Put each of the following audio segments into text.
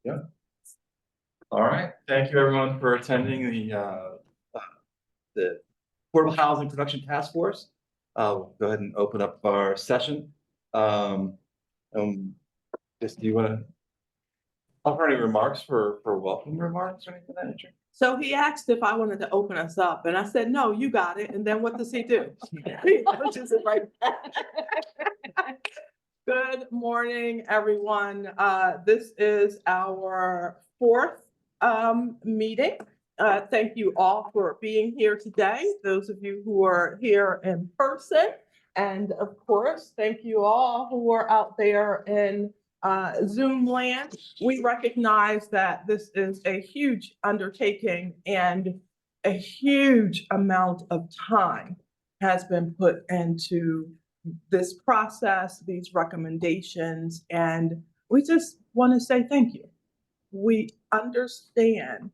Yeah. All right, thank you everyone for attending the Affordable Housing Production Task Force. We'll go ahead and open up our session. Just do you want to offer any remarks for welcome remarks or anything of that nature? So he asked if I wanted to open us up, and I said, no, you got it. And then what does he do? He pushes it right back. Good morning, everyone. This is our fourth meeting. Thank you all for being here today, those of you who are here in person. And of course, thank you all who are out there in Zoom land. We recognize that this is a huge undertaking and a huge amount of time has been put into this process, these recommendations, and we just want to say thank you. We understand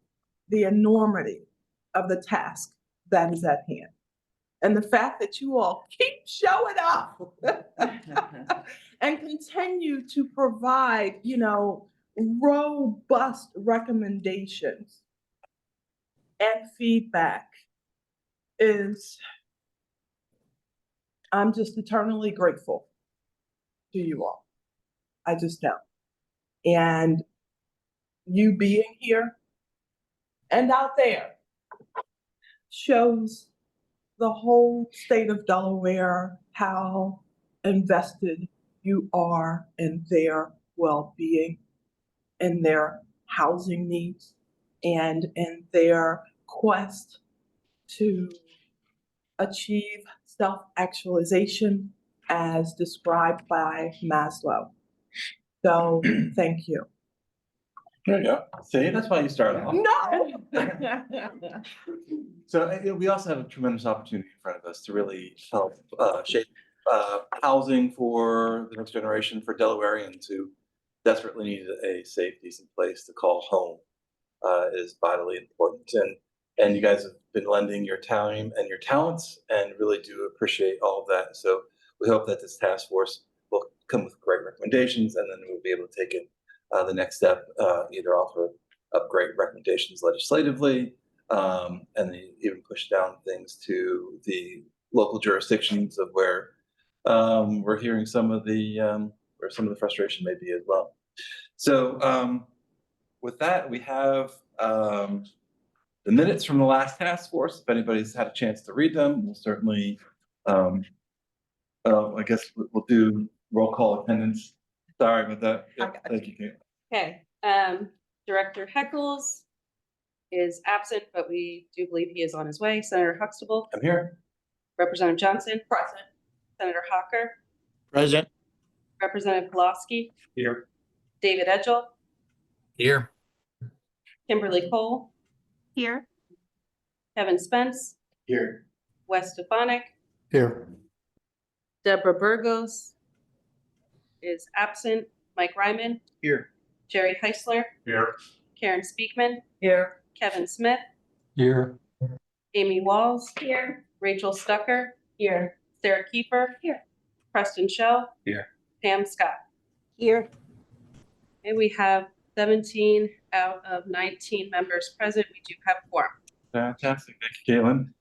the enormity of the task that is at hand. And the fact that you all keep showing up and continue to provide, robust recommendations and feedback I'm just eternally grateful to you all. I just am. And you being here and out there shows the whole state of Delaware how invested you are in their well-being, in their housing needs, and in their quest to achieve self-actualization as described by Maslow. So thank you. There you go. See, that's why you started off. No! So we also have a tremendous opportunity in front of us to really help shape housing for the next generation, for Delawareans who desperately need a safe, decent place to call home is vitally important. And you guys have been lending your time and your talents and really do appreciate all of that. So we hope that this task force will come with great recommendations, and then we'll be able to take it the next step, either offer up great recommendations legislatively, and then even push down things to the local jurisdictions of where we're hearing some of the where some of the frustration may be as well. So with that, we have the minutes from the last task force. If anybody's had a chance to read them, we'll certainly, I guess we'll do roll call attendance. Sorry about that. Yep, thank you, Kate. Okay, Director Heckles is absent, but we do believe he is on his way. Senator Huxtable, I'm here. Representative Johnson, Present. Senator Hawker, Present. Representative Pulaski, Here. David Edgell, Here. Kimberly Cole, Here. Kevin Spence, Here. Wes Stefanik, Here. Deborah Burgos is absent, Mike Ryman, Here. Jerry Heisler, Here. Karen Speakman, Here. Kevin Smith, Here. Amy Walls, here, Rachel Stucker, here, Sarah Kiefer, here, Preston Shell, Here. Pam Scott. Here. And we have 17 out of 19 members present. We do have quorum. Fantastic. Thank you, Caitlin.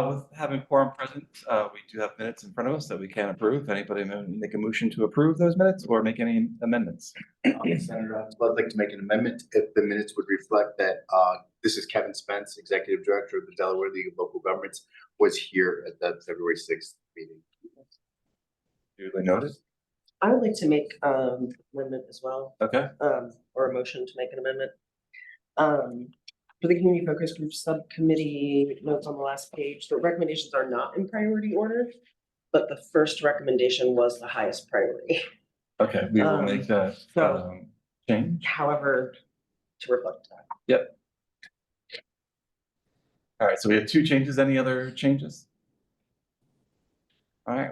With having quorum present, we do have minutes in front of us that we can approve. Anybody make a motion to approve those minutes or make any amendments? Senator, I'd like to make an amendment if the minutes would reflect that this is Kevin Spence, Executive Director of the Delaware League of Local Governments, was here at that February 6th meeting. Duly noted. I would like to make amendment as well, Okay. or a motion to make an amendment. For the Community Focus Group Subcommittee notes on the last page, the recommendations are not in priority order, but the first recommendation was the highest priority. Okay, we will make that change. However, to reflect that. Yep. All right, so we have two changes. Any other changes? All right,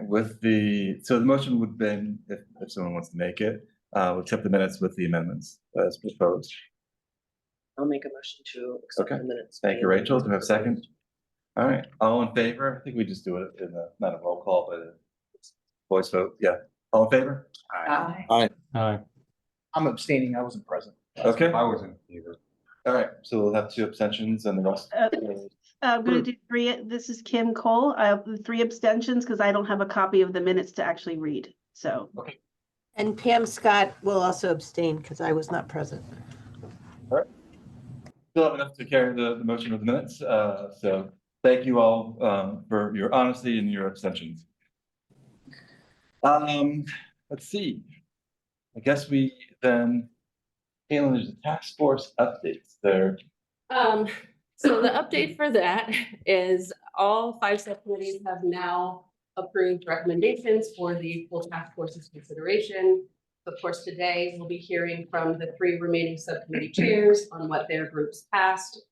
so the motion would then, if someone wants to make it, we'll accept the minutes with the amendments as proposed. I'll make a motion to accept Okay. the minutes. Thank you, Rachel. Do we have a second? All right, all in favor? I think we just do it in not a roll call, but a voice vote. Yeah, all in favor? Aye. Aye. I'm abstaining. I wasn't present. Okay, I wasn't either. all right, so we'll have 2 abstentions and the rest. I'm gonna do 3. This is Kim Cole. I have 3 abstentions because I don't have a copy of the minutes to actually read, so. And Pam Scott will also abstain because I was not present. Still have enough to carry the motion of the minutes, so thank you all, for your honesty and your abstentions. Let's see. I guess we then, Caitlin, there's a task force updates there. So the update for that is all 5 subcommittees have now approved recommendations for the full task force's consideration. Of course, today we'll be hearing from the 3 remaining subcommittee chairs on what their groups passed.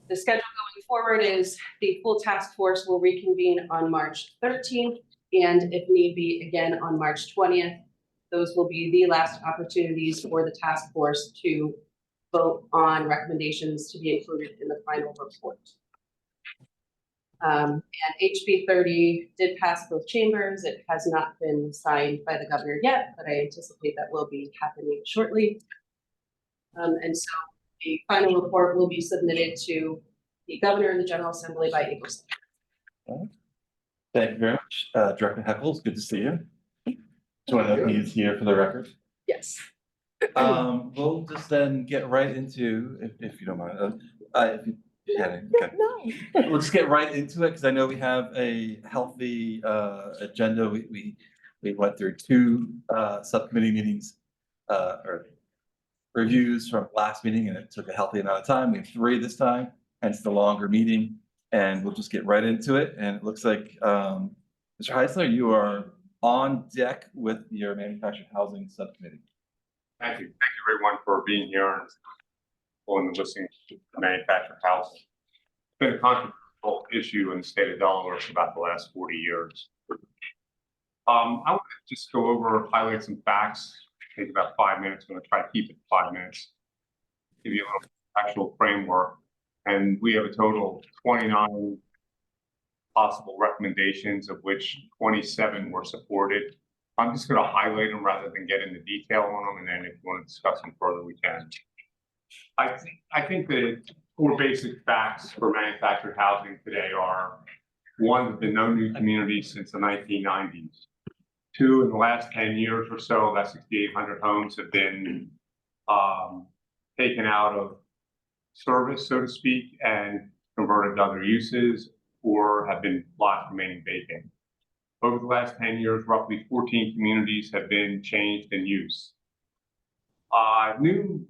The schedule going forward is the full task force will reconvene on March 13th, and if need be, again on March 20th. Those will be the last opportunities for the task force to vote on recommendations to be included in the final report. And HB 30 did pass both chambers. It has not been signed by the governor yet, but I anticipate that will be happening shortly. And so the final report will be submitted to the governor and the General Assembly by April 2nd. Thank you very much. Director Heckles, good to see you. Just want to know he's here for the record. Yes. We'll just then get right into, if you don't mind, if you, yeah, okay. No. We'll just get right into it, because I know we have a healthy agenda. We went through 2 subcommittee meetings or reviews from last meeting, and it took a healthy amount of time. We have 3 this time, hence the longer meeting, and we'll just get right into it. And it looks like Mr. Heisler, you are on deck with your manufactured housing subcommittee. Thank you. Thank you everyone for being here and listening to manufactured housing. It's been a controversial issue in the state of Delaware for about the last 40 years. I want to just go over, highlight some facts, take about 5 minutes. I'm going to try to keep it 5 minutes, give you a little actual framework. And we have a total of 29 possible recommendations, of which 27 were supported. I'm just going to highlight them rather than get into detail on them, and then if you want to discuss them further, we can. I think the 4 basic facts for manufactured housing today are: 1, there's been no new communities since the 1990s. 2, in the last 10 years or so, about 6,800 homes have been taken out of service, so to speak, and converted to other uses, or have been lots remaining vacant. Over the last 10 years, roughly 14 communities have been changed in use. New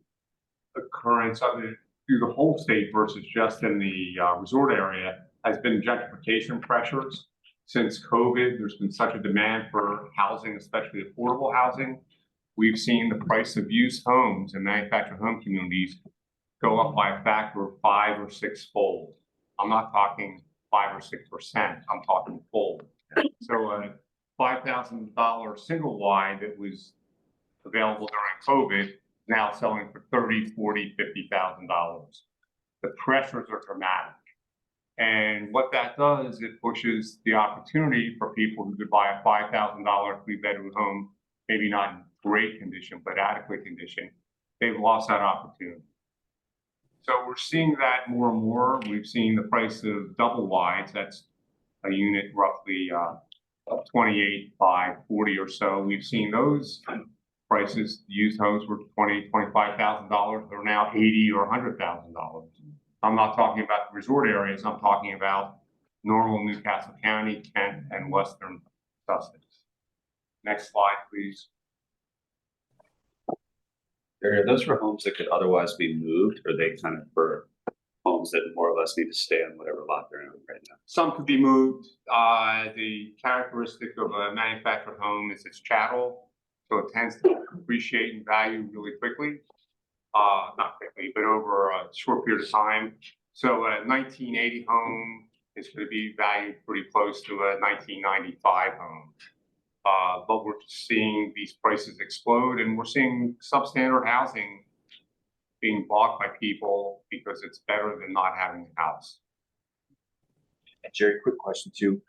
occurrence through the whole state versus just in the resort area has been gentrification pressures. Since COVID, there's been such a demand for housing, especially affordable housing. We've seen the price of used homes in manufactured home communities go up by a factor of 5 or 6-fold. I'm not talking 5 or 6%, I'm talking fold. So a $5,000 single wide that was available during COVID now selling for $30,000, $40,000, $50,000. The pressures are dramatic. And what that does, it pushes the opportunity for people who could buy a $5,000 3-bedroom home, maybe not in great condition, but adequate condition. They've lost that opportunity. So we're seeing that more and more. We've seen the price of double wides, that's a unit roughly 28 by 40 or so. We've seen those prices, used homes were $20,000, $25,000. They're now $80,000 or $100,000. I'm not talking about the resort areas. I'm talking about normal Newcastle County, Kent, and Western Sussex. Next slide, please. Are those for homes that could otherwise be moved, or are they kind of for homes that more or less need to stay on whatever lot they're in right now? Some could be moved. The characteristic of a manufactured home is it's chattel, so it tends to appreciate in value really quickly. Not quickly, but over a short period of time. So a 1980 home is going to be valued pretty close to a 1995 home. But we're seeing these prices explode, and we're seeing substandard housing being bought by people because it's better than not having a house. And Jerry, quick question too,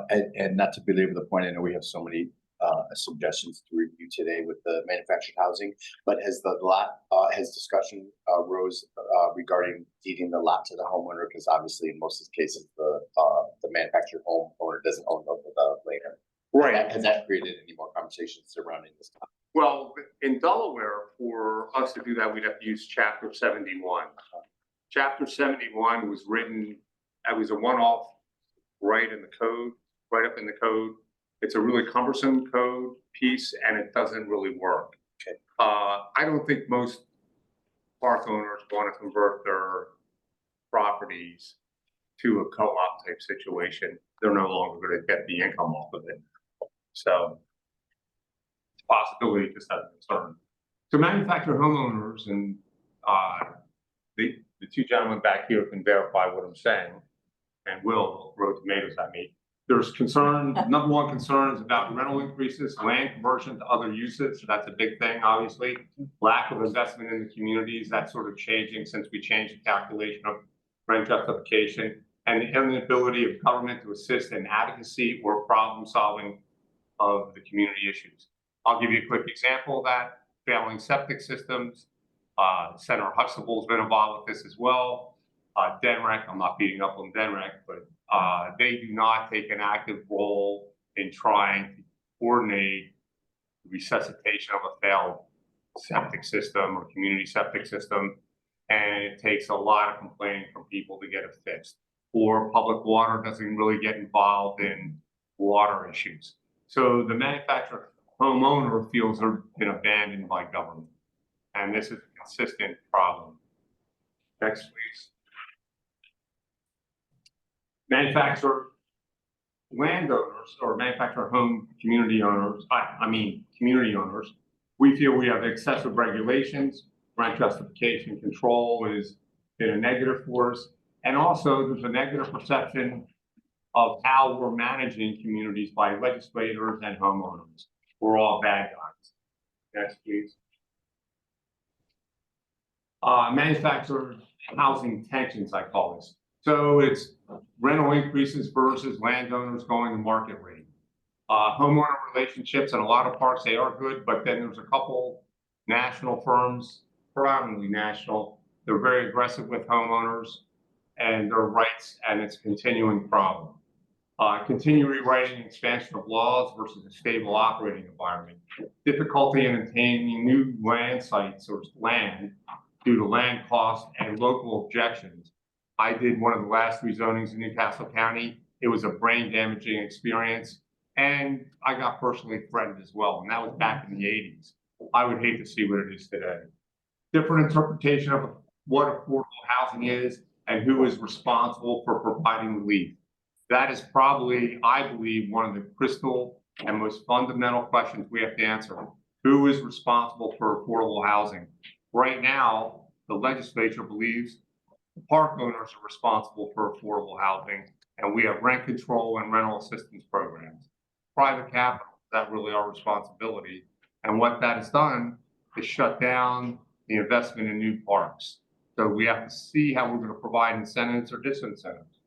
and not to belabor the point, I know we have so many suggestions to review today with the manufactured housing. But has the lot, has discussion rose regarding deeding the lot to the homeowner? Because obviously in most of the cases, the manufactured homeowner doesn't own the land. Right. Has that created any more conversations surrounding this topic? Well, in Delaware, for us to do that, we'd have to use chapter 71. Chapter 71 was written, it was a one-off right in the code, right up in the code. It's a really cumbersome code piece and it doesn't really work. Okay. I don't think most park owners want to convert their properties to a co-op type situation. They're no longer going to get the income off of it. So it's a possibility just as a concern. So manufactured homeowners and the two gentlemen back here can verify what I'm saying and will throw tomatoes at me. There's concern, number one concern is about rental increases, land conversion to other uses. So that's a big thing, obviously. Lack of investment in the communities, that's sort of changing since we changed the calculation of rent justification, and the inability of government to assist in advocacy or problem solving of the community issues. I'll give you a quick example of that. Failing septic systems. Senator Huxtable's been involved with this as well. DENREC, I'm not beating up on DENREC, but they do not take an active role in trying to coordinate the resuscitation of a failed septic system or community septic system. And it takes a lot of complaining from people to get it fixed. Or public water doesn't really get involved in water issues. So the manufacturer homeowner feels they've been abandoned by government. And this is a consistent problem. Next, please. Manufacturer landowners or manufacturer home community owners, community owners, we feel we have excessive regulations, rent justification control is been a negative for us. And also there's a negative perception of how we're managing communities by legislators and homeowners. We're all bad guys. Next, please. Manufactured housing tensions, I call this. So it's rental increases versus landowners going to market rate. Homeowner relationships in a lot of parks, they are good, but then there's a couple national firms, predominantly national, they're very aggressive with homeowners and their rights, and it's a continuing problem. Continue rewriting and expansion of laws versus a stable operating environment. Difficulty in obtaining new land sites or land due to land costs and local objections. I did one of the last rezonings in Newcastle County. It was a brain damaging experience and I got personally threatened as well. And that was back in the 80s. I would hate to see what it is today. Different interpretation of what affordable housing is and who is responsible for providing relief. That is probably, I believe, one of the crystal and most fundamental questions we have to answer. Who is responsible for affordable housing? Right now, the legislature believes the park owners are responsible for affordable housing, and we have rent control and rental assistance programs. Private capital, that really our responsibility. And what that has done is shut down the investment in new parks. So we have to see how we're going to provide incentives or disincentives.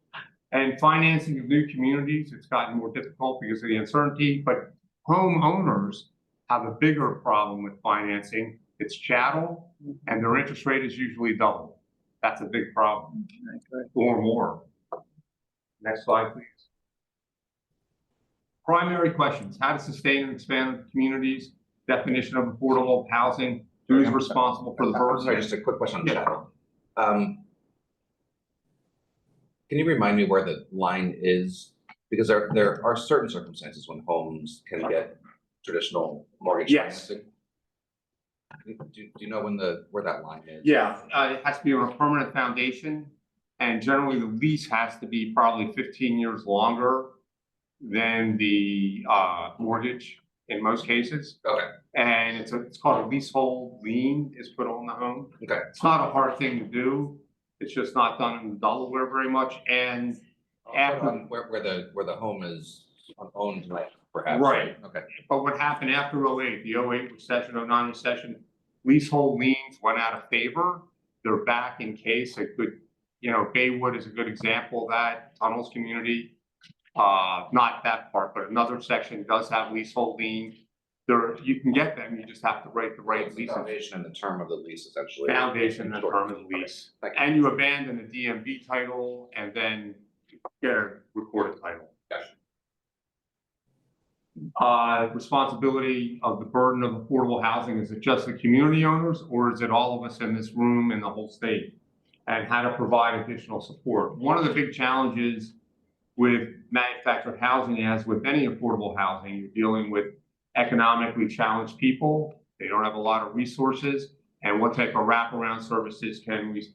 And financing of new communities, it's gotten more difficult because of the uncertainty, but homeowners have a bigger problem with financing. It's chattel, and their interest rate is usually double. That's a big problem, or more. Next slide, please. Primary questions: how to sustain and expand communities, definition of affordable housing, who is responsible for the burden. Sorry, just a quick question on Yeah. chattel. Can you remind me where the line is? Because there are certain circumstances when homes can get traditional mortgage Yes. financing. Do you know where that line is? Yeah, it has to be on a permanent foundation, and generally the lease has to be probably 15 years longer than the mortgage in most cases. Okay. And it's called a leasehold lien is put on the home. Okay. It's not a hard thing to do. It's just not done in Delaware very much. And after, Where the home is owned, like perhaps. Right. Okay. but what happened after 08, the 08 recession, 09 recession, leasehold liens went out of favor. They're back in case. It could, Baywood is a good example of that. Tunnels community. not that part, but another section does have leasehold lien. There, you can get them, you just have to write the right lease. Foundation and the term of the lease essentially. Foundation and term of the lease. And you abandon the DMV title and then get a recorded title. Responsibility of the burden of affordable housing, is it just the community owners or is it all of us in this room in the whole state? And how to provide additional support. One of the big challenges with manufactured housing, as with any affordable housing, you're dealing with economically challenged people. They don't have a lot of resources. And what type of wraparound services can we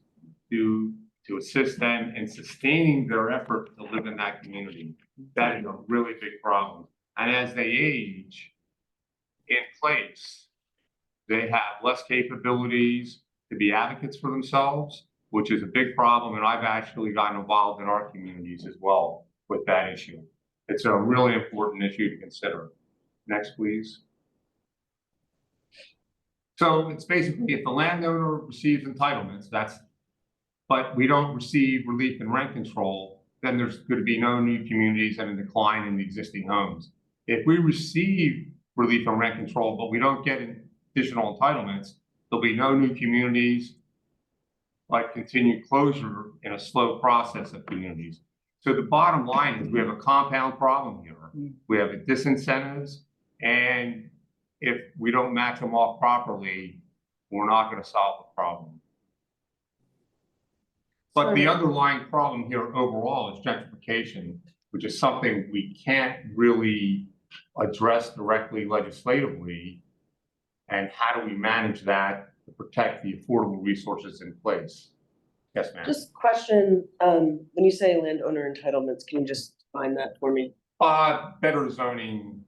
do to assist them in sustaining their effort to live in that community? That is a really big problem. And as they age in place, they have less capabilities to be advocates for themselves, which is a big problem. And I've actually gotten involved in our communities as well with that issue. It's a really important issue to consider. Next, please. So it's basically if the landowner receives entitlements, but we don't receive relief and rent control, then there's going to be no new communities and a decline in the existing homes. If we receive relief and rent control, but we don't get additional entitlements, there'll be no new communities, like continued closure in a slow process of communities. So the bottom line is we have a compound problem here. We have a disincentives, and if we don't match them off properly, we're not going to solve the problem. But the underlying problem here overall is gentrification, which is something we can't really address directly legislatively. And how do we manage that to protect the affordable resources in place? Yes, ma'am. Just question, when you say landowner entitlements, can you just define that for me? Better zoning,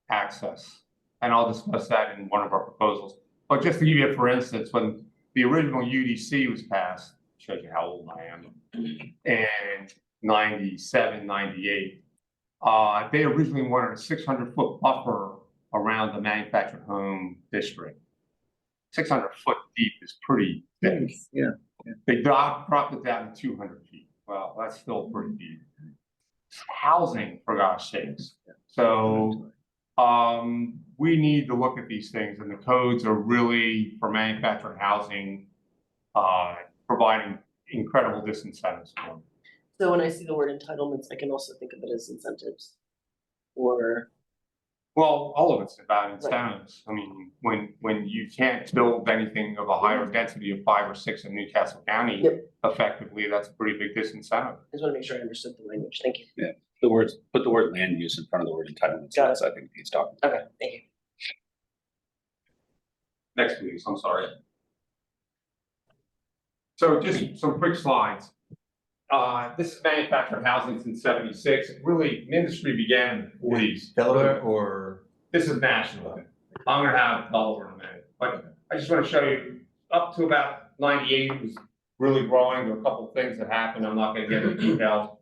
access, and I'll discuss that in one of our proposals. But just to give you, for instance, when the original UDC was passed, shows you how old I am, and 97, 98, they originally wanted a 600-foot buffer around the manufactured home district. 600-foot deep is pretty thick. Yeah. They dropped it down to 200 feet. Well, that's still pretty deep. Housing, for gosh sakes. So we need to look at these things, and the codes are really, for manufactured housing, providing incredible disincentives for them. So when I see the word entitlements, I can also think of it as incentives. Or Well, all of it's about incentives. I mean, when you can't build anything of a higher density of 5 or 6 in Newcastle County, effectively, that's a pretty big disincentive. I just want to make sure I understood the language. Thank you. Yeah, put the word land use in front of the word entitlements. Got it. I think he's talking. Okay, thank you. Next, please. I'm sorry. So just some quick slides. This is manufactured housing since '76. Really, the industry began in the '40s. Delaware or? This is national. I'm gonna have Delaware in a minute, but I just want to show you up to about '98 it was really growing. There were a couple of things that happened. I'm not gonna get into details,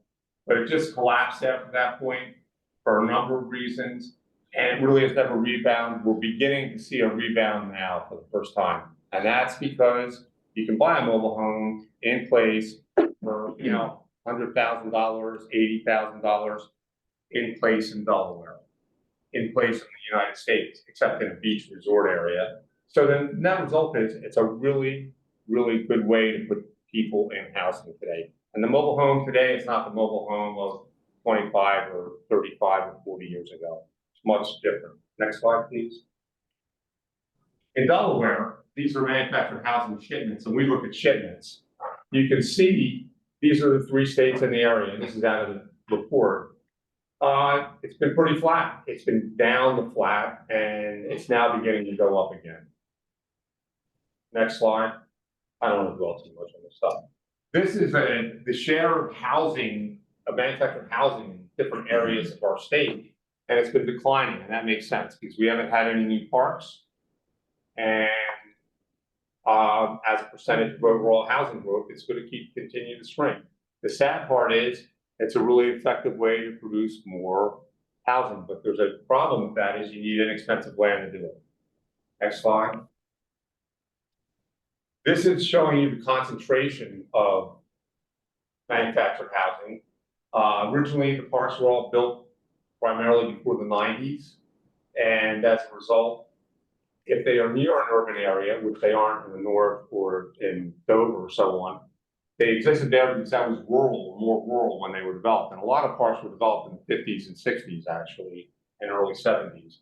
but it just collapsed after that point for a number of reasons. And it really has never rebounded. We're beginning to see a rebound now for the first time. And that's because you can buy a mobile home in place for, $100,000, $80,000 in place in Delaware, in place in the United States, except in a beach resort area. So the net result is it's a really, really good way to put people in housing today. And the mobile home today is not the mobile home of 25 or 35 or 40 years ago. It's much different. Next slide, please. In Delaware, these are manufactured housing shipments, and we look at shipments. You can see these are the 3 states in the area. This is out of the report. It's been pretty flat. It's been down to flat, and it's now beginning to go up again. Next slide. I don't want to dwell too much on this stuff. This is the share of housing, of manufactured housing in different areas of our state, and it's been declining, and that makes sense because we haven't had any new parks. And as a percentage of overall housing growth, it's going to continue to shrink. The sad part is it's a really effective way to produce more housing, but there's a problem with that is you need inexpensive land to do it. Next slide. This is showing you the concentration of manufactured housing. Originally, the parks were all built primarily before the nineties. And as a result, if they are near an urban area, which they aren't in the north or in Dover or so on, they existed there because that was rural, more rural when they were developed. And a lot of parks were developed in the fifties and sixties, actually, and early seventies.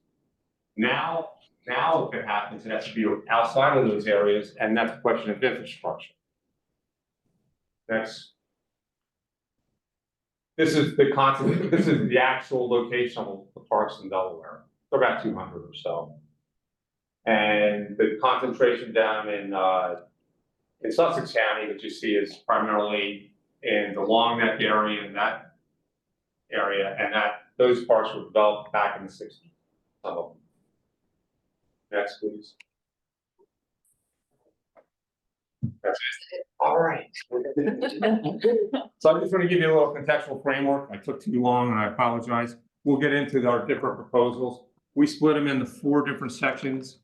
Now, if it happens, it has to be outside of those areas, and that's a question of infrastructure. Next. This is the concept, this is the actual location of the parks in Delaware. They're about 200 or so. And the concentration down in Sussex County that you see is primarily in the Long Neck area and that area, and those parks were developed back in the 60s. Some of them. Next, please. That's it. All right. So I'm just going to give you a little contextual framework. I took too long and I apologize. We'll get into our different proposals. We split them into 4 different sections.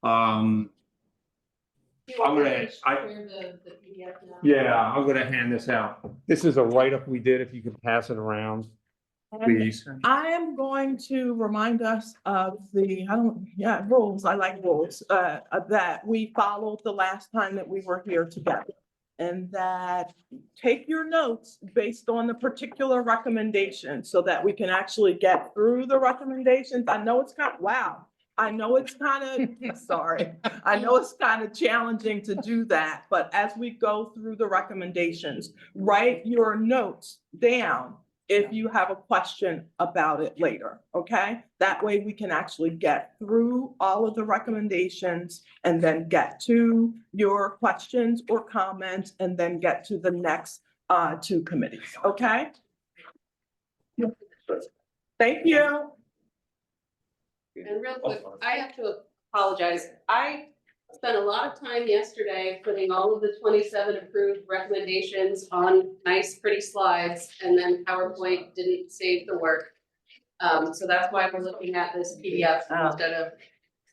I'm gonna hand this out. This is a write-up we did, if you could pass it around, please. I am going to remind us of the, rules, I like rules, that we followed the last time that we were here together. And that take your notes based on the particular recommendation so that we can actually get through the recommendations. I know it's kind of, I know it's kind of, sorry. I know it's kind of challenging to do that, but as we go through the recommendations, write your notes down if you have a question about it later, okay? That way we can actually get through all of the recommendations and then get to your questions or comments and then get to the next 2 committees, okay? Thank you. And real quick, I have to apologize. I spent a lot of time yesterday putting all of the 27 approved recommendations on nice, pretty slides, and then PowerPoint didn't save the work. So that's why we're looking at this PDF instead of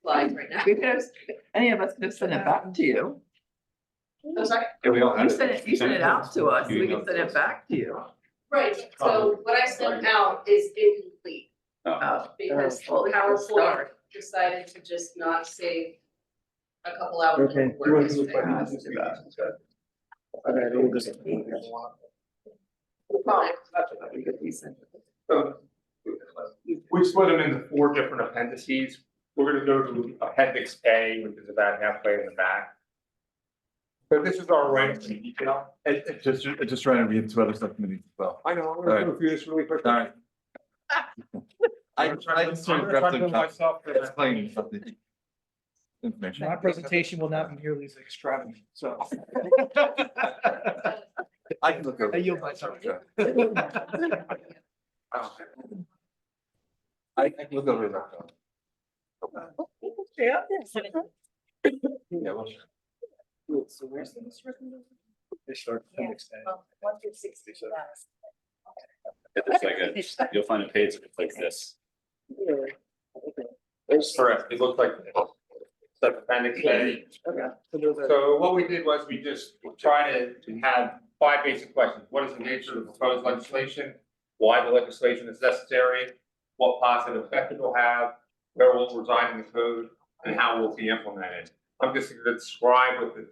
slides right now. Because any of us could have sent it back to you. I'm sorry? You sent it out to us, we can send it back to you. Right, so what I sent out is incomplete. Because PowerPoint decided to just not save a couple hours. Okay. of work yesterday. We split them into 4 different appendices. We're gonna go to Appendix A, which is about halfway in the back. So this is our right in detail. Just trying to read 2 other subcommittees as well. I know, I'm gonna go through this really quickly. All right. I just sort of grabbed some explaining something. Information. My presentation will not be nearly as extravagant, so. I can look over. I yield my time. I can look over that. Yeah. Yeah, well, So where's the next recommendation? They start the next day. 1 through 60. It's like you'll find a page like this. Correct, it looks like that's Appendix A. So what we did was we just tried to have 5 basic questions. What is the nature of the proposed legislation? Why the legislation is necessary? What positive effect it will have? Where will it reside in the code? And how will it be implemented? I'm just going to describe what the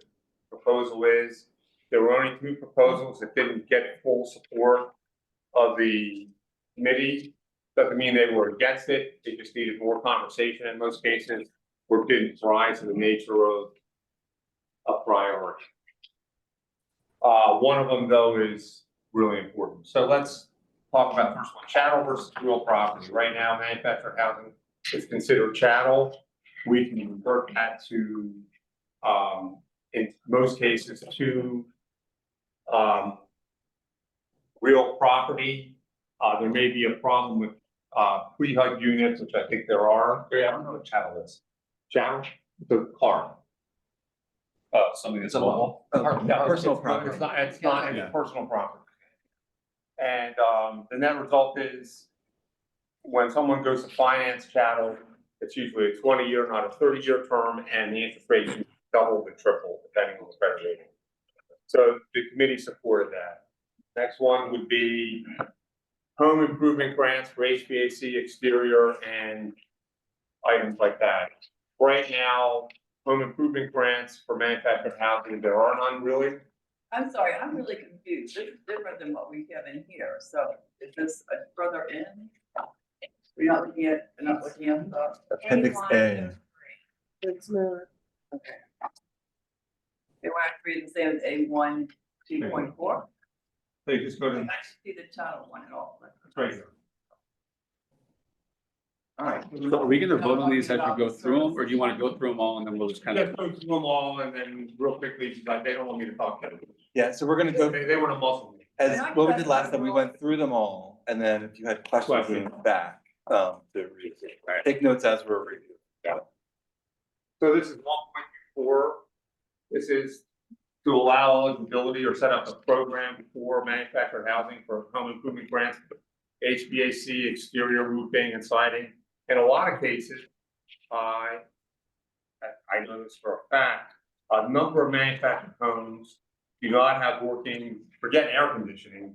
proposal is. There were only 2 proposals that didn't get full support of the committee. Doesn't mean they were against it. They just needed more conversation in most cases, or didn't rise to the nature of a priority. One of them, though, is really important. So let's talk about the first one, chattel versus real property. Right now, manufactured housing is considered chattel. We can convert that to, in most cases, to real property. There may be a problem with pre-HUD units, which I think there are. I don't know what chattel is. Chattel, the car. Something that's mobile. Personal property. It's not any personal property. And the net result is when someone goes to finance chattel, it's usually a 20-year, not a 30-year term, and the interest rate is double to triple, depending on the credit rating. So the committee supported that. Next one would be home improvement grants for HVAC exterior and items like that. Right now, home improvement grants for manufactured housing, there are none really. I'm sorry, I'm really confused. This is different than what we have in here. So is this further in? We're not looking at the. Appendix A. It's not. Okay. They want to create the same as A1, 2.4. They just go I to should see the title one at all. right here. All right. So are we gonna vote on these as we go through them, or do you wanna go through them all and then we'll just kind Just of? go through them all and then real quickly, like, they don't want me to talk to them. Yeah, so we're gonna go, They want to muscle me. as what we did last time, we went through them all, and then if you had questions, we went back, to read. Take notes as we're reviewing. So this is 1.4. This is to allow eligibility or set up a program for manufactured housing for home improvement grants, HVAC, exterior roofing and siding. In a lot of cases, I know this for a fact, a number of manufactured homes do not have working, forget air conditioning,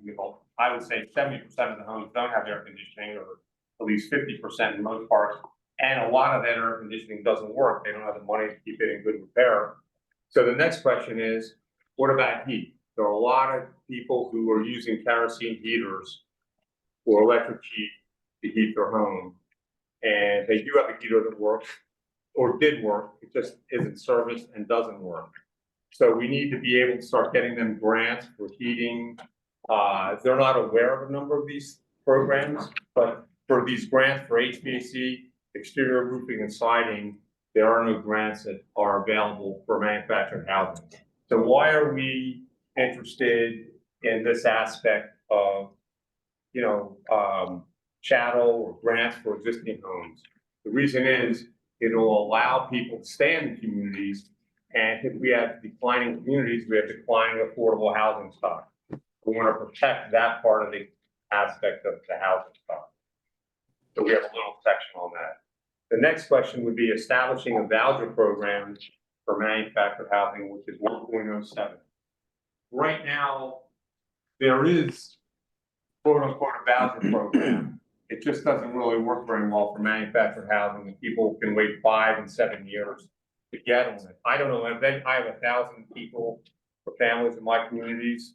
I would say 70% of the homes don't have air conditioning, or at least 50% in most parts. And a lot of that air conditioning doesn't work. They don't have the money to keep it in good repair. So the next question is, what about heat? There are a lot of people who are using kerosene heaters or electric heat to heat their home. And they do have a heater that works or did work, it just isn't serviced and doesn't work. So we need to be able to start getting them grants for heating. They're not aware of a number of these programs, but for these grants for HVAC, exterior roofing and siding, there are no grants that are available for manufactured housing. So why are we interested in this aspect of, chattel or grants for existing homes? The reason is it'll allow people to stay in the communities, and if we have declining communities, we have declining affordable housing stock. We want to protect that part of the aspect of the housing stock. So we have a little section on that. The next question would be establishing a voucher program for manufactured housing, which is 1.07. Right now, there is quote unquote a voucher program. It just doesn't really work very well for manufactured housing, and people can wait 5 and 7 years to get on it. I don't know, I have 1,000 people for families in my communities,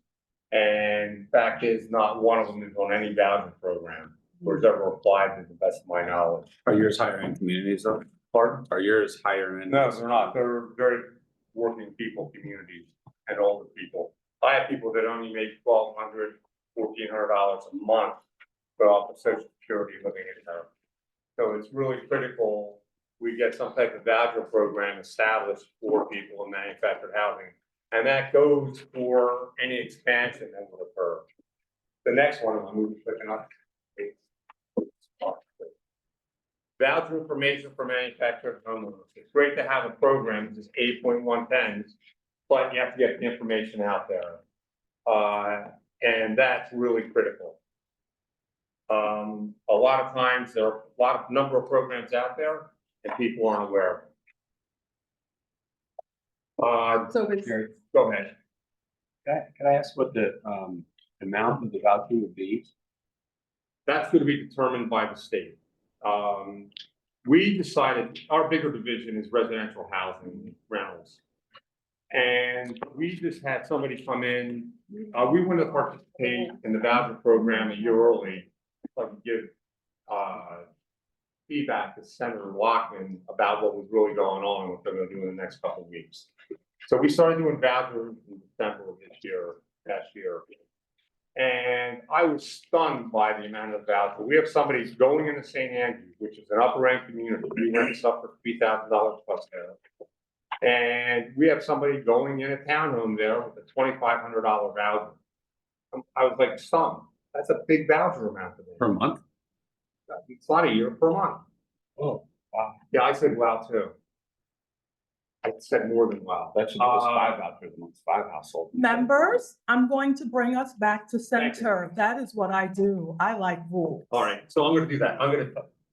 and fact is, not one of them is on any voucher program, or has ever applied to the best of my knowledge. Are yours higher end communities though? Pardon? Are yours higher end? No, they're not. They're very working people communities and older people. I have people that only make $1,200, $1,400 a month, but off of Social Security living in there. So it's really critical we get some type of voucher program established for people in manufactured housing. And that goes for any expansion that would occur. The next one, I'm moving quick enough. Voucher information for manufactured homeowners. It's great to have a program, it's 8.110, but you have to get the information out there. And that's really critical. A lot of times there are a number of programs out there and people aren't aware of. So it's, Go ahead. Can I ask what the amount of the voucher would be? That's going to be determined by the state. We decided, our bigger division is residential housing rentals. And we just had somebody come in, we wanted to participate in the voucher program a year early, so I could give feedback to Senator Lockman about what was really going on and what they're gonna do in the next couple of weeks. So we started doing vouchers in December of last year. And I was stunned by the amount of voucher. We have somebody going into St. Andrews, which is an upper end community. We rent stuff for $3,000 plus there. And we have somebody going in a townhome there with a $2,500 voucher. I was like stunned. That's a big voucher amount for them. Per month? It's not a year, per month. Oh, wow. Yeah, I said wow too. I said more than wow. That should give us 5 vouchers amongst 5 households. members, I'm going to bring us back to Thank you. center. That is what I do. I like rules. All right, so I'm gonna do that.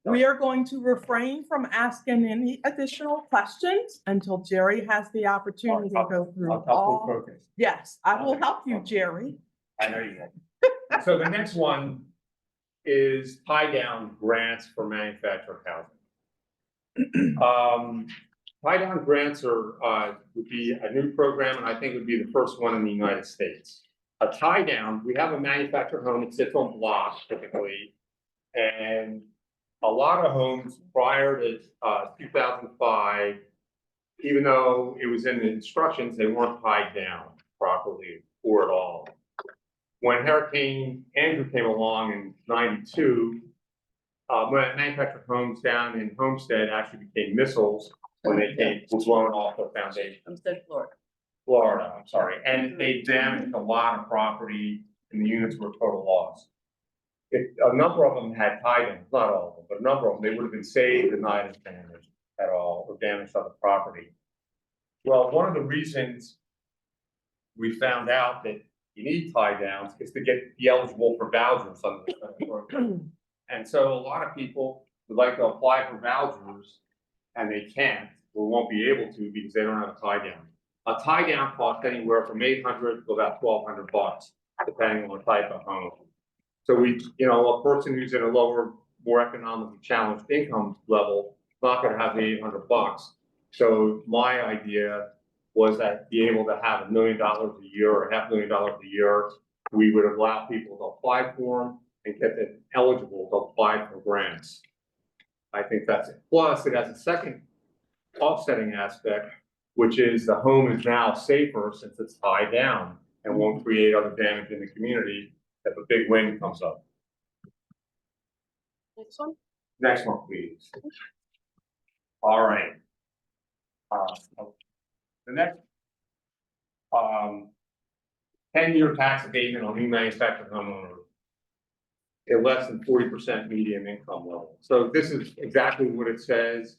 We are going to refrain from asking any additional questions until Jerry has the opportunity to go through I'll all. focus. Yes, I will help you, Jerry. I know you will. So the next one is tie down grants for manufactured housing. Tie down grants would be a new program, and I think it would be the first one in the United States. A tie down, we have a manufactured home, it sits on blocks typically, and a lot of homes prior to 2005, even though it was in the instructions, they weren't tied down properly or at all. When Hurricane Andrew came along in '92, when manufactured homes down in Homestead actually became missiles when they were blown off the foundation. Homestead, Florida. Florida, I'm sorry, and they damaged a lot of property and the units were total loss. A number of them had tie-ins, not all of them, but a number of them, they would have been saved and not as damaged at all or damaged other property. Well, one of the reasons we found out that you need tie downs is to be eligible for vouchers under the federal program. And so a lot of people would like to apply for vouchers and they can't or won't be able to because they don't have a tie down. A tie down costs anywhere from $800 to about $1,200, depending on the type of home. So a person who's in a lower, more economically challenged income level is not going to have the $800. So my idea was that be able to have $1 million a year or $500,000 a year, we would allow people to apply for them and get them eligible to apply for grants. I think that's it. Plus, it has a second offsetting aspect, which is the home is now safer since it's tied down and won't create other damage in the community if a big wind comes up. Next one. Next one, please. All right. The next 10-year tax abatement on new manufactured homeowners at less than 40% median income level. So this is exactly what it says.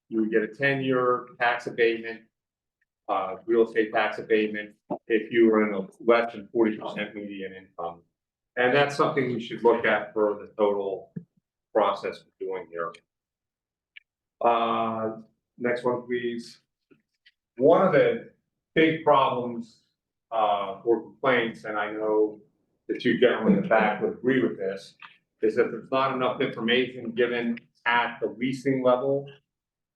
You would get a 10-year tax abatement, real estate tax abatement, if you were in a less than 40% median income. And that's something we should look at for the total process we're doing here. Next one, please. One of the big problems or complaints, and I know the two gentlemen in the back would agree with this, is that there's not enough information given at the leasing level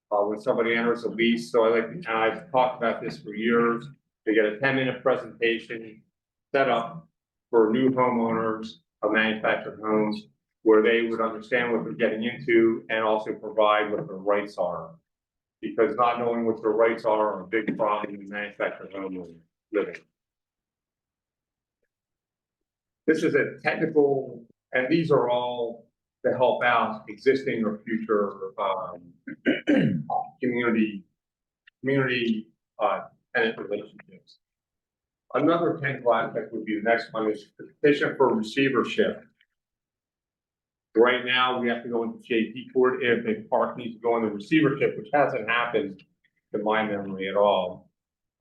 when somebody enters a lease. So I've talked about this for years. They get a 10-minute presentation set up for new homeowners of manufactured homes where they would understand what they're getting into and also provide what their rights are. Because not knowing what their rights are a big problem in manufactured home living. This is a technical, and these are all to help out existing or future community tenant relationships. Another technical aspect would be the next one is the petition for receivership. Right now, we have to go into JP court if a park needs to go into receivership, which hasn't happened to my memory at all,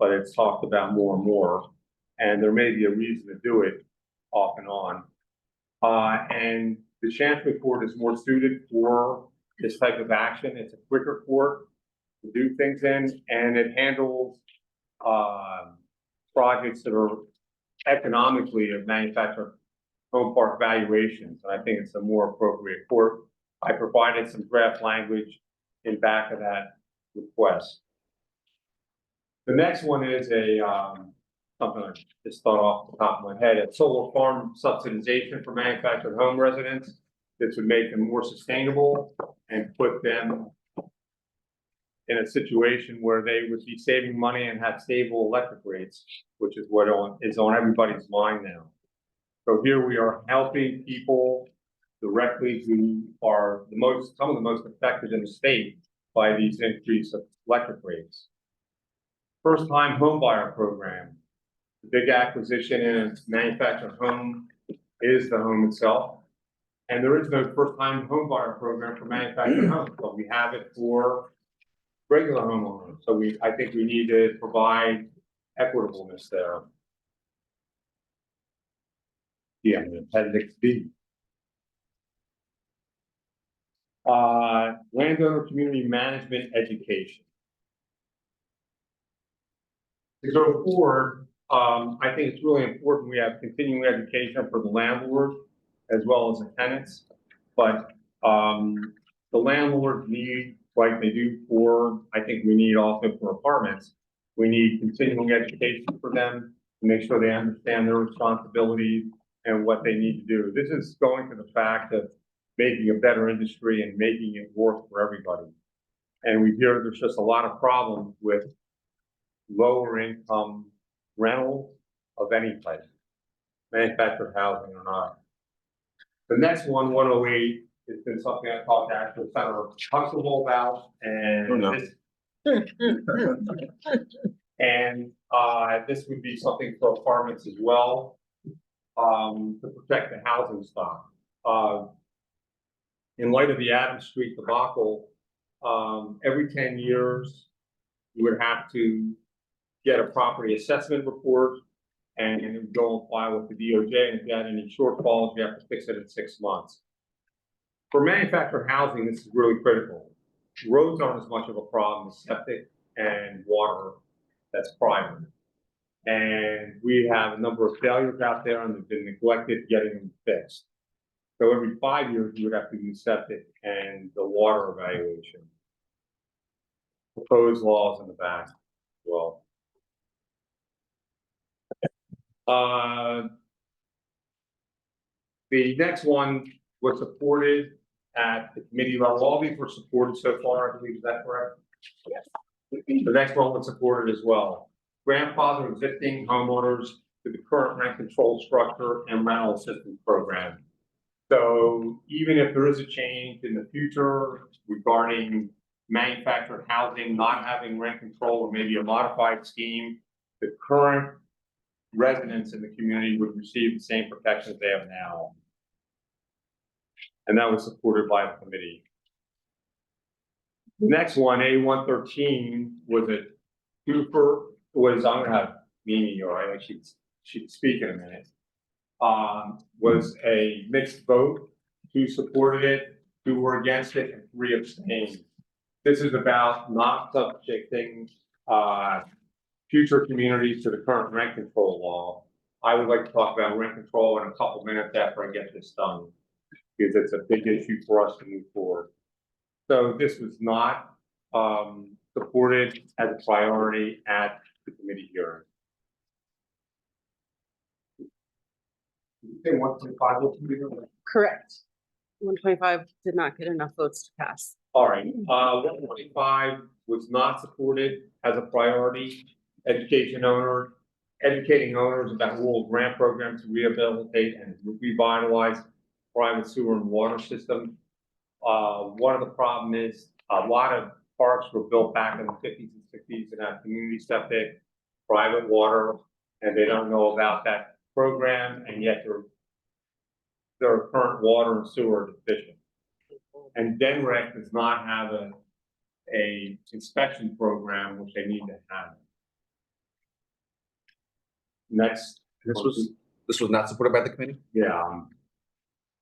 but it's talked about more and more. And there may be a reason to do it off and on. And the Chancery Court is more suited for this type of action. It's a quicker court to do things in, and it handles projects that are economically of manufactured home park valuations. And I think it's a more appropriate court. I provided some draft language in back of that request. The next one is something I just thought off the top of my head, a solar farm subsidization for manufactured home residents. This would make them more sustainable and put them in a situation where they would be saving money and have stable electric rates, which is what is on everybody's mind now. So here we are helping people directly who are some of the most affected in the state by these increased electric rates. First time home buyer program. The big acquisition in a manufactured home is the home itself. And there is no first time home buyer program for manufactured homes, but we have it for regular homeowners. So I think we need to provide equitableness there. Yeah, appendix B. Landowner community management education. To go forward, I think it's really important we have continuing education for the landlord as well as the tenants. But, the landlords need, like they do for, I think we need also for apartments, we need continuing education for them to make sure they understand their responsibilities and what they need to do. This is going to the fact of making a better industry and making it work for everybody. And we hear there's just a lot of problems with lower income rentals of any type, manufactured housing or not. The next one, 108, has been something I talked to actually Senator Huxtable about, and Oh, no. this would be something for apartments as well, to protect the housing stock. In light of the Adams Street debacle, every 10 years, you would have to get a property assessment report and it would go and file with the DOJ. And if you had any shortfalls, you have to fix it in 6 months. For manufactured housing, this is really critical. Roads aren't as much of a problem as septic and water that's private. And we have a number of failures out there and they've been neglected getting them fixed. So every 5 years, you would have to do septic and the water evaluation. Proposed laws in the back as well. The next one was supported at the committee level. All these were supported so far, I believe, is that correct? Yes. The next one was supported as well. Grandfather existing homeowners to the current rent control structure and rental assistance program. So even if there is a change in the future regarding manufactured housing, not having rent control or maybe a modified scheme, the current residents in the community would receive the same protections they have now. And that was supported by the committee. The next one, A113, was a twofer, I'm gonna have Mimi, all right, she'd speak in a minute. Was a mixed vote, 2 supported it, 2 were against it, and 3 abstained. This is about not subjecting future communities to the current rent control law. I would like to talk about rent control in a couple minutes after I get this done, because it's a big issue for us to move forward. So this was not supported as a priority at the committee hearing. Okay, 125 will be here. Correct. 125 did not get enough votes to pass. All right, 125 was not supported as a priority. Educating owners about rural grant programs to rehabilitate and revitalize private sewer and water system. One of the problem is a lot of parks were built back in the 50s and 60s and have community septic, private water, and they don't know about that program, and yet their current water and sewer deficient. And DENREC does not have a inspection program, which they need to have. Next. This was not supported by the committee? Yeah.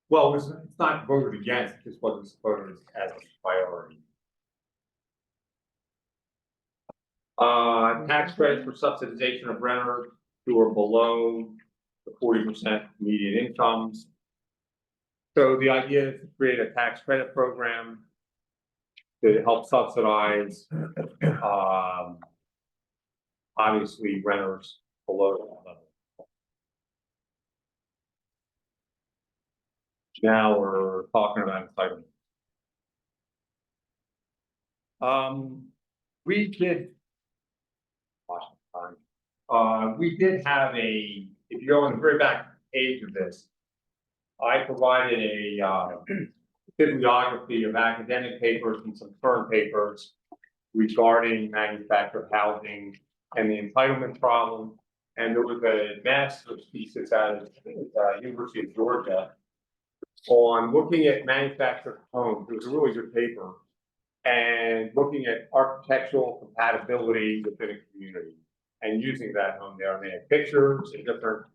Well, it's not voted against, it just wasn't supported as a priority. Tax credits for subsidization of renters who are below the 40% median incomes. So the idea is to create a tax credit program to help subsidize, obviously renters below that level. Now we're talking about entitlement. We did have if you go on the very back page of this, I provided a bibliography of academic papers and some current papers regarding manufactured housing and the entitlement problem. And there was a master's thesis out of University of Georgia on looking at manufactured homes. It was a really good paper, and looking at architectural compatibility within a community and using that home there. And they had pictures and different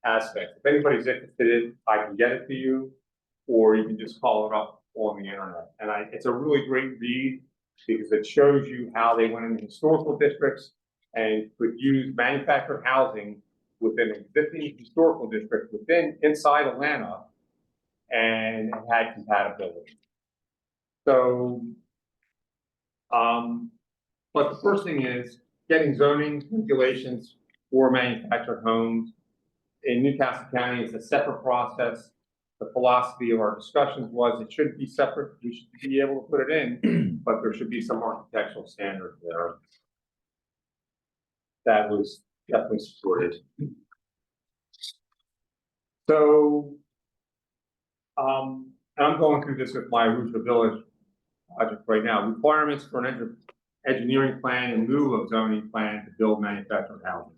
aspects. If anybody's interested, I can get it to you, or you can just call it up on the internet. And it's a really great read because it shows you how they went into historical districts and could use manufactured housing within existing historical districts inside Atlanta and it had compatibility. So, but the first thing is getting zoning regulations for manufactured homes. In Newcastle County, it's a separate process. The philosophy of our discussions was it should be separate. We should be able to put it in, but there should be some architectural standards there. That was definitely supported. So, and I'm going through this with my Arusha Village project right now. Requirements for an engineering plan in lieu of zoning plan to build manufactured housing.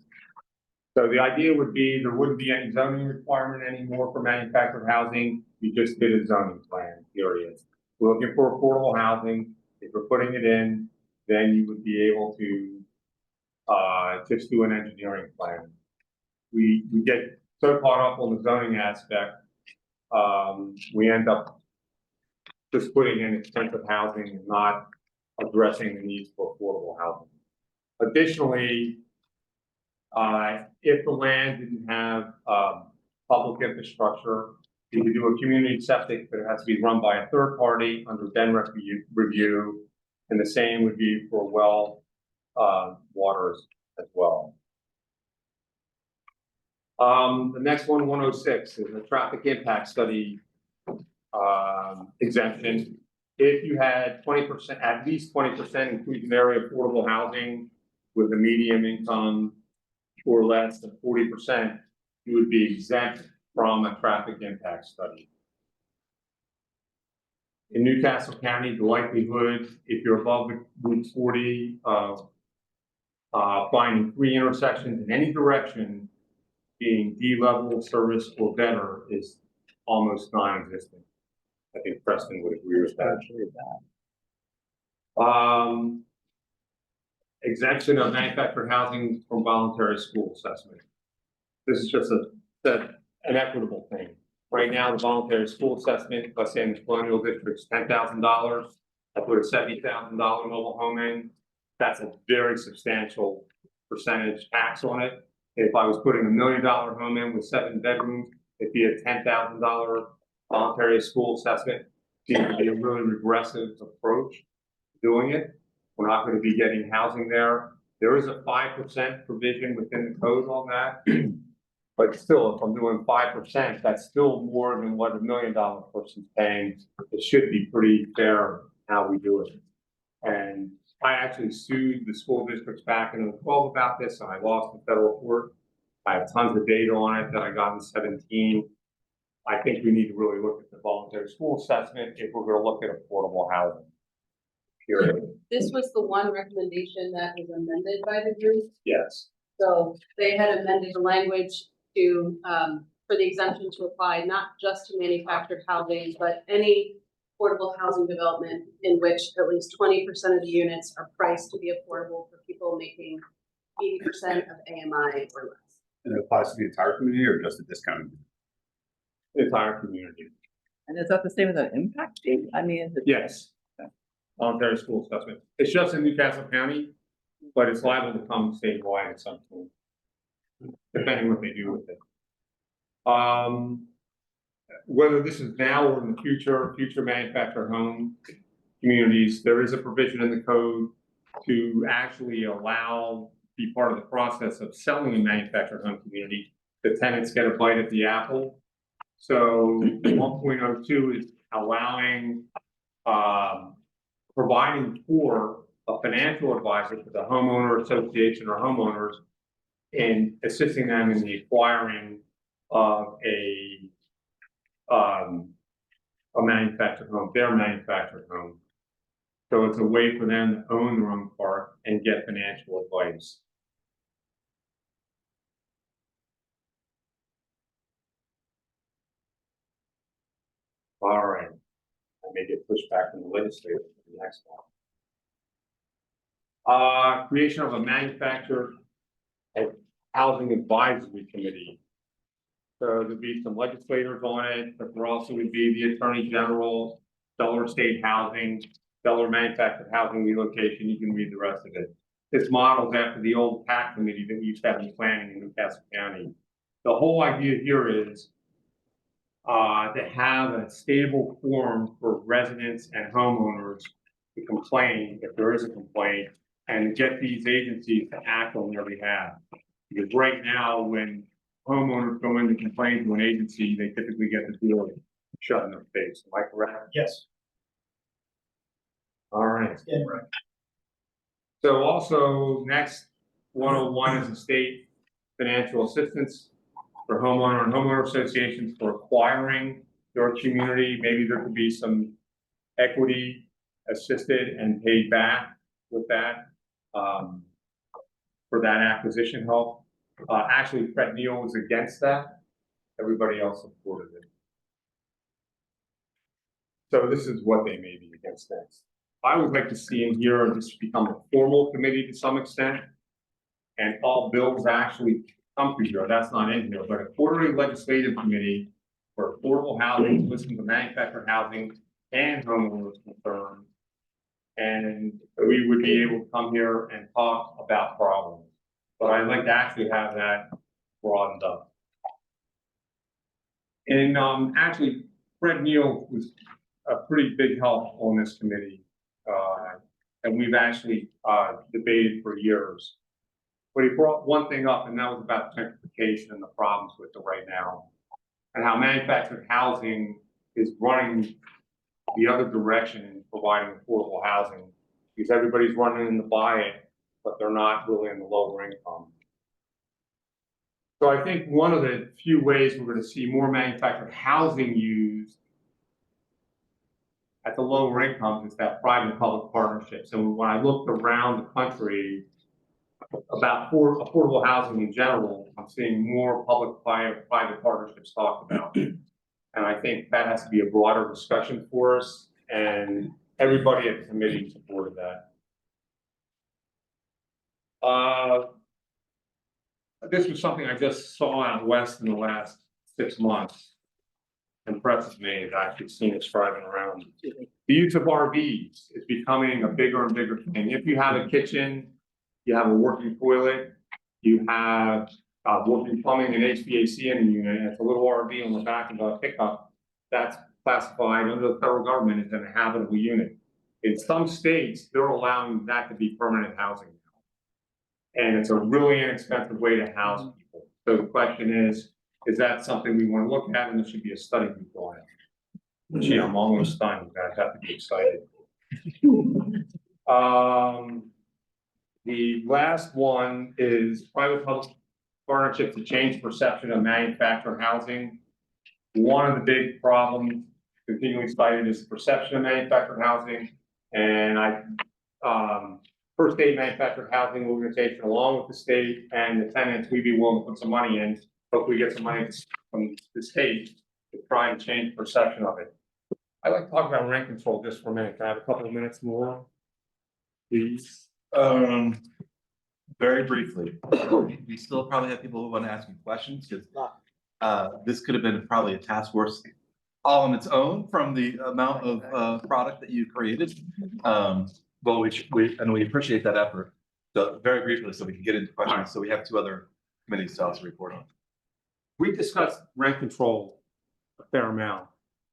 So the idea would be there wouldn't be any zoning requirement anymore for manufactured housing. You just did a zoning plan, period. We're looking for affordable housing. If we're putting it in, then you would be able to just do an engineering plan. We get so caught up on the zoning aspect, we end up just putting in expensive housing and not addressing the needs for affordable housing. Additionally, if the land didn't have public infrastructure, you could do a community septic, but it has to be run by a third party under DENREC review, and the same would be for well waters as well. The next one, 106, is a traffic impact study exemption. If you had 20%, at least 20% inclusion area affordable housing with a medium income or less than 40%, you would be exempt from a traffic impact study. In Newcastle County, the likelihood, if you're above Route 40, finding 3 intersections in any direction being D-level service or better is almost non-existent. I think Preston would agree with that. Exemption of manufactured housing from voluntary school assessment. This is just an equitable thing. Right now, the voluntary school assessment, let's say in the colonial district, is $10,000. I put a $70,000 mobile home in. That's a very substantial percentage tax on it. If I was putting $1 million home in with 7 bedrooms, it'd be a $10,000 voluntary school assessment. Seems to be a really regressive approach to doing it. We're not going to be getting housing there. There is a 5% provision within the code on that. But still, if I'm doing 5%, that's still more than what $1 million person's paying. It should be pretty fair how we do it. And I actually sued the school districts back in 2012 about this, and I lost in federal court. I have tons of data on it that I got in 2017. I think we need to really look at the voluntary school assessment if we're going to look at affordable housing. Period. This was the one recommendation that was amended by the group. Yes. So they had amended the language to, for the exemption to apply not just to manufactured housing, but any affordable housing development in which at least 20% of the units are priced to be affordable for people making 80% of AMI or less. And it applies to the entire community or just a discounted? The entire community. And is that the same as an impact fee? I mean, is it? Yes. Voluntary school assessment. It's just in Newcastle County, but it's liable to come statewide at some point, depending what they do with it. Whether this is now or in the future manufactured home communities, there is a provision in the code to actually allow, be part of the process of selling a manufactured home community. The tenants get a bite at the apple. So 1.02 is allowing, providing for a financial advisor to the homeowner association or homeowners in assisting them in the acquiring of a manufactured home, their manufactured home. So it's a way for them to own their own park and get financial advice. All right. I may get pushed back from the legislature for the next one. Creation of a manufactured housing advisory committee. So there'll be some legislators on it, but there also would be the Attorney General, Delaware State Housing, Delaware Manufactured Housing Relocation. You can read the rest of it. This models after the old PAC committee that we used to have in planning in Newcastle County. The whole idea here is to have a stable forum for residents and homeowners to complain if there is a complaint and get these agencies to act on their behalf. Because right now, when homeowners go in to complain to an agency, they typically get the door shut in their face. Am I correct? Yes. All right. Yeah, right. So also, next 101 is the state financial assistance for homeowner and homeowner associations for acquiring their community. Maybe there could be some equity assisted and paid back with that, for that acquisition help. Actually, Fred Neal was against that. Everybody else supported it. So this is what they may be against next. I would like to see in here this become a formal committee to some extent. And all bills actually come through here. That's not in here, but a quarterly legislative committee for affordable housing, listen to manufactured housing and homeowners concerns. And we would be able to come here and talk about problems. But I'd like to actually have that broadened up. And actually, Fred Neal was a pretty big help on this committee. And we've actually debated for years. But he brought one thing up, and that was about gentrification and the problems with it right now. And how manufactured housing is running the other direction in providing affordable housing. Because everybody's running in to buy it, but they're not really in the lower income. So I think one of the few ways we're going to see more manufactured housing used at the lower incomes is that private-public partnership. So when I looked around the country about affordable housing in general, I'm seeing more public-private partnerships talked about. And I think that has to be a broader discussion for us, and everybody at the committee supported that. This was something I just saw out west in the last 6 months. Impresses me. I've actually seen it driving around. The use of RVs is becoming a bigger and bigger thing. If you have a kitchen, you have a working toilet, you have working plumbing and HVAC in a unit, and it's a little RV on the back of a pickup, that's classified under the federal government as an habitable unit. In some states, they're allowing that to be permanent housing now. And it's a really inexpensive way to house people. So the question is that something we want to look at, and there should be a study group on it? Gee, I'm almost done, you guys have to be excited. The last one is private-public partnership to change perception of manufactured housing. One of the big problems continually cited is the perception of manufactured housing. And First State Manufactured Housing Organization, along with the state and the tenants, we'd be willing to put some money in. Hopefully get some money from the state to try and change perception of it. I'd like to talk about rent control just for a minute. Can I have a couple of minutes more? Please. Very briefly, we still probably have people who want to ask you questions, because this could have been probably a task force all on its own from the amount of product that you created. Well, we appreciate that effort. So very briefly, so we can get into questions. So we have 2 other committees to also report on. We discussed rent control a fair amount,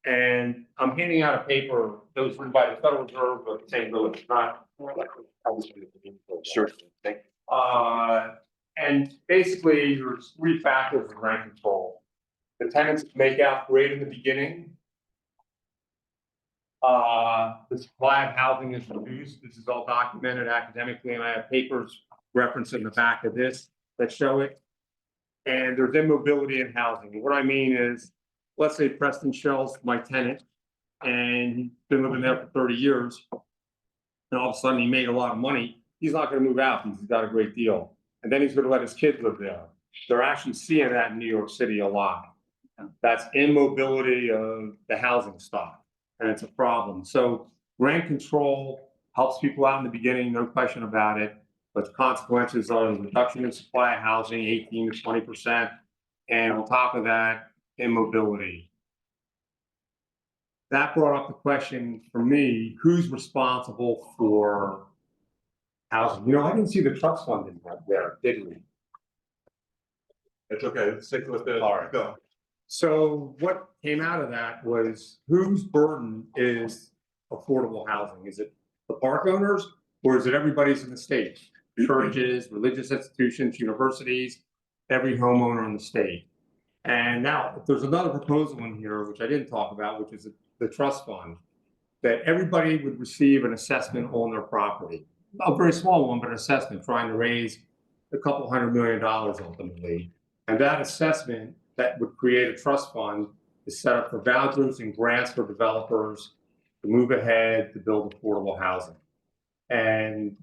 and I'm handing out a paper that was written by the Federal Reserve of St. Louis, not. Sure. Thank you. And basically, there's 3 factors of rent control. The tenants make out great in the beginning. The supply of housing is reduced. This is all documented academically, and I have papers referenced in the back of this that show it. And there's immobility in housing. What I mean is, let's say Preston Shell's my tenant, and he's been living there for 30 years. And all of a sudden he made a lot of money. He's not going to move out because he's got a great deal. And then he's going to let his kids live there. They're actually seeing that in New York City a lot. That's immobility of the housing stock, and it's a problem. So rent control helps people out in the beginning, no question about it. But the consequences are the reduction in supply of housing, 18 to 20%. And on top of that, immobility. That brought up the question for me, who's responsible for housing? You know, I didn't see the trust fund in there, did we? It's okay. Let's stick with the. All right. Go. So what came out of that was whose burden is affordable housing? Is it the park owners or is it everybody's in the state? Churches, religious institutions, universities, every homeowner in the state. And now there's another proposal in here, which I didn't talk about, which is the trust fund. That everybody would receive an assessment on their property, a very small one, but an assessment trying to raise a couple $100 million ultimately. And that assessment that would create a trust fund is set up for vouchers and grants for developers to move ahead to build affordable housing. And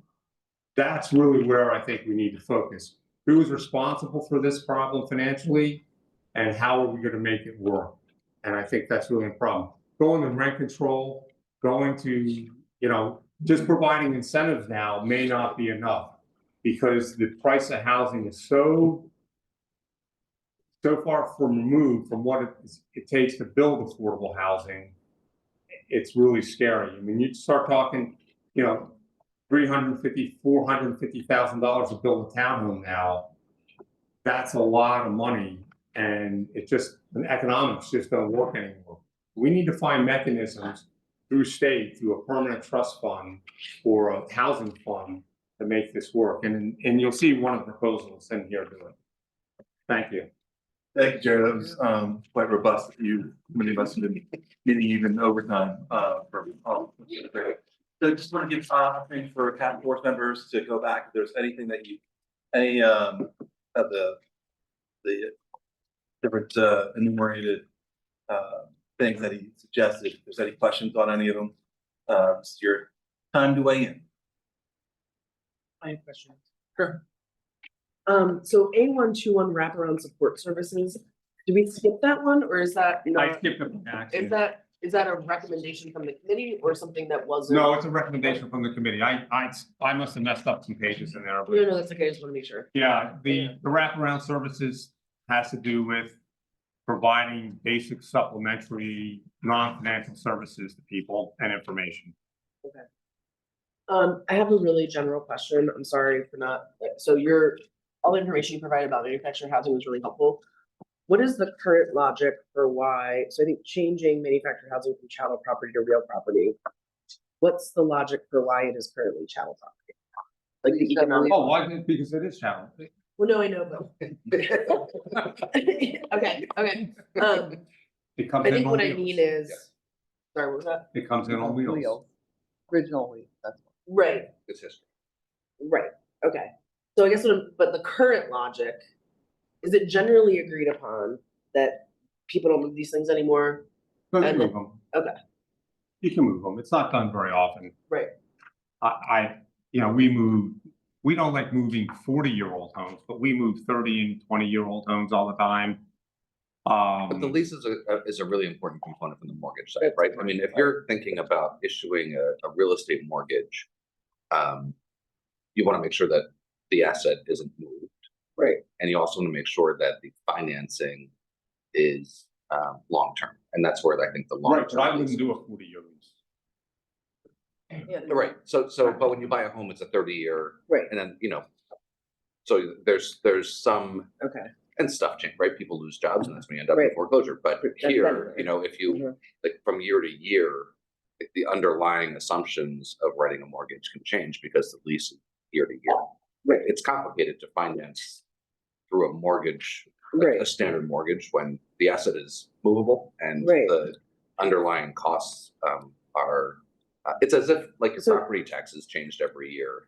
that's really where I think we need to focus. Who is responsible for this problem financially and how are we going to make it work? And I think that's really a problem. Going to rent control, going to, just providing incentives now may not be enough because the price of housing is so far removed from what it takes to build affordable housing. It's really scary. I mean, you start talking, $350,000, $450,000 to build a townhome now. That's a lot of money, and the economics just don't work anymore. We need to find mechanisms through state, through a permanent trust fund or a housing fund to make this work. And you'll see one of the proposals in here do it. Thank you. Thank you, Jerry. That was quite robust. Many of us have been meeting even overtime for all. So just want to give opportunity for task force members to go back if there's anything that any of the different enumerated things that he suggested. If there's any questions on any of them, it's your time to weigh in. I have questions. Sure. So A121 wraparound support services, do we skip that one or is that I not, skipped it by accident. is that a recommendation from the committee or something that wasn't? No, it's a recommendation from the committee. I must have messed up some pages in there, but No, that's okay, I just want to make sure. yeah, the wraparound services has to do with providing basic supplementary, non-financial services to people and information. I have a really general question. I'm sorry for not, so all the information you provided about manufactured housing was really helpful. What is the current logic for why, so I think changing manufactured housing from chattel property to real property, what's the logic for why it is currently chattel property? Like the economic. Oh, why? Because it is chattel. Well, no, I know, but. Okay. It comes I in think on what I wheels. mean is, sorry, what was that? It comes in on wheels. Originally, that's. Right, It's history. right, okay. So I guess but the current logic, is it generally agreed upon that people don't move these things anymore? No, you And move them. Okay, You can move them. It's not done very often. right, We don't like moving 40-year-old homes, but we move 30 and 20-year-old homes all the time. But the lease is a really important component from the mortgage side, right? I mean, if you're thinking about issuing a real estate mortgage, you want to make sure that the asset isn't moved. right. And you also want to make sure that the financing is long-term. And that's where I think the Right, but I long-term. wouldn't do a 40-year lease. Right, so, but when you buy a home, it's a 30-year. Right. And then, so there's some, Okay, and stuff change, right? People lose jobs and that's when you end up in Right. foreclosure. But That's here, better. if you, Mhm. like from year to year, the underlying assumptions of writing a mortgage can change because the lease is year to year. Right. It's complicated to finance through a mortgage, like Right. a standard mortgage, when the asset is movable and Right. the underlying costs are, it's as if like your So- property taxes changed every year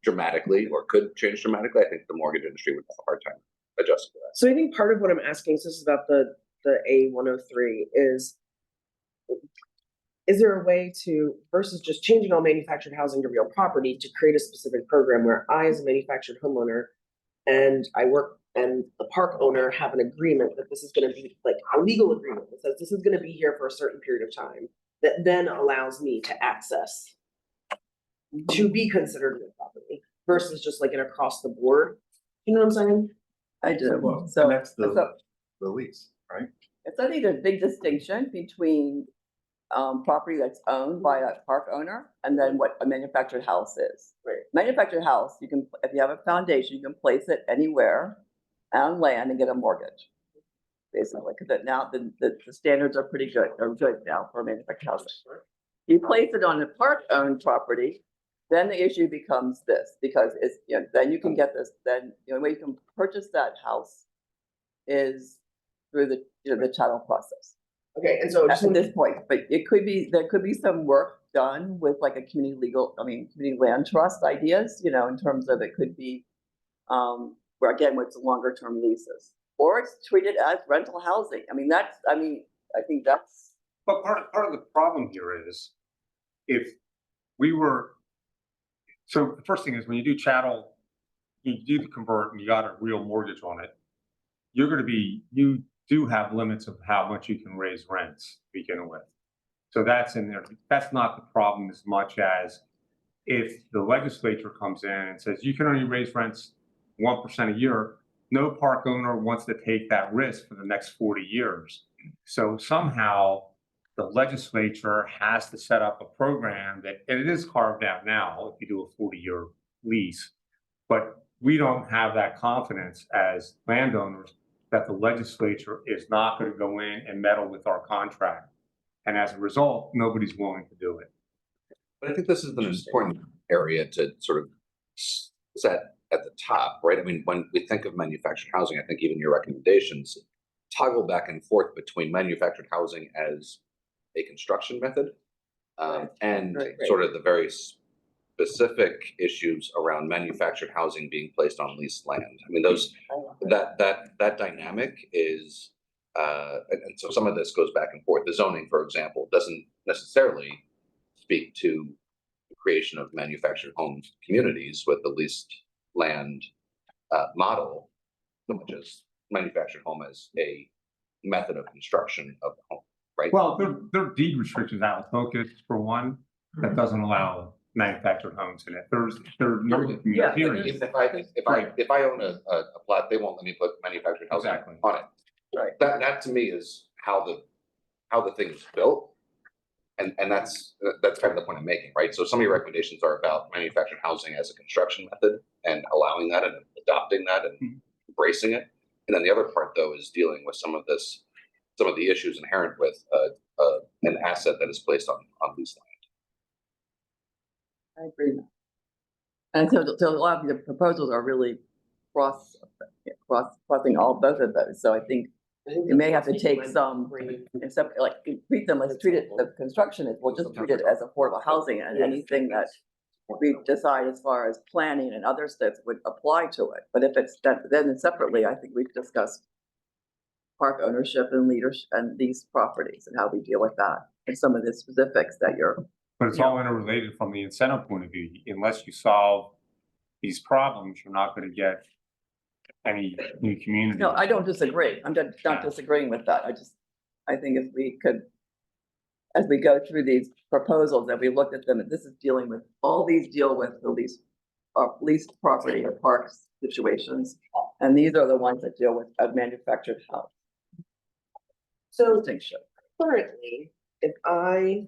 dramatically or could change dramatically. I think the mortgage industry would have a hard time adjusting to that. so I think part of what I'm asking, so this is about the A103 is there a way to, versus just changing all manufactured housing to real property, to create a specific program where I, as a manufactured homeowner, and and the park owner have an agreement that this is gonna be like a legal agreement that says this is gonna be here for a certain period of time, that then allows me to access to be considered real property versus just like an across the board. You know what I'm saying? I do, Well, so, that's so the lease, right? it's I think there's a big distinction between property that's owned by a park owner and then what a manufactured house is. Right. Manufactured house, you can, if you have a foundation, you can place it anywhere on land and get a mortgage. basically, because now the standards are pretty good, are good now for manufactured housing. You place it on a park-owned property, then the issue becomes this, because it's, you know, then you can get this, then, the only way you can purchase that house is through the, you know, the title process. Okay, and so just At this point, but it could be, there could be some work done with like a community land trust ideas, you know, in terms of it could be, where again, with longer term leases, or it's treated as rental housing. I mean, I think that's. But part of the problem here is if we were, so the first thing is when you do chattel, you do the convert and you got a real mortgage on it, you do have limits of how much you can raise rents to begin with. So that's in there. That's not the problem as much as if the legislature comes in and says you can only raise rents 1% a year, no park owner wants to take that risk for the next 40 years. So somehow the legislature has to set up a program that, and it is carved out now if you do a 40-year lease, but we don't have that confidence as landowners that the legislature is not going to go in and meddle with our contract. And as a result, nobody's willing to do it. But I think this is an important area to sort of set at the top, right? I mean, when we think of manufactured housing, I think even your recommendations toggle back and forth between manufactured housing as a construction method and sort of the very specific issues around manufactured housing being placed on leased land. I mean, that dynamic is, and so some of this goes back and forth. The zoning, for example, doesn't necessarily speak to the creation of manufactured home communities with the leased land model, so much as manufactured home as a method of construction of the home, right? Well, there are deed restrictions out of focus for one that doesn't allow manufactured homes in it. There's no Yeah, period. Even if I own a plot, they won't let me put manufactured housing Exactly. on it. Right. That to me is how the thing is built. And that's kind of the point I'm making, right? So some of your recommendations are about manufactured housing as a construction method and allowing that and adopting that and embracing it. And then the other part though is dealing with some of the issues inherent with an asset that is placed on leased land. I agree. And so a lot of the proposals are really crossing both of those. So I think you may have to take some, except like treat them, let's treat it, the construction is, we'll just treat it as affordable housing, and anything that we decide as far as planning and other steps would apply to it. But if it's that, then separately, I think we've discussed park ownership and leadership and these properties and how we deal with that and some of the specifics that you're. But it's all interrelated from the incentive point of view. Unless you solve these problems, you're not going to get any new communities. No, I don't disagree. I'm not disagreeing with that. I think if we could, as we go through these proposals, that we looked at them, and this is dealing with, all these deal with the leased property or parks situations. And these are the ones that deal with a manufactured house. So Distinction. currently, if I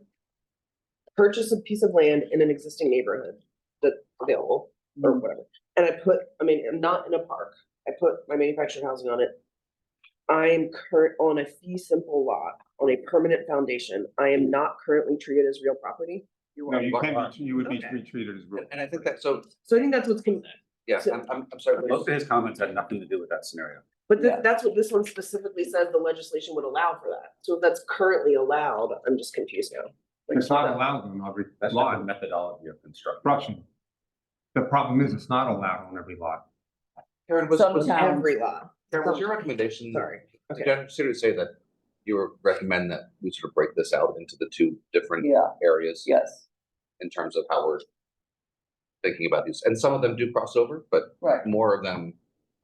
purchase a piece of land in an existing neighborhood that's available or whatever, and I'm not in a park, I put my manufactured housing on it. I'm on a fee simple lot on a permanent foundation. I am not currently treated as real property. You would be treated as real. And I think that, so, So I think that's what's, yeah, I'm sorry. Most of his comments had nothing to do with that scenario. but that's what this one specifically says the legislation would allow for that. So if that's currently allowed, I'm just confused now. It's not allowed on every That's not the lot. methodology of construction. Construction. The problem is it's not allowed on every lot. Karen, Some was towns- Every lot. Karen, was your recommendation? Sorry. Did you consider to say that you would recommend that we sort of break this out into the two different Yeah, areas? yes, In terms of how we're thinking about these, and some of them do cross over, but right. more of them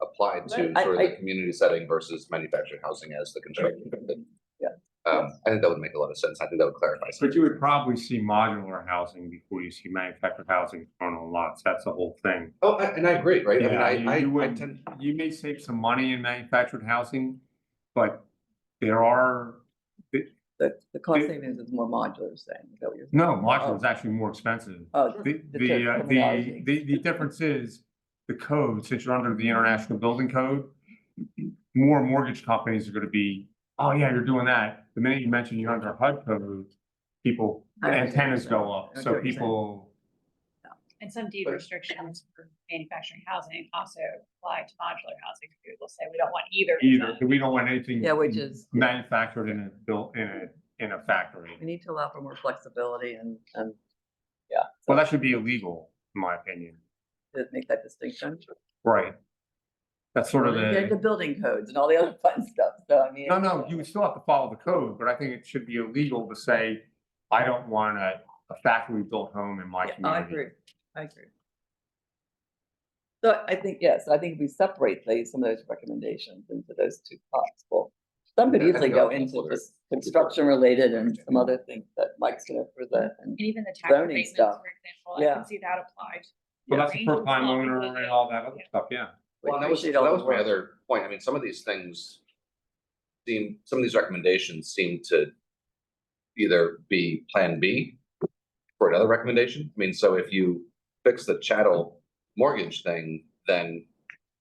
applied to Right, sort of I- the community setting versus manufactured housing as the construction method. Yeah. I think that would make a lot of sense. I think that would clarify. But something. you would probably see modular housing before you see manufactured housing thrown on lots. That's the whole thing. Oh, and I agree, right? Yeah, I mean, you I wouldn't- tend, you may save some money in manufactured housing, but there are, The cost savings is more modular, saying, is that what you're saying? no, modular is actually more expensive. Oh, The difference is the code, since you're under the International Building Code, more mortgage companies are gonna be, oh yeah, you're doing that. The minute you mention you're under HUD code, people, I understand antennas what you're go up, saying. I so get what you're saying. people. And some deed restrictions for manufacturing housing also apply to modular housing. People say we don't want either. of Either, them. we don't want anything. Yeah, which is- Manufactured in a, built in a factory. We need to allow for more flexibility and, yeah. Well, that should be illegal, in my opinion. To make that distinction. Right. That's sort of Well, then you get The the, building codes and all the other fun stuff, so I mean. no, you would still have to follow the code, but I think it should be illegal to say, I don't want a factory built home in my Yeah, community. I agree. So I think, yes, I think we separate some of those recommendations into those two pots. Well, some could Yeah, I easily think go I'll into consider it. just construction related and some other things that Mike's gonna present. And And even the tax zoning abatements, stuff. for example, I Yeah. can see that applied. Well, that's the Range first of time small owner businesses. and all that other stuff, yeah. Well, and that was appreciate all the my work. other point. I mean, some of these things some of these recommendations seem to either be Plan B for another recommendation. I mean, so if you fix the chattel mortgage thing, then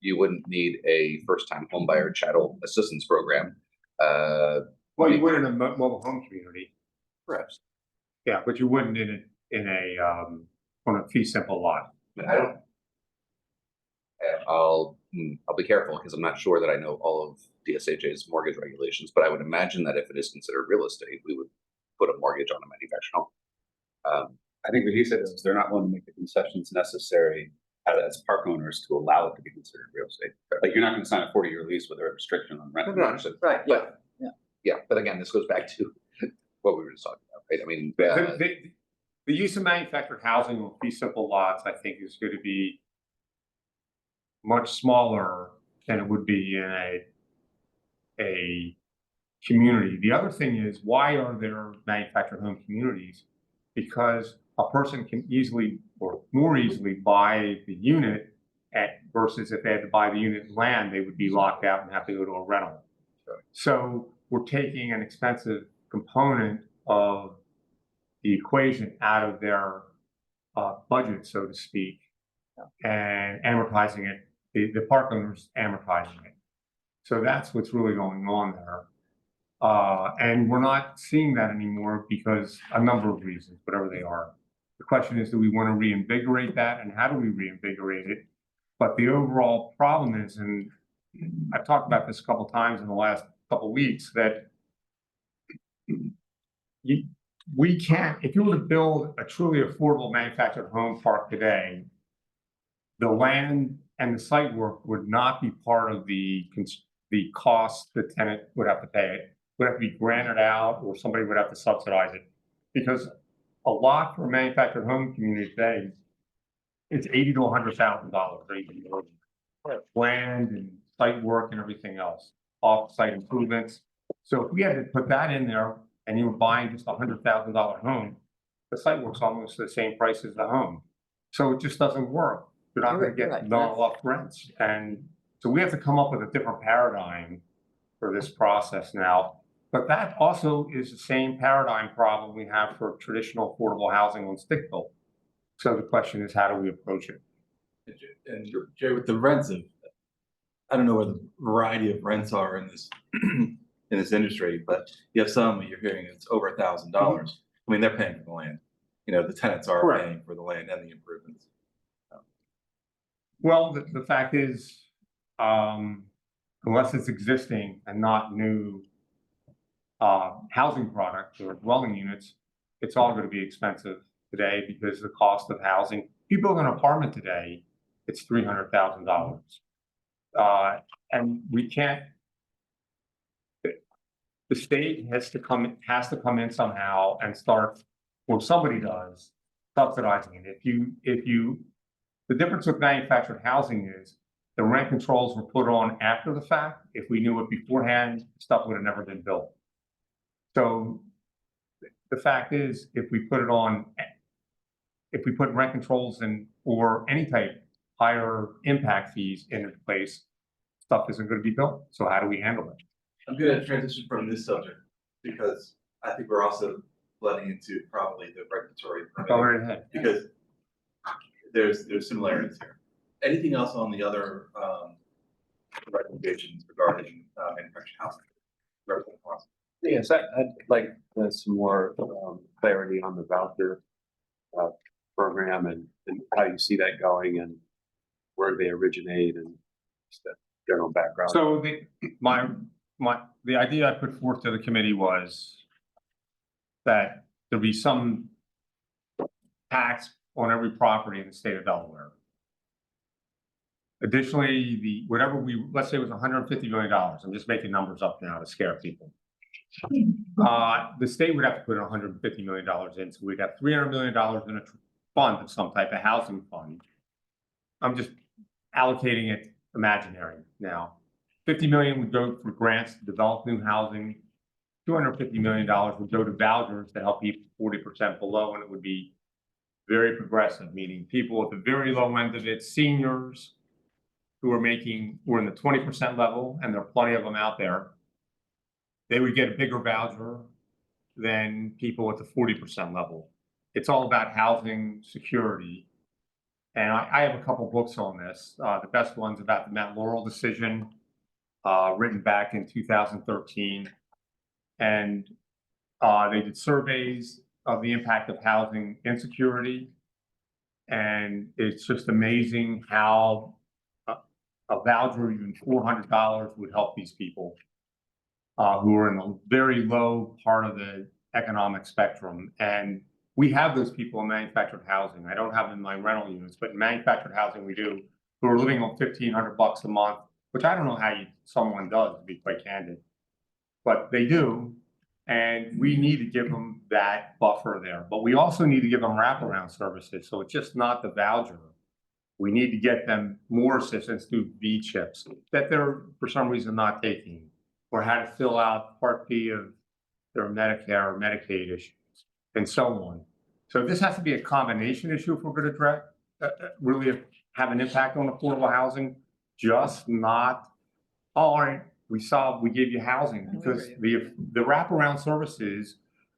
you wouldn't need a first-time homebuyer chattel assistance program. Well, you would in a mobile home community, Perhaps. yeah, but you wouldn't on a fee simple lot. I mean, I don't. I'll be careful because I'm not sure that I know all of DSHA's mortgage regulations, but I would imagine that if it is considered real estate, we would put a mortgage on a manufactured home. I think what he said is they're not willing to make the concessions necessary as park owners to allow it to be considered real estate. Like you're not gonna sign a 40-year lease with a restriction on rent. No, understood. Right, yeah, Yeah, but again, this goes back to what we were just talking about, right? I mean, The use of manufactured housing on fee simple lots, I think, is going to be much smaller than it would be in a community. The other thing is, why are there manufactured home communities? Because a person can easily or more easily buy the unit versus if they had to buy the unit in land, they would be locked out and have to go to a rental. So we're taking an expensive component of the equation out of their budget, so to speak, and amortizing it, the park owners amortizing it. So that's what's really going on there. And we're not seeing that anymore because a number of reasons, whatever they are. The question is, do we want to reinvigorate that, and how do we reinvigorate it? But the overall problem is, and I've talked about this a couple of times in the last couple of weeks, that we can't, if you were to build a truly affordable manufactured home park today, the land and the site work would not be part of the cost the tenant would have to pay. It would have to be granted out, or somebody would have to subsidize it. Because a lot for a manufactured home community today, it's $80,000 to $100,000, land and site work and everything else, off-site improvements. So if we had to put that in there and you were buying just $100,000 home, the site work's almost the same price as the home. So it just doesn't work. You're not gonna get low off rents. And so we have to come up with a different paradigm for this process now. But that also is the same paradigm problem we have for traditional affordable housing on stick built. So the question is, how do we approach it? And Jay, with the rents of, I don't know what the variety of rents are in this in this industry, but you have some you're hearing it's over $1,000. I mean, they're paying for the land. You know, the tenants are Correct. paying for the land and the improvements. Well, the fact is, unless it's existing and not new housing products or dwelling units, it's all going to be expensive today because the cost of housing. If you build an apartment today, it's $300,000. And we can't, the state has to come in somehow and start, or somebody does, subsidizing it. The difference with manufactured housing is the rent controls were put on after the fact. If we knew it beforehand, stuff would have never been built. So the fact is, if we put rent controls in or any type higher impact fees into place, stuff isn't going to be built. So how do we handle it? I'm going to transition from this subject because I think we're also flooding into probably the regulatory Go right ahead. because there's similarities here. Anything else on the other recommendations regarding manufactured housing. Yes, I'd like some more clarity on the voucher program and how you see that going and where they originate and just the general background. So the idea I put forth to the committee was that there be some tax on every property in the state of Delaware. Additionally, let's say it was $150 million. I'm just making numbers up now to scare people. The state would have to put $150 million in, so we'd have $300 million in a fund of some type, of housing fund. I'm just allocating it imaginary now. 50 million would go for grants to develop new housing. $250 million would go to vouchers to help people 40% below, and it would be very progressive, meaning people at the very low end of it, seniors who are in the 20% level, and there are plenty of them out there. They would get a bigger voucher than people at the 40% level. It's all about housing security. And I have a couple books on this. The best one's about the Mount Laurel decision, written back in 2013. And they did surveys of the impact of housing insecurity. And it's just amazing how a voucher, even $400, would help these people who are in the very low part of the economic spectrum. And we have those people in manufactured housing. I don't have them in my rental units, but in manufactured housing we do, who are living on $1,500 a month, which I don't know how someone does, to be quite candid, but they do. And we need to give them that buffer there, but we also need to give them wraparound services. So it's just not the voucher. We need to get them more assistance through V-chips that they're for some reason not taking, or how to fill out Part B of their Medicare or Medicaid issues, and so on. So this has to be a combination issue if we're going to really have an impact on affordable housing, just not, oh, all right, we gave you housing, because the wraparound services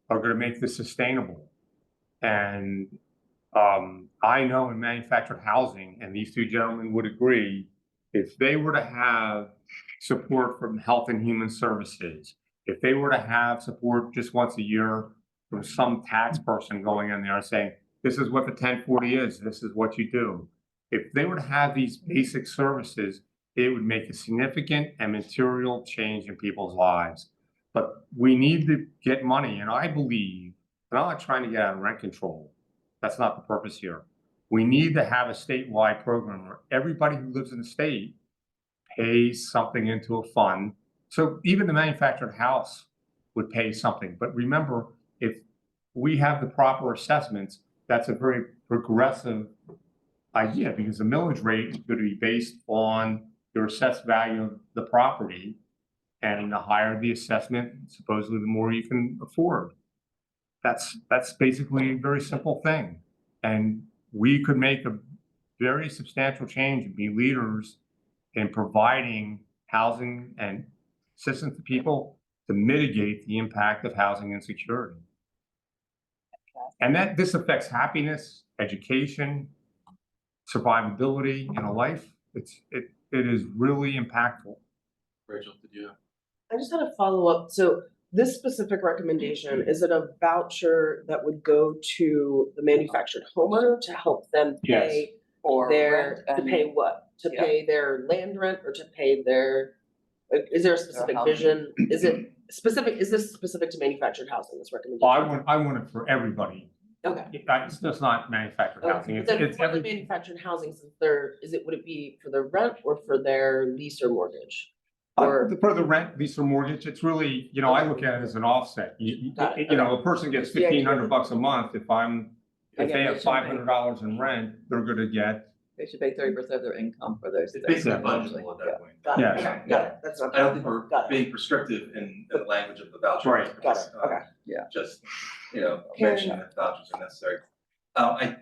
are going to make this sustainable. And I know in manufactured housing, and these two gentlemen would agree, if they were to have support from Health and Human Services, if they were to have support just once a year from some tax person going in there and saying, this is what the 1040 is, this is what you do. If they were to have these basic services, it would make a significant and material change in people's lives. But we need to get money, and I believe, and I'm not trying to get out of rent control. That's not the purpose here. We need to have a statewide program where everybody who lives in the state pays something into a fund. So even the manufactured house would pay something. But remember, if we have the proper assessments, that's a very progressive idea, because the millage rate is going to be based on your assessed value of the property. And the higher the assessment, supposedly the more you can afford. That's basically a very simple thing. And we could make a very substantial change and be leaders in providing housing and assistance to people to mitigate the impact of housing insecurity. And this affects happiness, education, survivability in a life. It is really impactful. Rachel, did you? I just had a follow-up. So this specific recommendation, is it a voucher that would go to the manufactured homeowner to help them pay Or their, rent to pay and- what? To Yeah. pay their land rent, or to pay their, is there a specific housing. vision? Is this specific to manufactured housing, this recommendation? Well, I want it for everybody. Okay. It's just not manufactured housing. But then It's for the every, manufactured housing, since would it be for the rent or for their lease or mortgage? Or, for the rent, lease or mortgage, it's really, I look at it as an offset. Got it, A person gets Yeah, $1,500 a month. If I they get have what you're saying. $500 in rent, they're gonna get. They should pay 30% of their income for those. It's basically Yeah. budgetable at that point. got it, Yeah. okay, got it, that's not. I don't think we're Got it. being prescriptive in the language of the voucher. Right. Got it, okay. Yeah. Just, mentioning that vouchers are necessary. On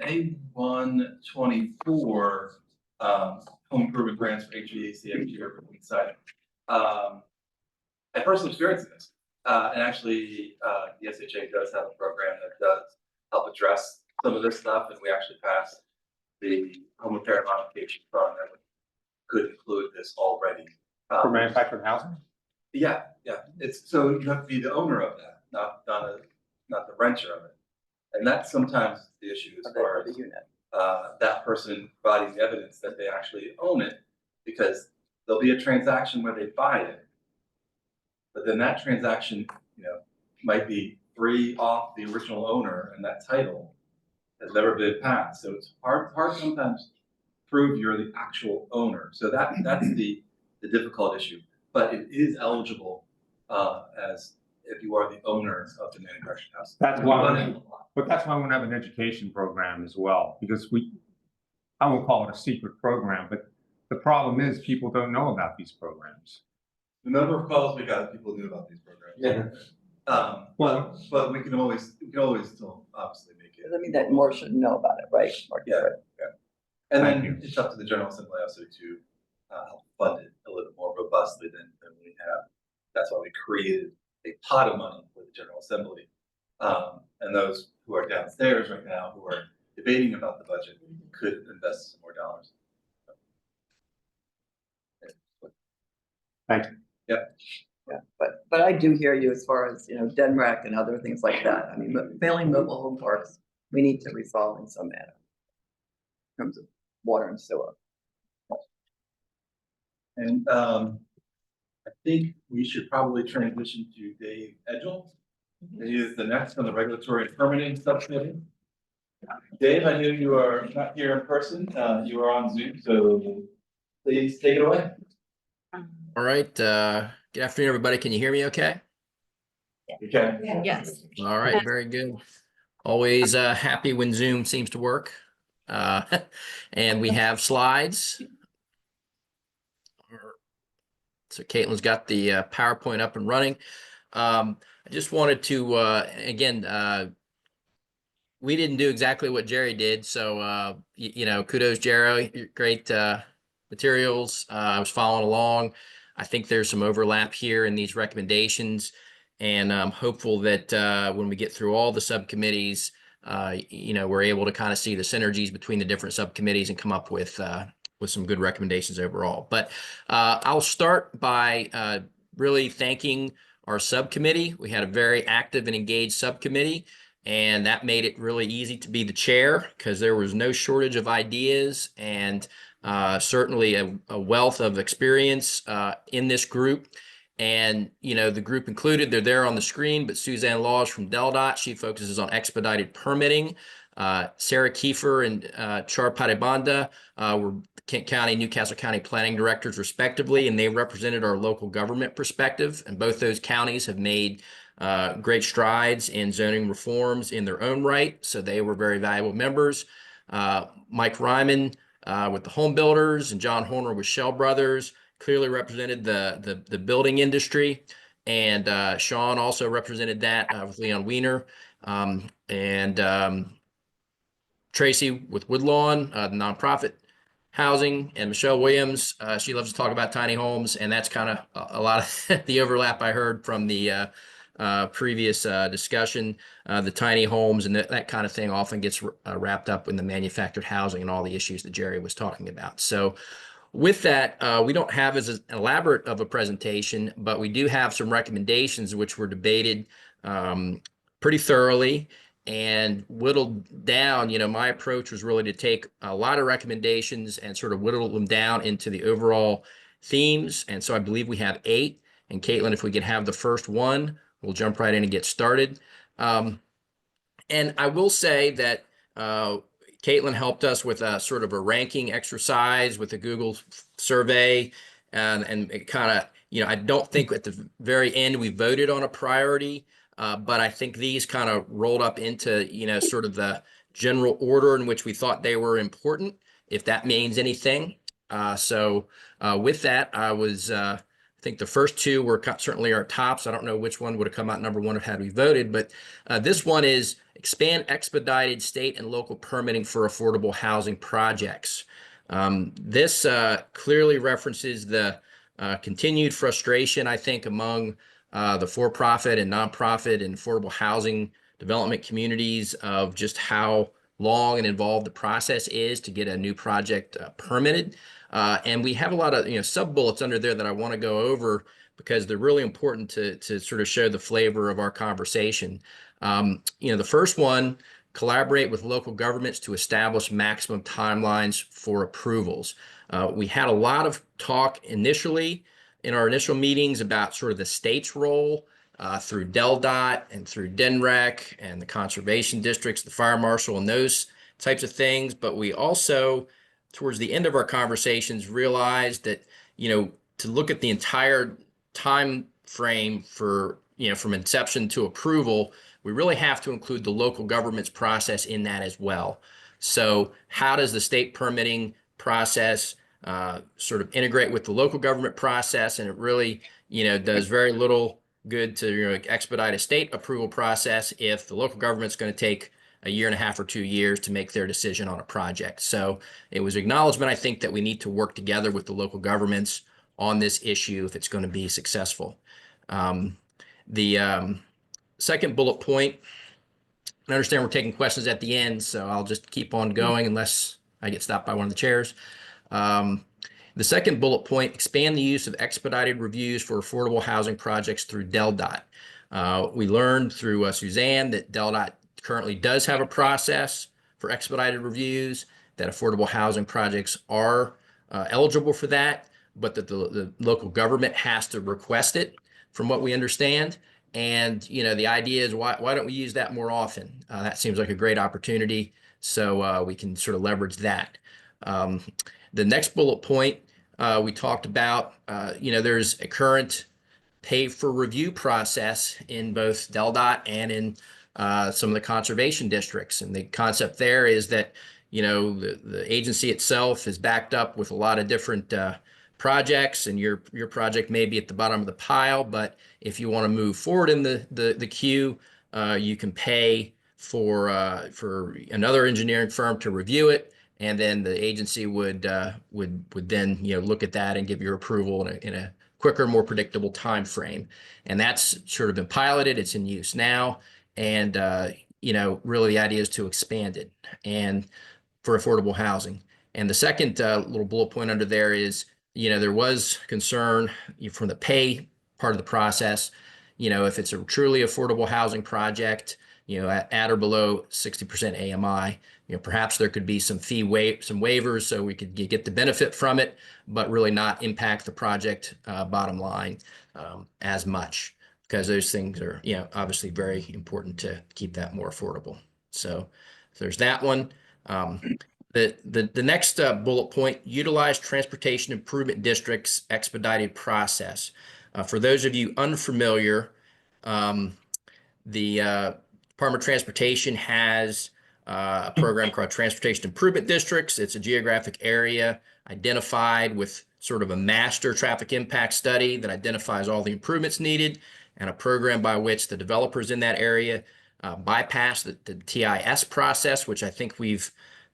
A124, home improvement grants for HVAC, energy, everything exciting. I personally experienced this, and actually, the SHA does have a program that does help address some of this stuff, and we actually passed the home repair modification fund that would could include this already. For manufactured housing? Yeah, it's, so you have to be the owner of that, not the renter of it. And that's sometimes the issue as far as that person providing evidence that they actually own it, because there'll be a transaction where they buy it. But then that transaction, might be free off the original owner, and that title has never been passed. So it's hard sometimes to prove you're the actual owner. So that's the difficult issue. But it is eligible as if you are the owner of the manufactured house. That's why, but that's why we want to have an education program as well, because I won't call it a secret program, but the problem is people don't know about these programs. The number of calls we got, people knew about these programs. Yeah. But we can always still obviously make it. Doesn't mean that more should know about it, right? Yeah. And Thank then it's up to the General Assembly also to help fund it a little bit more robustly than we have. That's why we created a pot of money for the General Assembly. And those who are downstairs right now, who are debating about the budget, could invest some more dollars. Thank you. Yep. Yeah, but I do hear you as far as, DENREC and other things like that. I mean, failing mobile home parks, we need to resolve in some manner. In terms of water and sewer. And I think we should probably transition to Dave Edgel. He is the next on the regulatory and permitting subcommittee. Dave, I know you are not here in person, you are on Zoom, so please take it away. All right, good afternoon, everybody. Can you hear me okay? Okay. Yes. All right, very good. Always happy when Zoom seems to work. And we have slides. So Caitlin's got the PowerPoint up and running. I just wanted to, again, we didn't do exactly what Jerry did. So, kudos, Jerry, great materials. I was following along. I think there's some overlap here in these recommendations, and I'm hopeful that when we get through all the subcommittees, we're able to kind of see the synergies between the different subcommittees and come up with some good recommendations overall. But I'll start by really thanking our subcommittee. We had a very active and engaged subcommittee, and that made it really easy to be the chair because there was no shortage of ideas and certainly a wealth of experience in this group. And, the group included, they're there on the screen, but Suzanne Laws from DelDOT, she focuses on expedited permitting. Sarah Kiefer and Char Padibanda were Kent County, Newcastle County planning directors respectively, and they represented our local government perspective. And both those counties have made great strides in zoning reforms in their own right. So they were very valuable members. Mike Ryman with the home builders and John Horner with Shell Brothers clearly represented the building industry. And Sean also represented that with Leon Wiener. And Tracy with Woodlawn, the nonprofit housing, and Michelle Williams. She loves to talk about tiny homes, and that's kind of a lot of the overlap I heard from the previous discussion. The tiny homes and that kind of thing often gets wrapped up in the manufactured housing and all the issues that Jerry was talking about. So with that, we don't have as elaborate of a presentation, but we do have some recommendations which were debated pretty thoroughly and whittled down. My approach was really to take a lot of recommendations and sort of whittle them down into the overall themes. And so I believe we have 8. And Caitlin, if we could have the first one, we'll jump right in and get started. And I will say that Caitlin helped us with a sort of a ranking exercise with the Google survey. And it kind of, I don't think at the very end we voted on a priority. But I think these kind of rolled up into, sort of the general order in which we thought they were important, if that means anything. So with that, I think the first 2 were certainly our tops. I don't know which one would have come out number 1 had we voted, but this one is expand expedited state and local permitting for affordable housing projects. This clearly references the continued frustration, I think, among the for-profit and nonprofit and affordable housing development communities of just how long and involved the process is to get a new project permitted. And we have a lot of, sub bullets under there that I want to go over because they're really important to sort of show the flavor of our conversation. The first one, collaborate with local governments to establish maximum timelines for approvals. We had a lot of talk initially in our initial meetings about sort of the state's role through DelDOT and through DNREC and the conservation districts, the fire marshal, and those types of things. But we also, towards the end of our conversations, realized that, to look at the entire time frame for, from inception to approval, we really have to include the local government's process in that as well. So how does the state permitting process sort of integrate with the local government process? And it really, does very little good to expedite a state approval process if the local government's going to take a year and a half or 2 years to make their decision on a project. So it was acknowledgement, I think, that we need to work together with the local governments on this issue if it's going to be successful. The second bullet point, I understand we're taking questions at the end, so I'll just keep on going unless I get stopped by one of the chairs. The second bullet point, expand the use of expedited reviews for affordable housing projects through DelDOT. We learned through Suzanne that DelDOT currently does have a process for expedited reviews, that affordable housing projects are eligible for that, but that the local government has to request it, from what we understand. And, the idea is why don't we use that more often? That seems like a great opportunity. So we can sort of leverage that. The next bullet point, we talked about, there's a current pay for review process in both DelDOT and in some of the conservation districts. And the concept there is that, the agency itself is backed up with a lot of different projects, and your project may be at the bottom of the pile, but if you want to move forward in the queue, you can pay for another engineering firm to review it, and then the agency would then look at that and give your approval in a quicker, more predictable time frame. And that's sort of been piloted. It's in use now, and really the idea is to expand it and for affordable housing. And the second little bullet point under there is, there was concern from the pay part of the process, if it's a truly affordable housing project, at or below 60% AMI, perhaps there could be some waivers so we could get the benefit from it, but really not impact the project bottom line as much, because those things are, obviously very important to keep that more affordable. So there's that one. The next bullet point, utilize transportation improvement districts expedited process. For those of you unfamiliar, the Department of Transportation has a program called Transportation Improvement Districts. It's a geographic area identified with sort of a master traffic impact study that identifies all the improvements needed, and a program by which the developers in that area bypass the TIS process, which I think we've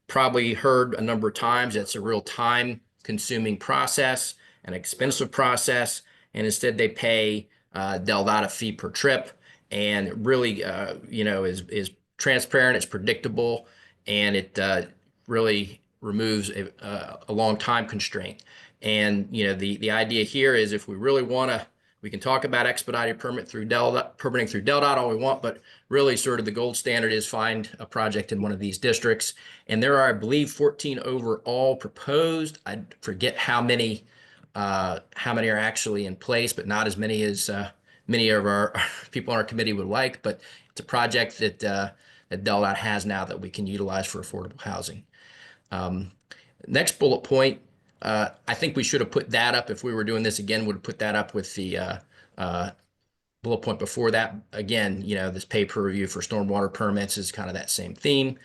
probably heard a number of times. It's a real time-consuming process, an expensive process, and instead they pay DelDOT a fee per trip, and it really, is transparent, it's predictable, and it really removes a long time constraint. And the idea here is, if we really want to, we can talk about expedited permitting through DelDOT all we want, but really sort of the gold standard is find a project in one of these districts. And there are, I believe, 14 overall proposed. I forget how many are actually in place, but not as many as many of our people on our committee would like. But it's a project that that DelDOT has now that we can utilize for affordable housing. Next bullet point, I think we should have put that up if we were doing this again, would have put that up with the bullet point before that. Again, this pay per review for stormwater permits is kind of that same theme.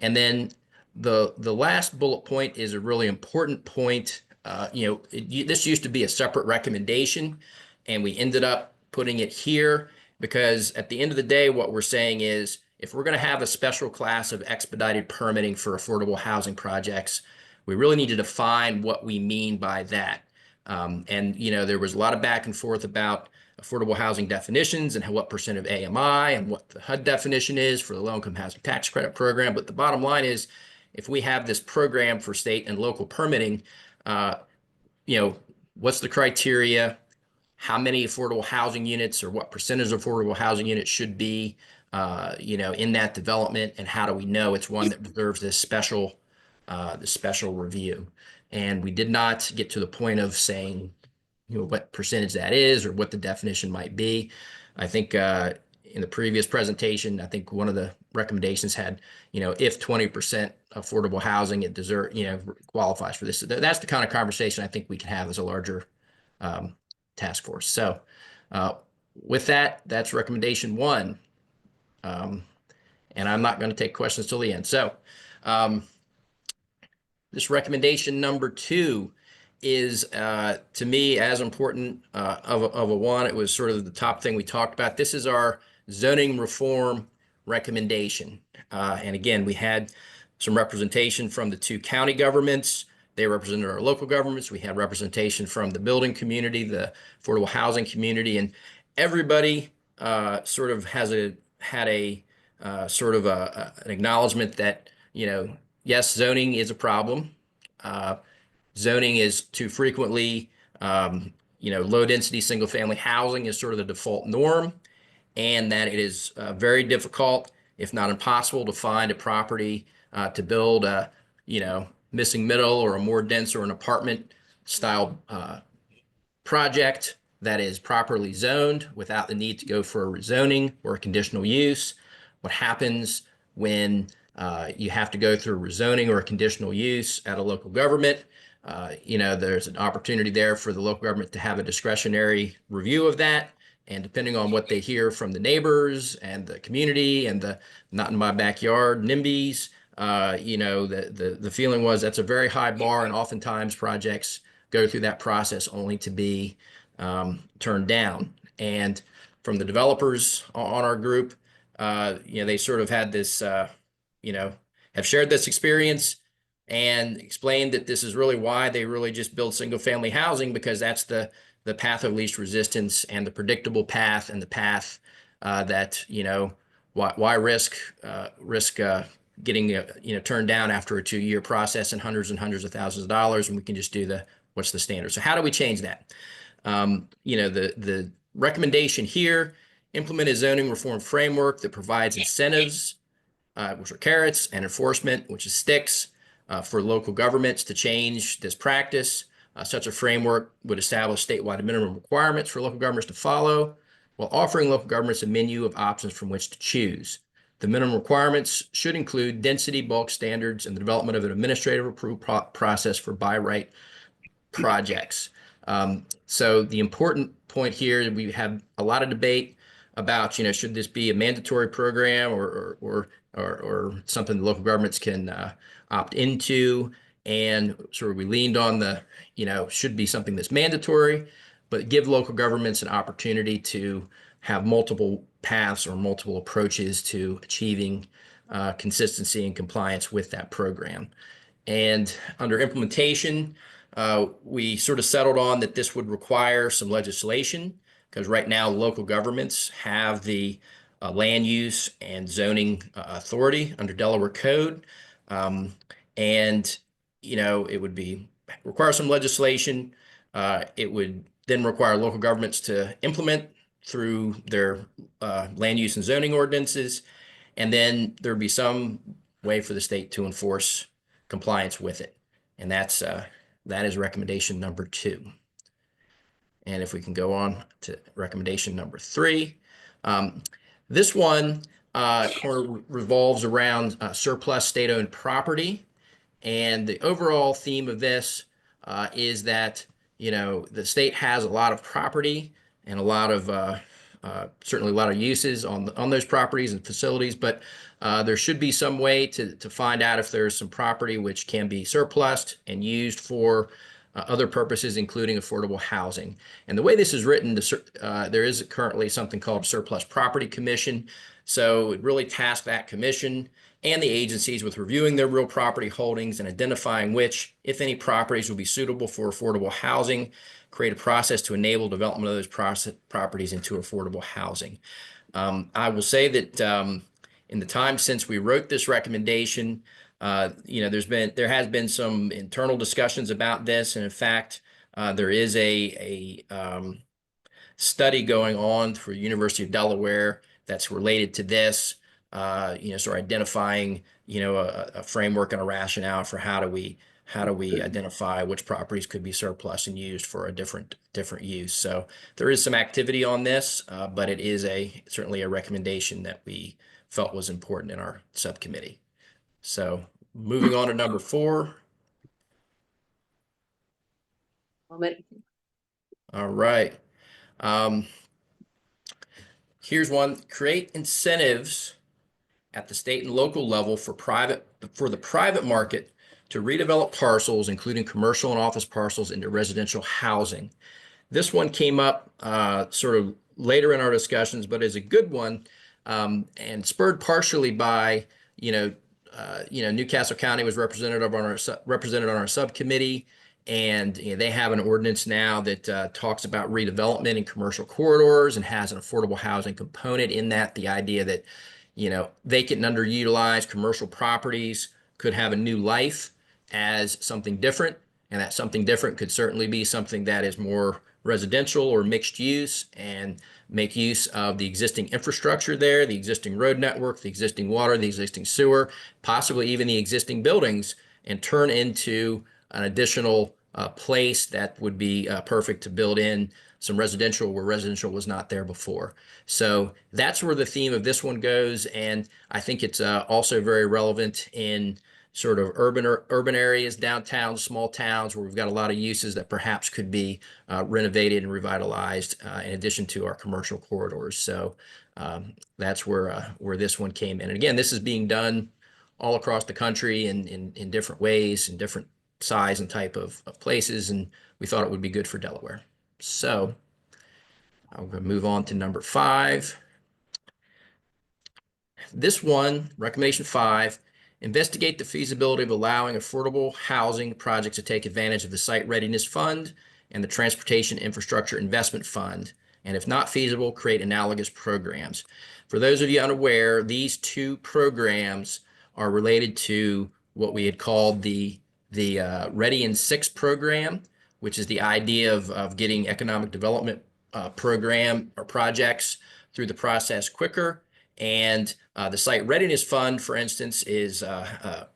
And then the last bullet point is a really important point. This used to be a separate recommendation, and we ended up putting it here because at the end of the day, what we're saying is, if we're going to have a special class of expedited permitting for affordable housing projects, we really need to define what we mean by that. And there was a lot of back and forth about affordable housing definitions and what percent of AMI and what the HUD definition is for the low-income housing tax credit program. But the bottom line is, if we have this program for state and local permitting, what's the criteria? How many affordable housing units or what percentage of affordable housing units should be, in that development? And how do we know it's one that deserves this special review? And we did not get to the point of saying, what percentage that is or what the definition might be. I think in the previous presentation, I think one of the recommendations had, if 20% affordable housing, it qualifies for this. That's the kind of conversation I think we can have as a larger task force. So with that, that's recommendation 1. And I'm not going to take questions till the end. So this recommendation number 2 is to me as important of a one. It was sort of the top thing we talked about. This is our zoning reform recommendation. And again, we had some representation from the 2 county governments. They represented our local governments. We had representation from the building community, the affordable housing community, and everybody sort of had an acknowledgement that, yes, zoning is a problem. Zoning is too frequently, low density single family housing is sort of the default norm, and that it is very difficult, if not impossible, to find a property to build a, missing middle or a more dense or an apartment style project that is properly zoned without the need to go for a rezoning or a conditional use. What happens when you have to go through rezoning or a conditional use at a local government? There's an opportunity there for the local government to have a discretionary review of that. And depending on what they hear from the neighbors and the community and the not in my backyard NIMBYs, the feeling was that's a very high bar, and oftentimes projects go through that process only to be turned down. And from the developers on our group, they sort of had this, have shared this experience and explained that this is really why they really just build single family housing, because that's the path of least resistance and the predictable path, and the path that, why risk getting turned down after a 2-year process and hundreds of thousands of dollars, and we can just do what's the standard. So how do we change that? The recommendation here: implement a zoning reform framework that provides incentives, which are carrots, and enforcement, which is sticks, for local governments to change this practice. Such a framework would establish statewide minimum requirements for local governments to follow, while offering local governments a menu of options from which to choose. The minimum requirements should include density, bulk standards, and the development of an administrative approval process for by right projects. So the important point here, we have a lot of debate about, should this be a mandatory program or something the local governments can opt into? And sort of we leaned on should be something that's mandatory, but give local governments an opportunity to have multiple paths or multiple approaches to achieving consistency and compliance with that program. And under implementation, we sort of settled on that this would require some legislation, because right now local governments have the land use and zoning authority under Delaware Code. And it would require some legislation. It would then require local governments to implement through their land use and zoning ordinances. And then there'd be some way for the state to enforce compliance with it. And that is recommendation number 2. And if we can go on to recommendation number 3, this one revolves around surplus state-owned property. And the overall theme of this is that, the state has a lot of property and a lot of, certainly a lot of uses on those properties and facilities, but there should be some way to find out if there's some property which can be surplused and used for other purposes, including affordable housing. And the way this is written, there is currently something called Surplus Property Commission. So it really tasks that commission and the agencies with reviewing their real property holdings and identifying which, if any, properties will be suitable for affordable housing, create a process to enable development of those properties into affordable housing. I will say that in the time since we wrote this recommendation, there has been some internal discussions about this, and in fact, there is a study going on for University of Delaware that's related to this. Sort of identifying, a framework and a rationale for how do we identify which properties could be surplus and used for a different use. So there is some activity on this, but it is certainly a recommendation that we felt was important in our subcommittee. So moving on to number 4. All right. Here's one: create incentives at the state and local level for the private market to redevelop parcels, including commercial and office parcels, into residential housing. This one came up sort of later in our discussions, but is a good one, and spurred partially by, Newcastle County was represented on our subcommittee, and they have an ordinance now that talks about redevelopment in commercial corridors and has an affordable housing component in that. The idea that vacant and underutilized commercial properties could have a new life as something different, and that something different could certainly be something that is more residential or mixed use, and make use of the existing infrastructure there, the existing road network, the existing water, the existing sewer, possibly even the existing buildings, and turn into an additional place that would be perfect to build in some residential where residential was not there before. So that's where the theme of this one goes, and I think it's also very relevant in sort of urban areas, downtown, small towns, where we've got a lot of uses that perhaps could be renovated and revitalized in addition to our commercial corridors. So that's where this one came in. And again, this is being done all across the country in different ways, in different size and type of places, and we thought it would be good for Delaware. So I'm going to move on to number 5. This one, recommendation 5, investigate the feasibility of allowing affordable housing projects to take advantage of the Site Readiness Fund and the Transportation Infrastructure Investment Fund, and if not feasible, create analogous programs. For those of you unaware, these 2 programs are related to what we had called the Ready in 6 program, which is the idea of getting economic development program or projects through the process quicker. And the Site Readiness Fund, for instance, is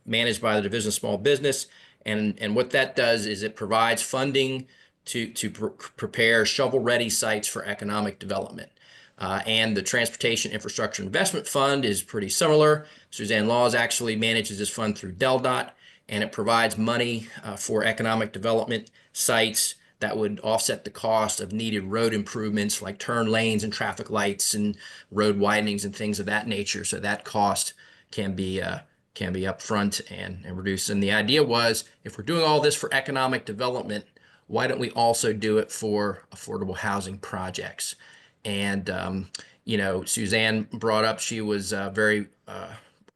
managed by the Division of Small Business. And what that does is it provides funding to prepare shovel-ready sites for economic development. And the Transportation Infrastructure Investment Fund is pretty similar. Suzanne Laws actually manages this fund through DelDOT, and it provides money for economic development sites that would offset the cost of needed road improvements like turn lanes and traffic lights and road widenings and things of that nature. So that cost can be upfront and reduced. And the idea was, if we're doing all this for economic development, why don't we also do it for affordable housing projects? And Suzanne brought up, she was very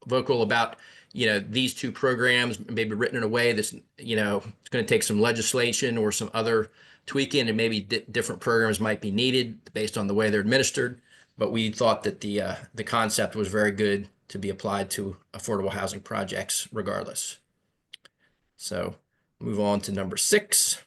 vocal about these 2 programs maybe written in a way that's it's going to take some legislation or some other tweaking, and maybe different programs might be needed based on the way they're administered. But we thought that the concept was very good to be applied to affordable housing projects regardless. So move on to number 6.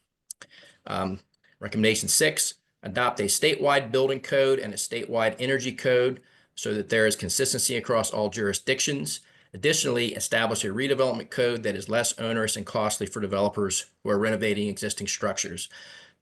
Recommendation 6, adopt a statewide building code and a statewide energy code so that there is consistency across all jurisdictions. Additionally, establish a redevelopment code that is less onerous and costly for developers who are renovating existing structures.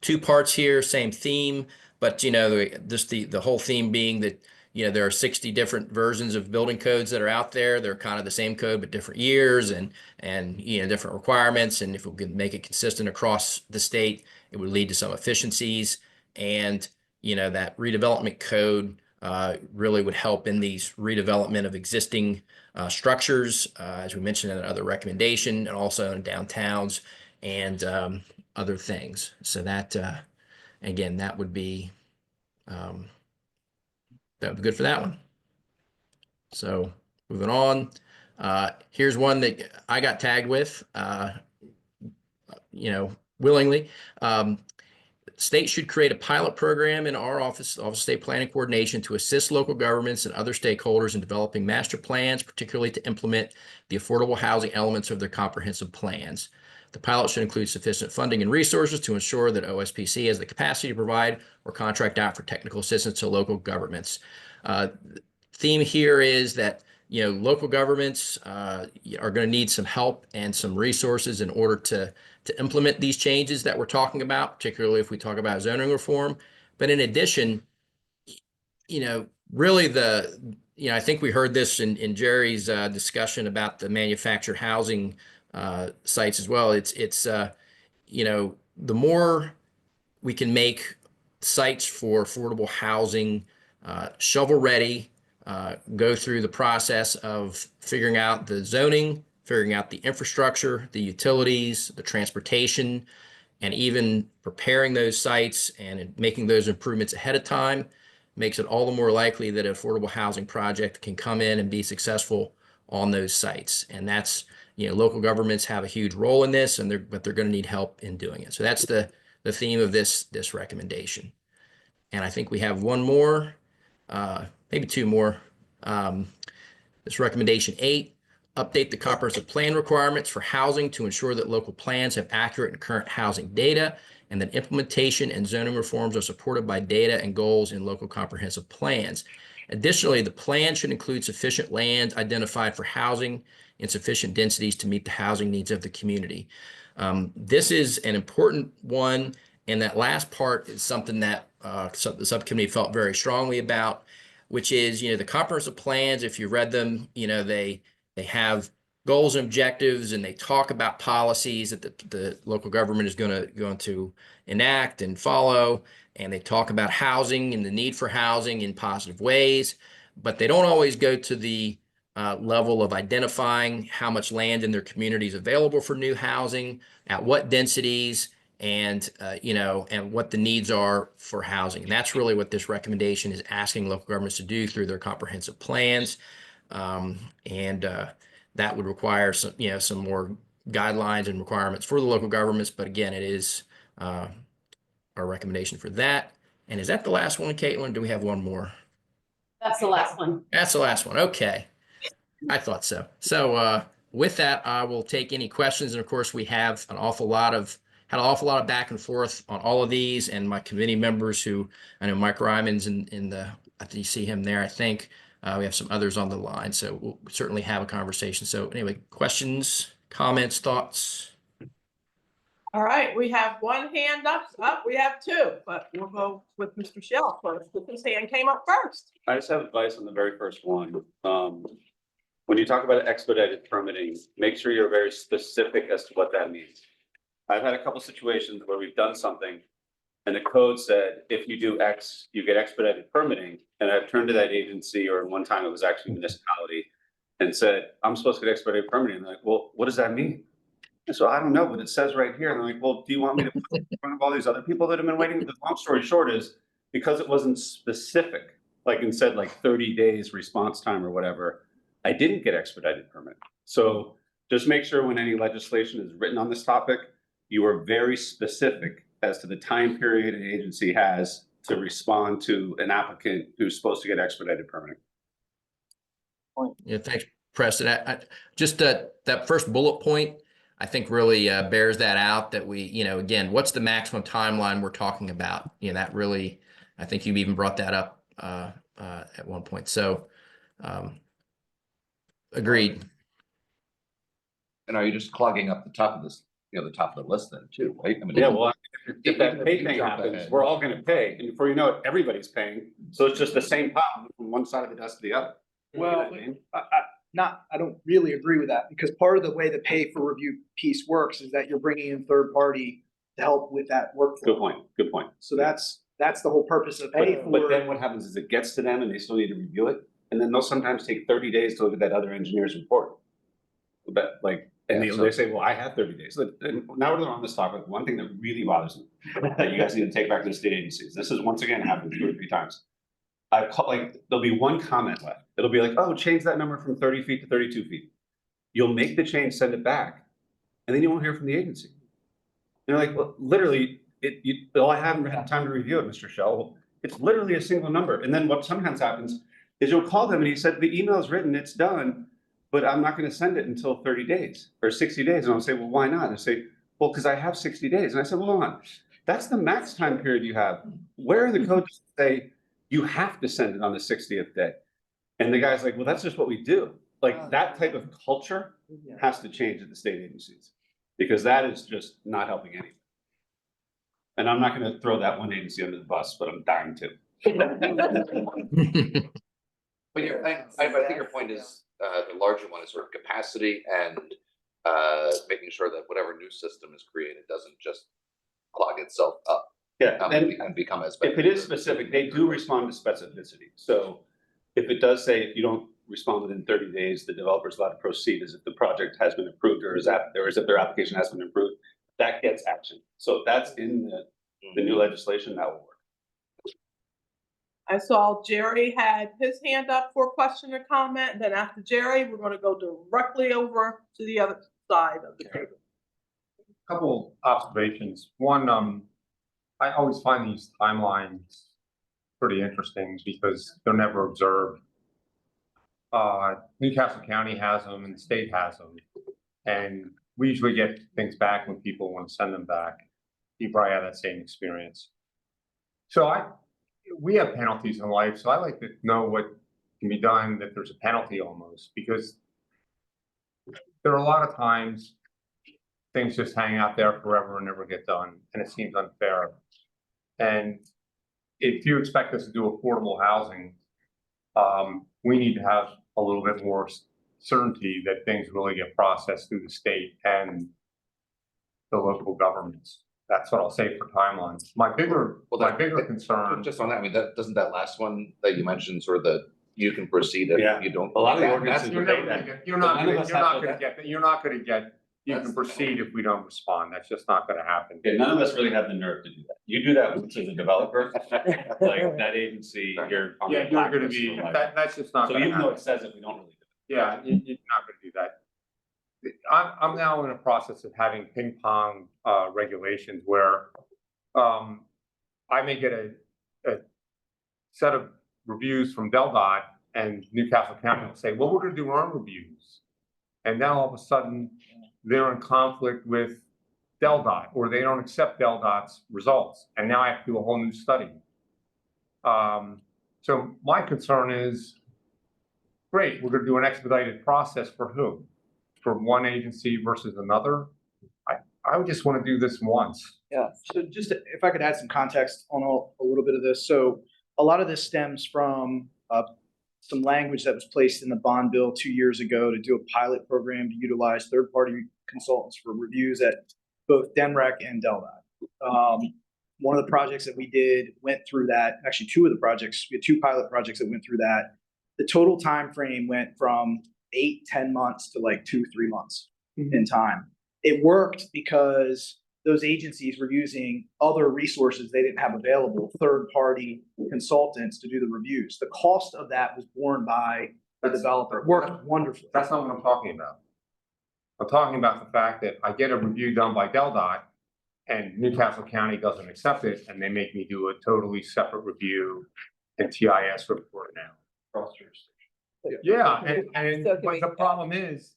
2 parts here, same theme, but the whole theme being that there are 60 different versions of building codes that are out there. They're kind of the same code but different years and different requirements. And if we could make it consistent across the state, it would lead to some efficiencies. And that redevelopment code really would help in these redevelopment of existing structures, as we mentioned in another recommendation, and also in downtowns and other things. So that, again, that would be good for that one. So moving on, Here's one that I got tagged with, willingly. State should create a pilot program in our Office of State Planning Coordination to assist local governments and other stakeholders in developing master plans, particularly to implement the affordable housing elements of their comprehensive plans. The pilot should include sufficient funding and resources to ensure that OSPC has the capacity to provide or contract out for technical assistance to local governments. Theme here is that local governments are going to need some help and some resources in order to implement these changes that we're talking about, particularly if we talk about zoning reform. But in addition, really I think we heard this in Jerry's discussion about the manufactured housing sites as well. It's the more we can make sites for affordable housing shovel ready, go through the process of figuring out the zoning, figuring out the infrastructure, the utilities, the transportation, and even preparing those sites and making those improvements ahead of time makes it all the more likely that an affordable housing project can come in and be successful on those sites. And that's, local governments have a huge role in this, but they're going to need help in doing it. So that's the theme of this recommendation. And I think we have one more, maybe two more. This recommendation 8, update the comprehensive plan requirements for housing to ensure that local plans have accurate and current housing data, and that implementation and zoning reforms are supported by data and goals in local comprehensive plans. Additionally, the plan should include sufficient land identified for housing and sufficient densities to meet the housing needs of the community. This is an important one, and that last part is something that the subcommittee felt very strongly about, which is, the comprehensive plans, if you read them, they have goals and objectives, and they talk about policies that the local government is going to enact and follow, and they talk about housing and the need for housing in positive ways, but they don't always go to the level of identifying how much land in their community is available for new housing, at what densities, and and what the needs are for housing. And that's really what this recommendation is asking local governments to do through their comprehensive plans. That would require some more guidelines and requirements for the local governments. But again, it is our recommendation for that. And is that the last one, Caitlin? Do we have one more? That's the last one. That's the last one. Okay. I thought so. So with that, I will take any questions. And of course, we have had an awful lot of back and forth on all of these, and my committee members who, I know Mike Ryman's in the, I think you see him there, I think. We have some others on the line, so we'll certainly have a conversation. So anyway, questions, comments, thoughts? All right, we have one hand up. We have two, but we'll go with Mr. Shell first, because his hand came up first. I just have advice on the very first one. When you talk about expedited permitting, make sure you're very specific as to what that means. I've had a couple situations where we've done something and the code said, if you do X, you get expedited permitting. And I've turned to that agency, or one time it was actually a municipality, and said, I'm supposed to get expedited permitting. And they're like, well, what does that mean? And so I don't know, but it says right here. And I'm like, well, do you want me to put it in front of all these other people that have been waiting? The long story short is, because it wasn't specific, like it said like 30 days response time or whatever, I didn't get expedited permit. So just make sure when any legislation is written on this topic, you are very specific as to the time period an agency has to respond to an applicant who's supposed to get expedited permitting. Yeah, thanks, Preston. Just that first bullet point, I think really bears that out, that we, again, what's the maximum timeline we're talking about? That really, I think you've even brought that up at one point. So agreed. And are you just clogging up the top of this, the top of the list then too, right? I mean, Yeah, well, if that pay thing happens, we're all gonna pay, and before you know it, everybody's paying. So it's just the same pile from one side of the desk to the other. Well, I don't really agree with that, because part of the way the pay for review piece works is that you're bringing in third party to help with that workflow. Good point, good point. So that's the whole purpose of pay But for. then what happens is it gets to them and they still need to review it, and then they'll sometimes take 30 days to look at that other engineer's report. But and they say, well, I have 30 days. And now we're on this topic. One thing that really bothers me that you guys need to take back to the state agencies. This is once again happened 2 or 3 times. I've called, there'll be one comment left. It'll be like, oh, change that number from 30 feet to 32 feet. you'll make the change, send it back, and then you won't hear from the agency. They're like, well, literally, well, I haven't had time to review it, Mr. Shell. It's literally a single number. And then what sometimes happens is you'll call them and he said, the email is written, it's done, but I'm not gonna send it until 30 days or 60 days. And I'll say, well, why not? They say, well, because I have 60 days. And I said, well, hold on, that's the max time period you have. Where are the codes that say you have to send it on the 60th day? And the guy's like, well, that's just what we do. Like that type of culture has to change at the state agencies because that is just not helping anyone. And I'm not gonna throw that one agency under the bus, but I'm dying to. But I think your point is, the larger one is sort of capacity and making sure that whatever new system is created doesn't just clog itself up. Yeah, And become as. if it is specific, they do respond to specificity. So if it does say, if you don't respond within 30 days, the developer's allowed to proceed as if the project has been approved or as if their application has been approved, that gets action. So if that's in the new legislation, that will work. I saw Jerry had his hand up for a question or comment. Then after Jerry, we're gonna go directly over to the other side of the table. Couple observations. One, I always find these timelines pretty interesting because they're never observed. Newcastle County has them and the state has them. And we usually get things back when people want to send them back. You probably have that same experience. So we have penalties in life, so I like to know what can be done, that there's a penalty almost, because there are a lot of times things just hang out there forever and never get done, and it seems unfair. And if you expect us to do affordable housing, we need to have a little bit more certainty that things really get processed through the state and the local governments. That's what I'll say for timelines. My bigger concern. Just on that, I mean, doesn't that last one that you mentioned, sort of you can proceed if you don't. A lot of the ordinances You're not gonna get, you can proceed if we don't respond. That's just not gonna happen. Yeah, none of us really have the nerve to do that. You do that once as a developer, like that agency, you're. Yeah, you're gonna be, that's just not So gonna even though happen. it says it, we don't really do it. Yeah, you're not gonna do that. I'm now in a process of having ping pong regulations where I may get a set of reviews from DelDOT and Newcastle County will say, well, we're gonna do our own reviews. And then all of a sudden, they're in conflict with DelDOT, or they don't accept DelDOT's results. And now I have to do a whole new study. So my concern is, great, we're gonna do an expedited process for who? For one agency versus another? I would just want to do this once. Yeah, so just if I could add some context on a little bit of this. So a lot of this stems from some language that was placed in the bond bill 2 years ago to do a pilot program to utilize third-party consultants for reviews at both DEMREC and DelDOT. One of the projects that we did went through that, actually two of the projects, we had two pilot projects that went through that. The total time frame went from 8-10 months to like 2-3 months in time. It worked because those agencies were using other resources they didn't have available, third-party consultants to do the reviews. The cost of that was borne by the developer. It worked wonderfully. That's not what I'm talking about. I'm talking about the fact that I get a review done by DelDOT and Newcastle County doesn't accept it, and they make me do a totally separate review and TIS report now. Yeah, and but the problem is,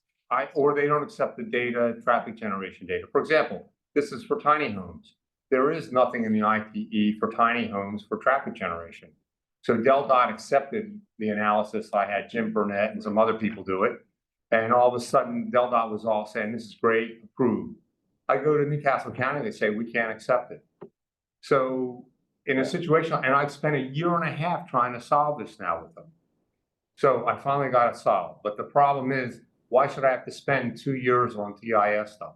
or they don't accept the data, traffic generation data. For example, this is for tiny homes. There is nothing in the ITE for tiny homes for traffic generation. So DelDOT accepted the analysis. I had Jim Burnett and some other people do it. And all of a sudden, DelDOT was all saying, this is great, approved. I go to Newcastle County, they say, we can't accept it. So in a situation, and I've spent 1.5 years trying to solve this now with them. So I finally got it solved. But the problem is, why should I have to spend 2 years on TIS stuff?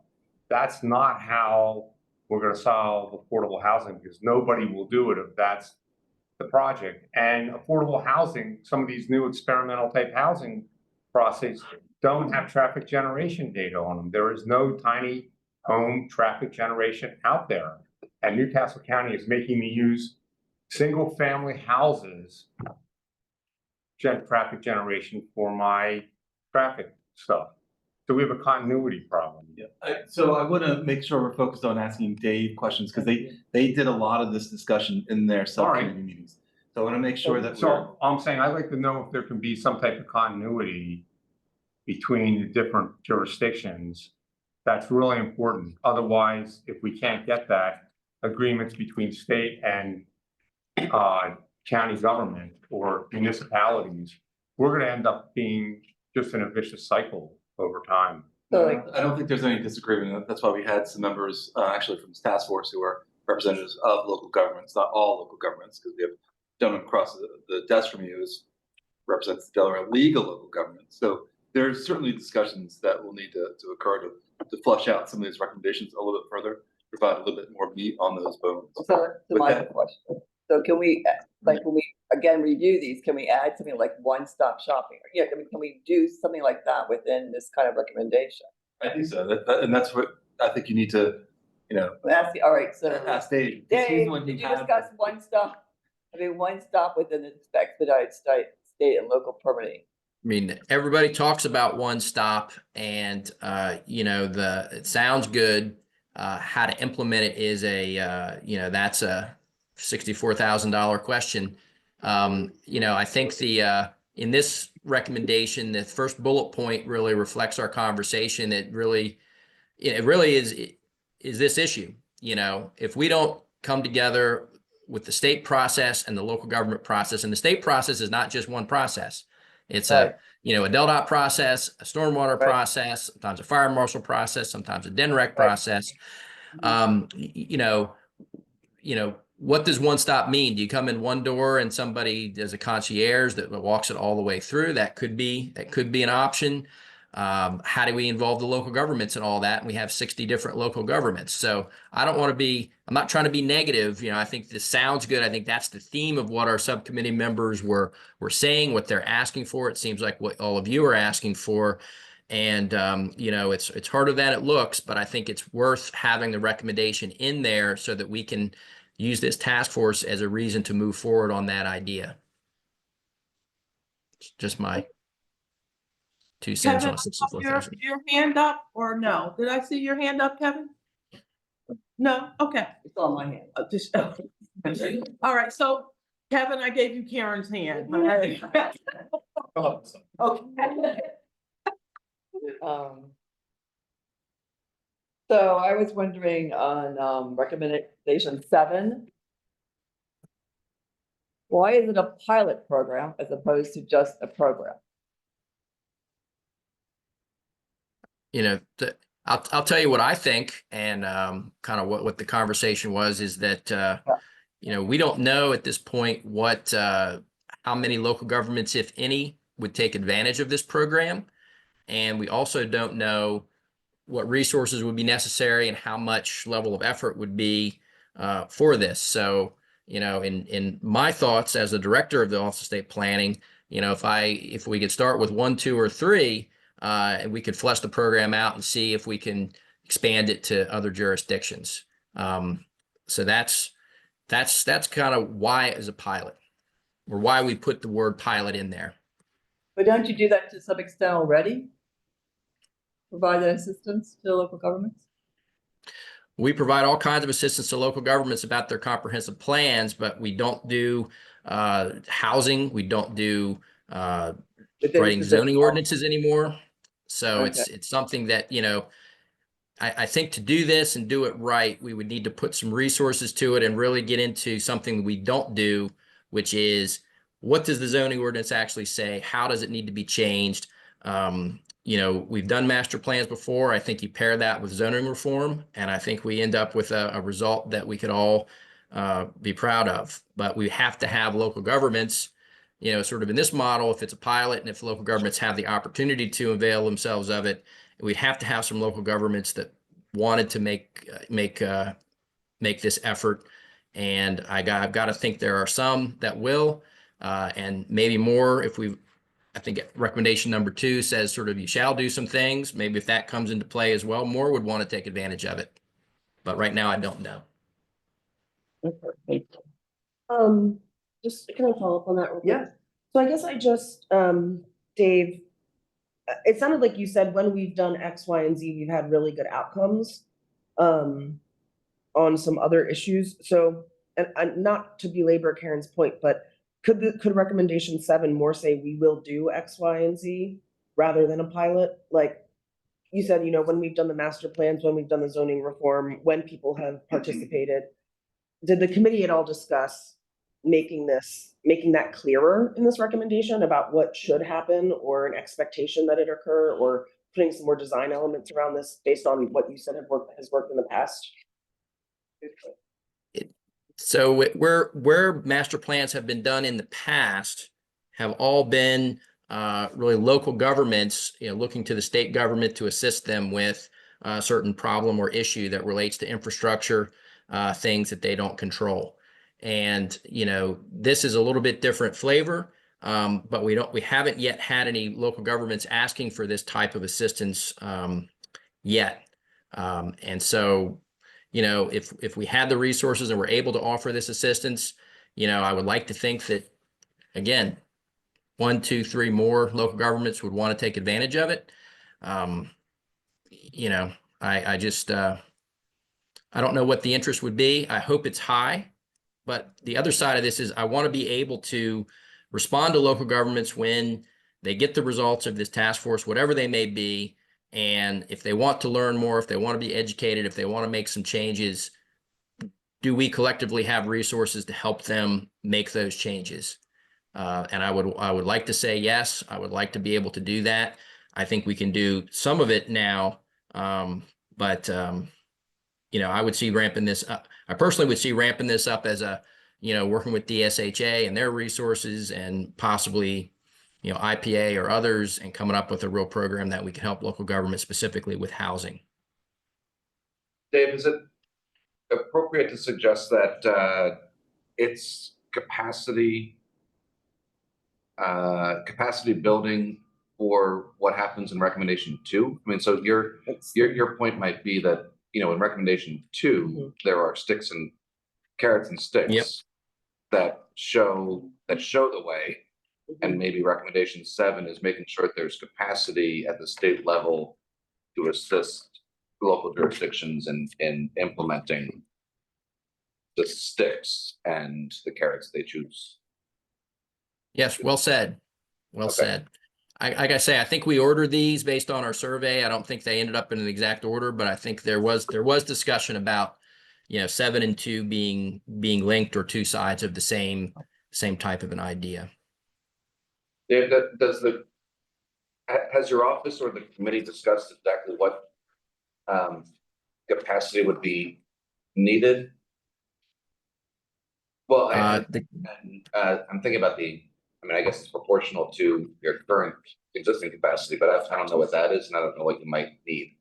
That's not how we're going to solve affordable housing, because nobody will do it if that's the project. And affordable housing, some of these new experimental type housing processes don't have traffic generation data on them. There is no tiny home traffic generation out there. And Newcastle County is making me use single family houses traffic generation for my traffic stuff. So we have a continuity problem. Yeah, so I want to make sure we're focused on asking Dave questions because they did a lot of this discussion in their subcommittee meetings. So I want to make sure that we're, So I'm saying I'd like to know if there can be some type of continuity between the different jurisdictions. That's really important. Otherwise, if we can't get that, agreements between state and county government or municipalities, we're gonna end up being just in a vicious cycle over time. I don't think there's any disagreement. That's why we had some members actually from this task force who are representatives of local governments, not all local governments, because we have gentlemen across the desk from you is represents the Delaware legal local government. So there's certainly discussions that will need to occur to flush out some of these recommendations a little bit further, provide a little bit more meat on those bones. So to With my that- question, so can we, like, when we again review these, can we add something like one-stop shopping? Yeah, I mean, can we do something like that within this kind of recommendation? I think so. And that's what I think you need to, you know, I'm asking, all right, so ask Dave. Dave, did you discuss one stop within the expedited state and local permitting? I mean, everybody talks about one stop and, you know, it sounds good. How to implement it is you know, that's a $64,000 question. You know, I think in this recommendation, the first bullet point really reflects our conversation. It really is this issue. You know, if we don't come together with the state process and the local government process, and the state process is not just one process. It's a DELDOT process, a stormwater process, sometimes a fire marshal process, sometimes a DNREC process. You know, what does one stop mean? Do you come in one door and somebody does a concierge that walks it all the way through? That could be an option. How do we involve the local governments and all that? And we have 60 different local governments. So I'm not trying to be negative. You know, I think this sounds good. I think that's the theme of what our subcommittee members were saying, what they're asking for. It seems like what all of you are asking for. And, you know, it's harder than it looks, but I think it's worth having the recommendation in there so that we can use this task force as a reason to move forward on that idea. It's just my 2 cents on Your hand up or no? Did I see your hand up, Kevin? No? Okay. It's on my hand. All right, so Kevin, I gave you Karen's hand. Okay. So I was wondering on recommendation 7, why is it a pilot program as opposed to just a program? You know, I'll tell you what I think, and kind of what the conversation was is that you know, we don't know at this point how many local governments, if any, would take advantage of this program, and we also don't know what resources would be necessary and how much level of effort would be for this. So, you know, in my thoughts as the director of the Office of State Planning, you know, if we could start with 1, 2, or 3. And we could flesh the program out and see if we can expand it to other jurisdictions. So that's kind of why it is a pilot, or why we put the word pilot in there. But don't you do that to some extent already? Provide that assistance to local governments? We provide all kinds of assistance to local governments about their comprehensive plans, but we don't do housing. We don't do writing zoning ordinances anymore. So it's something that, you know, I think to do this and do it right, we would need to put some resources to it and really get into something we don't do, which is, what does the zoning ordinance actually say? How does it need to be changed? You know, we've done master plans before. I think you pair that with zoning reform, and I think we end up with a result that we could all be proud of. But we have to have local governments, you know, sort of in this model, if it's a pilot and if local governments have the opportunity to avail themselves of it, we'd have to have some local governments that wanted to make this effort. And I've got to think there are some that will, and maybe more I think recommendation number 2 says sort of you shall do some things. Maybe if that comes into play as well, more would want to take advantage of it. But right now I don't know. Just can I follow up on that real quick? Yeah. So I guess Dave, it sounded like you said when we've done X, Y, and Z, we've had really good outcomes on some other issues. So, and not to belabor Karen's point, but could recommendation 7 more say we will do X, Y, and Z rather than a pilot? Like you said, when we've done the master plans, when we've done the zoning reform, when people have participated, did the committee at all discuss making that clearer in this recommendation about what should happen or an expectation that it occur, or putting some more design elements around this based on what you said has worked in the past? So where master plans have been done in the past have all been really local governments, looking to the state government to assist them with a certain problem or issue that relates to infrastructure, things that they don't control. And, this is a little bit different flavor, but we haven't yet had any local governments asking for this type of assistance yet. And so, if we had the resources and were able to offer this assistance, I would like to think that, again, 1, 2, 3 more local governments would want to take advantage of it. I just, I don't know what the interest would be. I hope it's high. But the other side of this is I want to be able to respond to local governments when they get the results of this task force, whatever they may be. And if they want to learn more, if they want to be educated, if they want to make some changes, do we collectively have resources to help them make those changes? And I would like to say yes. I would like to be able to do that. I think we can do some of it now, but I would see ramping this up. I personally would see ramping this up as working with DSHA and their resources, and possibly IPA or others, and coming up with a real program that we can help local government specifically with housing. Dave, is it appropriate to suggest that it's capacity building for what happens in recommendation 2? I mean, so your point might be that, in recommendation 2, there are carrots and sticks that show the way. And maybe recommendation 7 is making sure that there's capacity at the state level to assist local jurisdictions in implementing the sticks and the carrots they choose. Yes, well said. Well said. Like I say, I think we ordered these based on our survey. I don't think they ended up in an exact order, but I think there was discussion about 7 and 2 being linked, or 2 sides of the same type of an idea. Dave, has your office or the committee discussed exactly what capacity would be needed? Well, I'm thinking about I guess it's proportional to your current existing capacity, but I don't know what that is, and I don't know what you might need.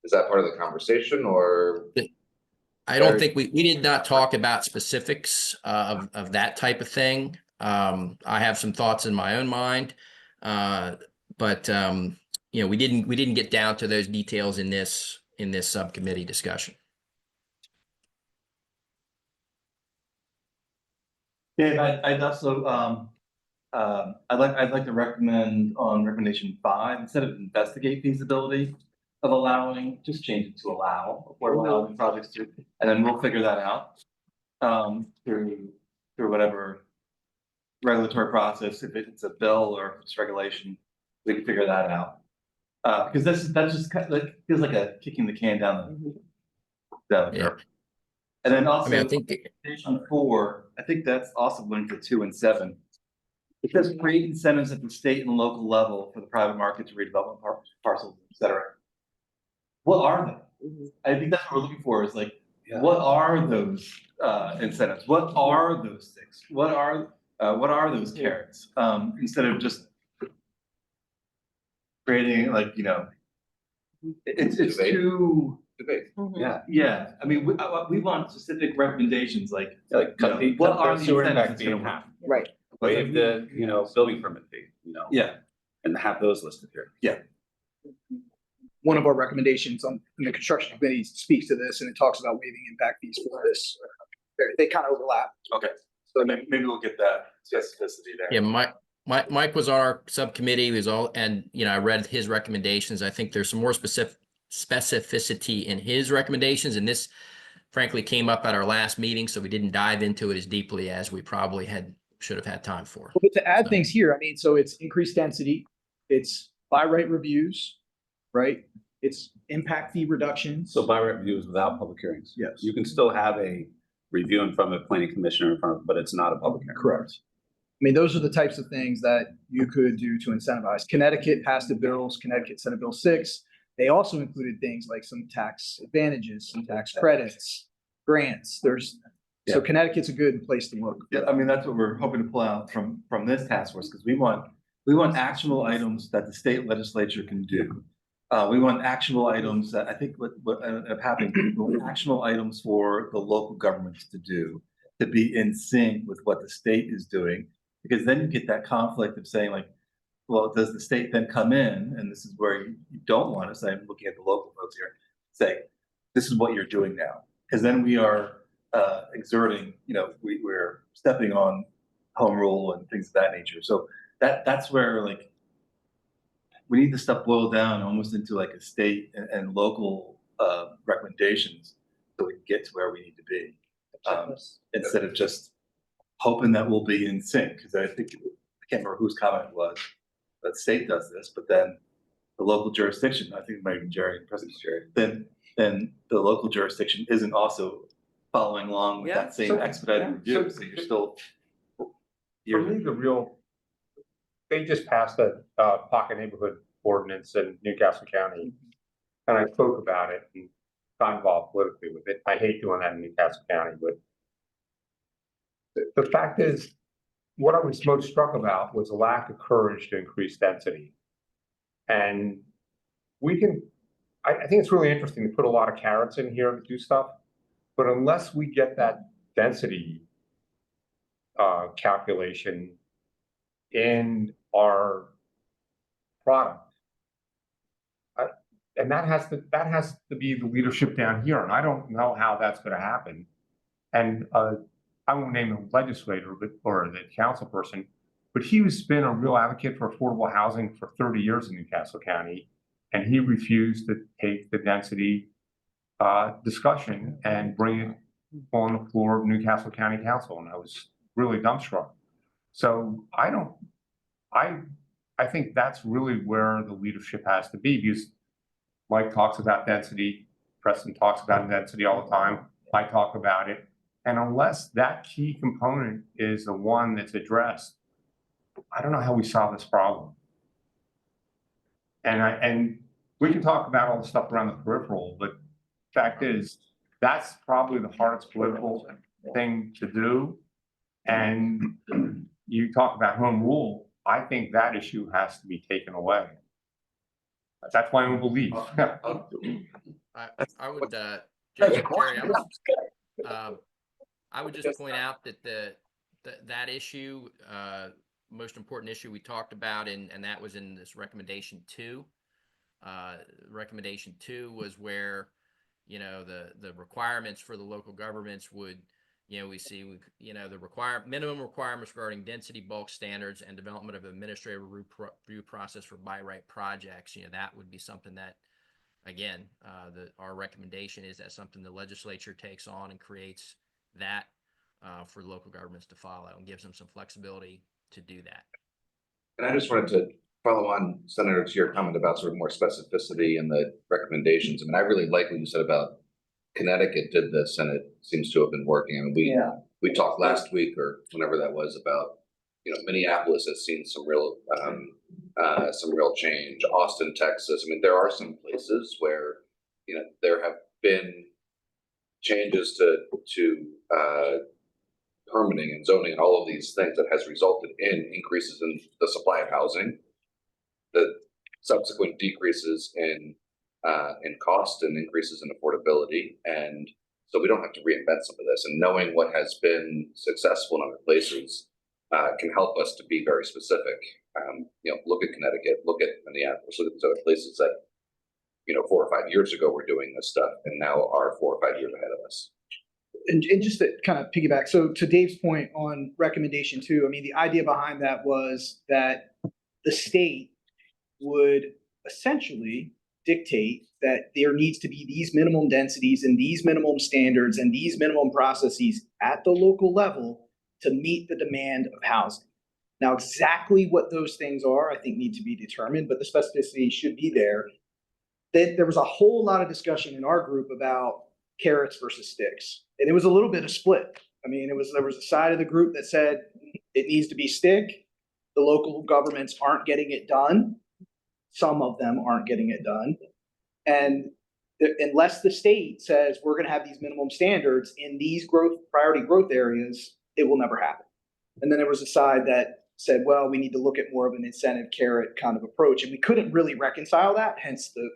Is that part of the conversation, or? I don't think we did not talk about specifics of that type of thing. I have some thoughts in my own mind, but we didn't get down to those details in this subcommittee discussion. Dave, I'd also I'd like to recommend on recommendation 5, instead of investigate feasibility of allowing, just change it to allow affordable housing projects to, and then we'll figure that out through whatever regulatory process. If it's a bill or if it's regulation, we can figure that out. Because that's just kind of like, feels like a kicking the can down the curb. And then also, I think recommendation 4, I think that's also linked to 2 and 7. It says create incentives at the state and local level for the private market to redevelop parcels, et cetera. What are they? I think that's what we're looking for, is like, what are those incentives? What are those sticks? What are those carrots? Instead of just creating, like, it's too debate. Yeah. I mean, we want specific recommendations, like cut what are the sewer impact incentives fee in it's gonna half. Right. Waive the, building permit fee, Yeah. and have those listed here. Yeah. One of our recommendations in the construction committee speaks to this, and it talks about waiving impact fees for this. They kind of overlap. Okay. So maybe we'll get that specificity there. Yeah, Mike was on our subcommittee, he was all, and, you know, I read his recommendations. I think there's some more specificity in his recommendations, and this frankly came up at our last meeting, so we didn't dive into it as deeply as we probably should have had time for. But to add So- things here, I mean, so it's increased density, it's by right reviews, right? It's impact fee reductions. So by right reviews without public hearings. Yes. You can still have a review in front of a planning commissioner in front of, but it's not a public hearing. Correct. I mean, those are the types of things that you could do to incentivize. Connecticut passed the bills, Connecticut Senate Bill 6. They also included things like some tax advantages, some tax credits, grants. So Connecticut's a good place to look. Yeah, I mean, that's what we're hoping to pull out from this task force, because we want actionable items that the state legislature can do. We want actionable items that I think what ended up happening, we want actionable items for the local governments to do, to be in sync with what the state is doing. Because then you get that conflict of saying like, well, does the state then come in, and this is where you don't want to say, I'm looking at the local folks here, say, this is what you're doing now. Because then we are exerting, you know, we're stepping on home rule and things of that nature. So that's where like, we need this stuff boiled down almost into like a state and local recommendations so we can get to where we need to be. Instead of just hoping that we'll be in sync, because I think, I can't remember whose comment it was, that the state does this, but then the local jurisdiction, I think it might have been Jerry, President Jerry, then the local jurisdiction isn't also following along with that same expedited review, so you're still. For me, they just passed a pocket neighborhood ordinance in Newcastle County. And I spoke about it and got involved politically with it. I hate doing that in Newcastle County, but the fact is, what I was most struck about was a lack of courage to increase density. And I think it's really interesting to put a lot of carrots in here to do stuff, but unless we get that density calculation in our product, and that has to be the leadership down here, and I don't know how that's going to happen. And I won't name the legislator, or the council person, but he's been a real advocate for affordable housing for 30 years in Newcastle County, and he refused to take the density discussion and bring it on the floor of Newcastle County Council, and I was really dumbstruck. So I think that's really where the leadership has to be, because Mike talks about density, Preston talks about density all the time, I talk about it. And unless that key component is the one that's addressed, I don't know how we solve this problem. And we can talk about all the stuff around the peripheral, but fact is, that's probably the hardest political thing to do. And you talk about home rule, I think that issue has to be taken away. That's my own belief. I would, Jerry, I would just point out that that issue, most important issue we talked about, and that was in this recommendation 2. Recommendation 2 was where, you know, the requirements for the local governments would, you know, the minimum requirements regarding density, bulk standards, and development of administrative review process for by right projects. You know, that would be something that, again, our recommendation is that something the legislature takes on and creates that for local governments to follow, and gives them some flexibility to do that. And I just wanted to follow on, Senator, to your comment about sort of more specificity in the recommendations. I mean, I really like what you said about Connecticut did this, and it seems to have been working. I mean, we talked last week or whenever that was about, you know, Minneapolis has seen some real change. Austin, Texas. I mean, there are some places where, you know, there have been changes to permitting and zoning and all of these things that has resulted in increases in the supply of housing, the subsequent decreases in cost and increases in affordability. And so we don't have to reinvent some of this, and knowing what has been successful in other places can help us to be very specific. You know, look at Connecticut, look at Minneapolis, look at these other places that, you know, 4 or 5 years ago were doing this stuff and now are 4 or 5 years ahead of us. And just to kind of piggyback, so to Dave's point on recommendation 2, I mean, the idea behind that was that the state would essentially dictate that there needs to be these minimum densities and these minimum standards and these minimum processes at the local level to meet the demand of housing. Now, exactly what those things are, I think need to be determined, but the specificity should be there. There was a whole lot of discussion in our group about carrots versus sticks. And it was a little bit of split. I mean, there was a side of the group that said it needs to be stick. The local governments aren't getting it done. Some of them aren't getting it done. And unless the state says we're going to have these minimum standards in these priority growth areas, it will never happen. And then there was a side that said, well, we need to look at more of an incentive carrot kind of approach. And we couldn't really reconcile that, hence the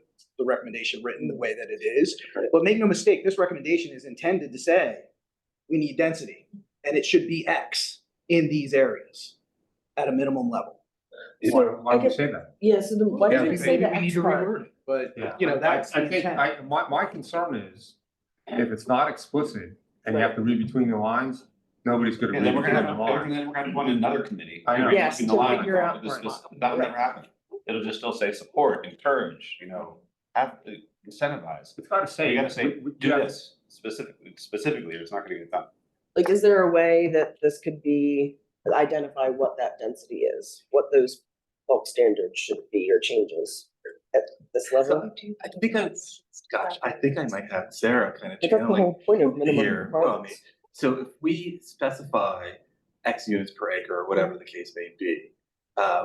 recommendation written the way that it is. But make no mistake, this recommendation is intended to say we need density and it should be X in these areas at a minimum level. Why would we say that? Yeah, so then why Yeah, did we say Maybe the we need X to part? reword it, but Yeah, you know, that's I the think, intent. my concern is, if it's not explicit and you have to read between the lines, nobody's gonna And read then we're between gonna the have, lines. then we're gonna run another committee. I know. Yes, Between to the lines, figure out this- part. this- That would never happen. It'll just still say support, encourage, have to incentivize. It's gotta say. You gotta say, we- do yeah. this specifically, or it's not gonna get done. Like, is there a way that this could be, identify what that density is, what those bulk standards should be or changes at this level? I think I think I might have Sarah kind of But that's the channeling whole point of minimum here. Well, I mean, requirements. so if we specify X units per acre or whatever the case may be,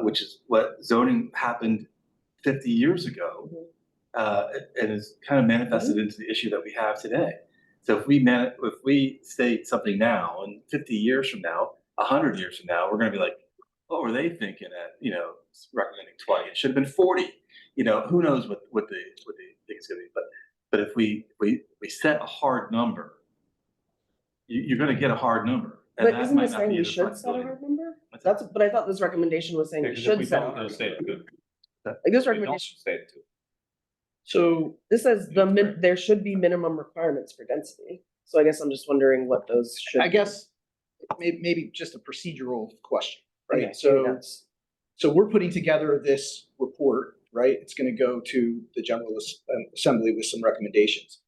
which is what zoning happened 50 years ago, and is kind of manifested into the issue that we have today. So if we state something now, and 50 years from now, 100 years from now, we're going to be like, what were they thinking at recommending 20? It should have been 40. Who knows what they think it's going to be. But if we set a hard number, you're going to get a hard number. And But that isn't might this not saying be we the should set a flexibility. hard number? What's that? But I thought this recommendation was saying we Because if should we set a don't, hard it'll stay number. good. Like this If we don't, recommendation, stay it too. So this says there should be minimum requirements for density. So I guess I'm just wondering what those should. I guess maybe just a procedural question, Okay, right? maybe So that's- so we're putting together this report, right? It's going to go to the General Assembly with some recommendations.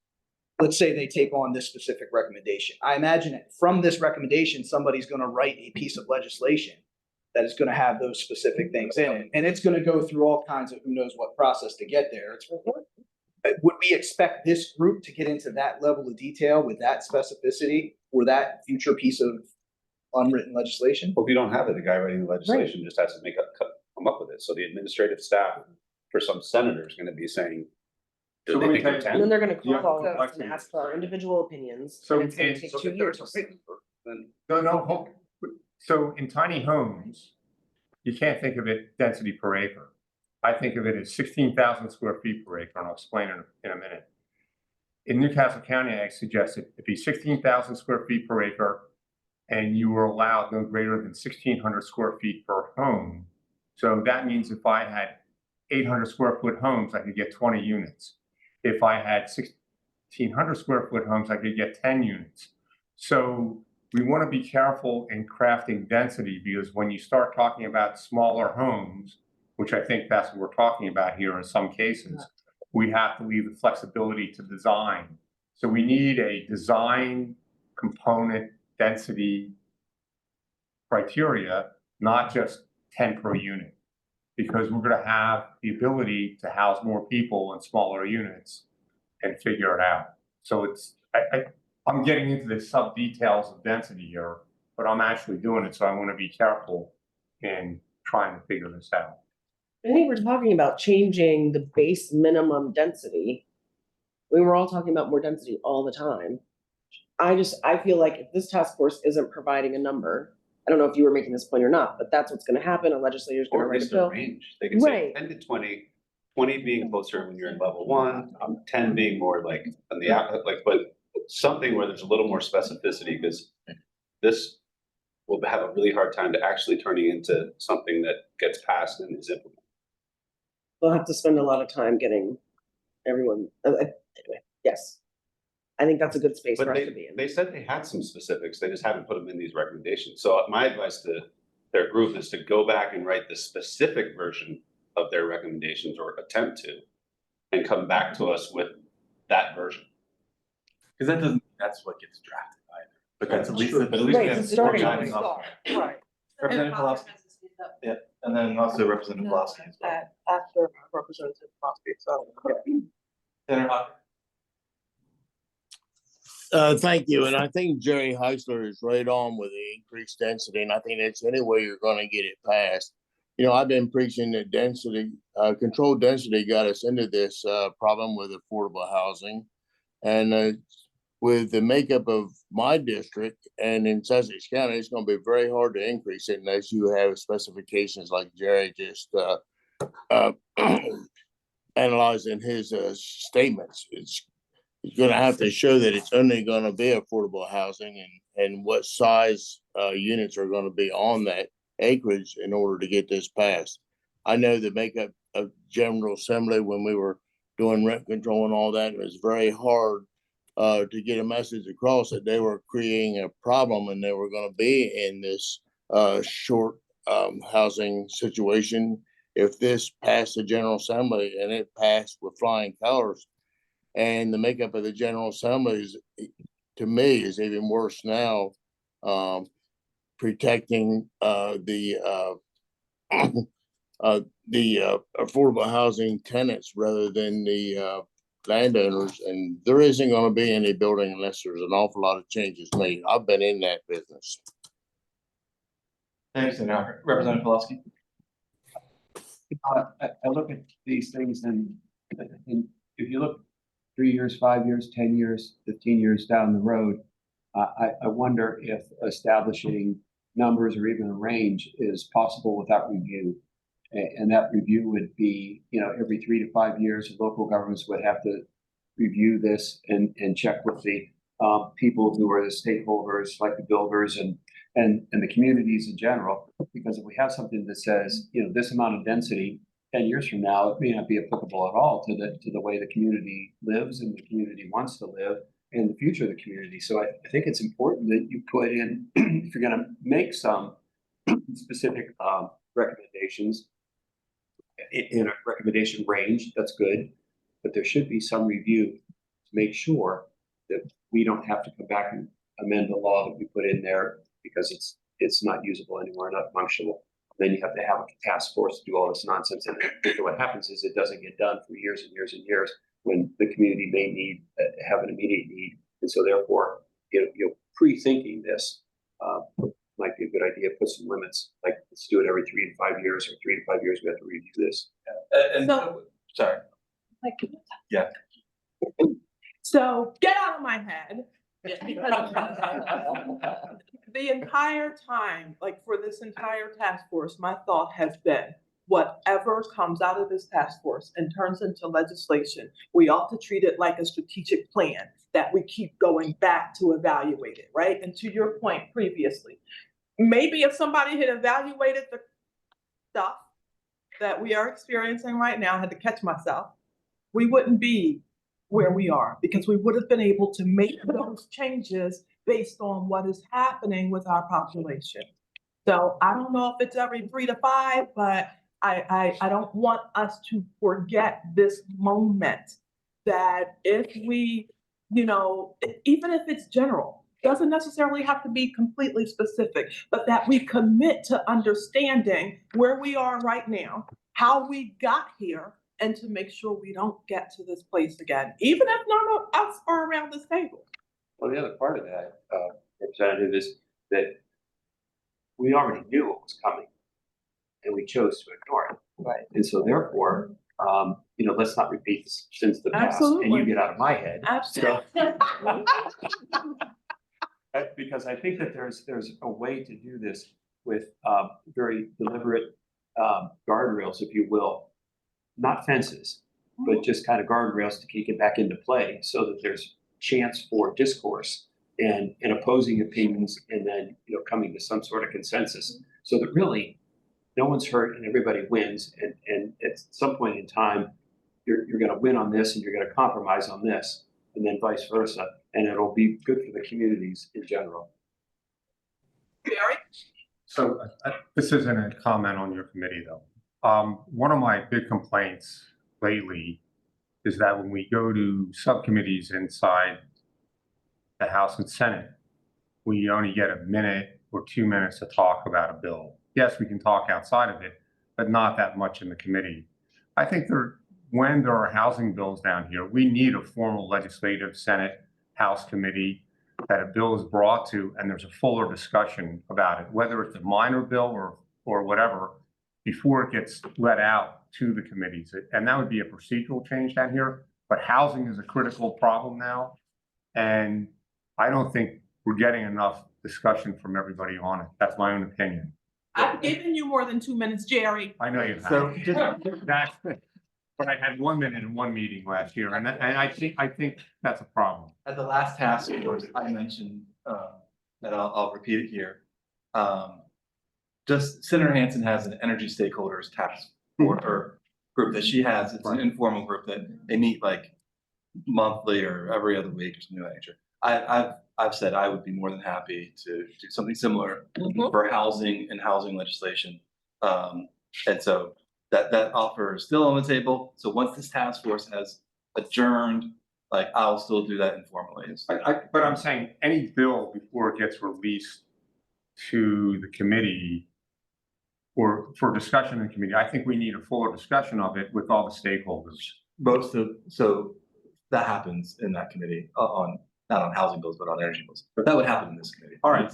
Let's say they take on this specific recommendation. I imagine that from this recommendation, somebody's going to write a piece of legislation that is going to have those specific things in it. And it's going to go through all kinds of who knows what process to get there. Would we expect this group to get into that level of detail with that specificity for that future piece of unwritten legislation? Well, if you don't have it, the guy writing the legislation just has to come up with it. So the administrative staff for some senator is gonna be saying, So do let they me think tell we're you- 10? And then they're gonna Yeah, call all of us complexity. and ask for our individual opinions, So and it's gonna in- take So 2 if they're years. just waiting for it, then No, so in tiny homes, you can't think of it density per acre. I think of it as 16,000 square feet per acre, and I'll explain in a minute. In Newcastle County, I suggested it'd be 16,000 square feet per acre, and you were allowed no greater than 1,600 square feet per home. So that means if I had 800 square foot homes, I could get 20 units. If I had 1,600 square foot homes, I could get 10 units. So we want to be careful in crafting density, because when you start talking about smaller homes, which I think that's what we're talking about here in some cases, we have to leave the flexibility to design. So we need a design component density criteria, not just 10 per unit, because we're going to have the ability to house more people in smaller units and figure it out. So I'm getting into the sub details of density here, but I'm actually doing it, so I want to be careful in trying to figure this out. I think we're talking about changing the base minimum density. We were all talking about more density all the time. I feel like if this task force isn't providing a number, I don't know if you were making this point or not, but that's what's gonna happen, a legislator's gonna or at write a least a bill. range. They can say Right. 10 to 20, 20 being closer when you're in level 1, 10 being more like on the but something where there's a little more specificity, because this will have a really hard time to actually turning into something that gets passed and is implemented. We'll have to spend a lot of time getting everyone, anyway, yes. I think that's a good space for But us to be in. they said they had some specifics, they just haven't put them in these recommendations. So my advice to their group is to go back and write the specific version of their recommendations or attempt to, and come back to us with that version. Because that doesn't, that's what gets drafted either, but that's at least, True. but at least we Right, have it's a starting four point. guiding off. Right. Representative Pulaski, yeah, and then also Representative Pulaski as well. After Representative Foster, so. Senator Hawker. Thank you, and I think Jerry Heisler is right on with the increased density, and I think that's the only way you're gonna get it passed. You know, I've been preaching that density, controlled density got us into this, problem with affordable housing. And, with the makeup of my district and in Sussex County, it's gonna be very hard to increase it unless you have specifications like Jerry just, analyzed in his, statements. It's gonna have to show that it's only gonna be affordable housing and what size units are gonna be on that acreage in order to get this passed. I know the makeup of General Assembly when we were doing rent control and all that, it was very hard to get a message across that they were creating a problem and they were gonna be in this short housing situation. If this passed the General Assembly and it passed with flying colors, and the makeup of the General Assembly is, to me, is even worse now, protecting the affordable housing tenants rather than the landowners. And there isn't going to be any building unless there's an awful lot of changes made. I've been in that business. Thanks, Senator. Representative Pulaski. I look at these things and if you look 3 years, 5 years, 10 years, 15 years down the road, I wonder if establishing numbers or even a range is possible without review. And that review would be, every 3 to 5 years, local governments would have to review this and check with the people who are the stakeholders, like the builders and the communities in general. Because if we have something that says, this amount of density, 10 years from now, it may not be applicable at all to the way the community lives and the community wants to live and the future of the community. So I think it's important that you put in, if you're gonna make some specific recommendations in a recommendation range, that's good, but there should be some review to make sure that we don't have to come back and amend the law that we put in there because it's not usable anymore, not functional. Then you have to have a task force to do all this nonsense. And what happens is it doesn't get done for years and years and years when the community may have an immediate need. And so therefore, pre-thinking this might be a good idea. Put some limits, like let's do it every 3 to 5 years, or 3 to 5 years we have to review this. Sorry. Yeah. So get out of my head. Because the entire time, like for this entire task force, my thought has been, whatever comes out of this task force and turns into legislation, we ought to treat it like a strategic plan that we keep going back to evaluate it, right? And to your point previously, maybe if somebody had evaluated the stuff that we are experiencing right now, I had to catch myself, we wouldn't be where we are, because we would have been able to make those changes based on what is happening with our population. So I don't know if it's every 3 to 5, but I don't want us to forget this moment that if we, even if it's general, doesn't necessarily have to be completely specific, but that we commit to understanding where we are right now, how we got here, and to make sure we don't get to this place again, even if none of us are around this table. Well, the other part of that, Representative, is that we already knew what was coming and we chose to ignore it. Right. And so therefore, let's not repeat the sins of the past. And Absolutely. you get out of my head. Absolutely. Because I think that there's a way to do this with very deliberate guardrails, if you will. Not fences, but just kind of guardrails to keep it back into play so that there's chance for discourse and opposing opinions and then, coming to some sort of consensus so that really no one's hurt and everybody wins. And at some point in time, you're going to win on this and you're going to compromise on this. and then vice versa. And it'll be good for the communities in general. Gary? So this isn't a comment on your committee though. One of my big complaints lately is that when we go to subcommittees inside the House and Senate, we only get a minute or 2 minutes to talk about a bill. Yes, we can talk outside of it, but not that much in the committee. I think when there are housing bills down here, we need a formal legislative Senate House committee that a bill is brought to and there's a fuller discussion about it, whether it's a minor bill or whatever, before it gets let out to the committees. And that would be a procedural change down here, but housing is a critical problem now. And I don't think we're getting enough discussion from everybody on it. That's my own opinion. I've given you more than 2 minutes, Jerry. I know you have. So But I had 1 minute in one meeting last year, and I think that's a problem. At the last task force, I mentioned, and I'll repeat it here. Just Senator Hansen has an energy stakeholders task force or group that she has. It's an informal group that they meet like monthly or every other week or something of that nature. I've said I would be more than happy to do something similar for housing and housing legislation. And so that offer is still on the table. So once this task force has adjourned, like I'll still do that informally. But I'm saying any bill before it gets released to the committee or for discussion in the committee, I think we need a fuller discussion of it with all the stakeholders. So that happens in that committee not on housing bills, but on energy bills. But that would happen in this committee. All right,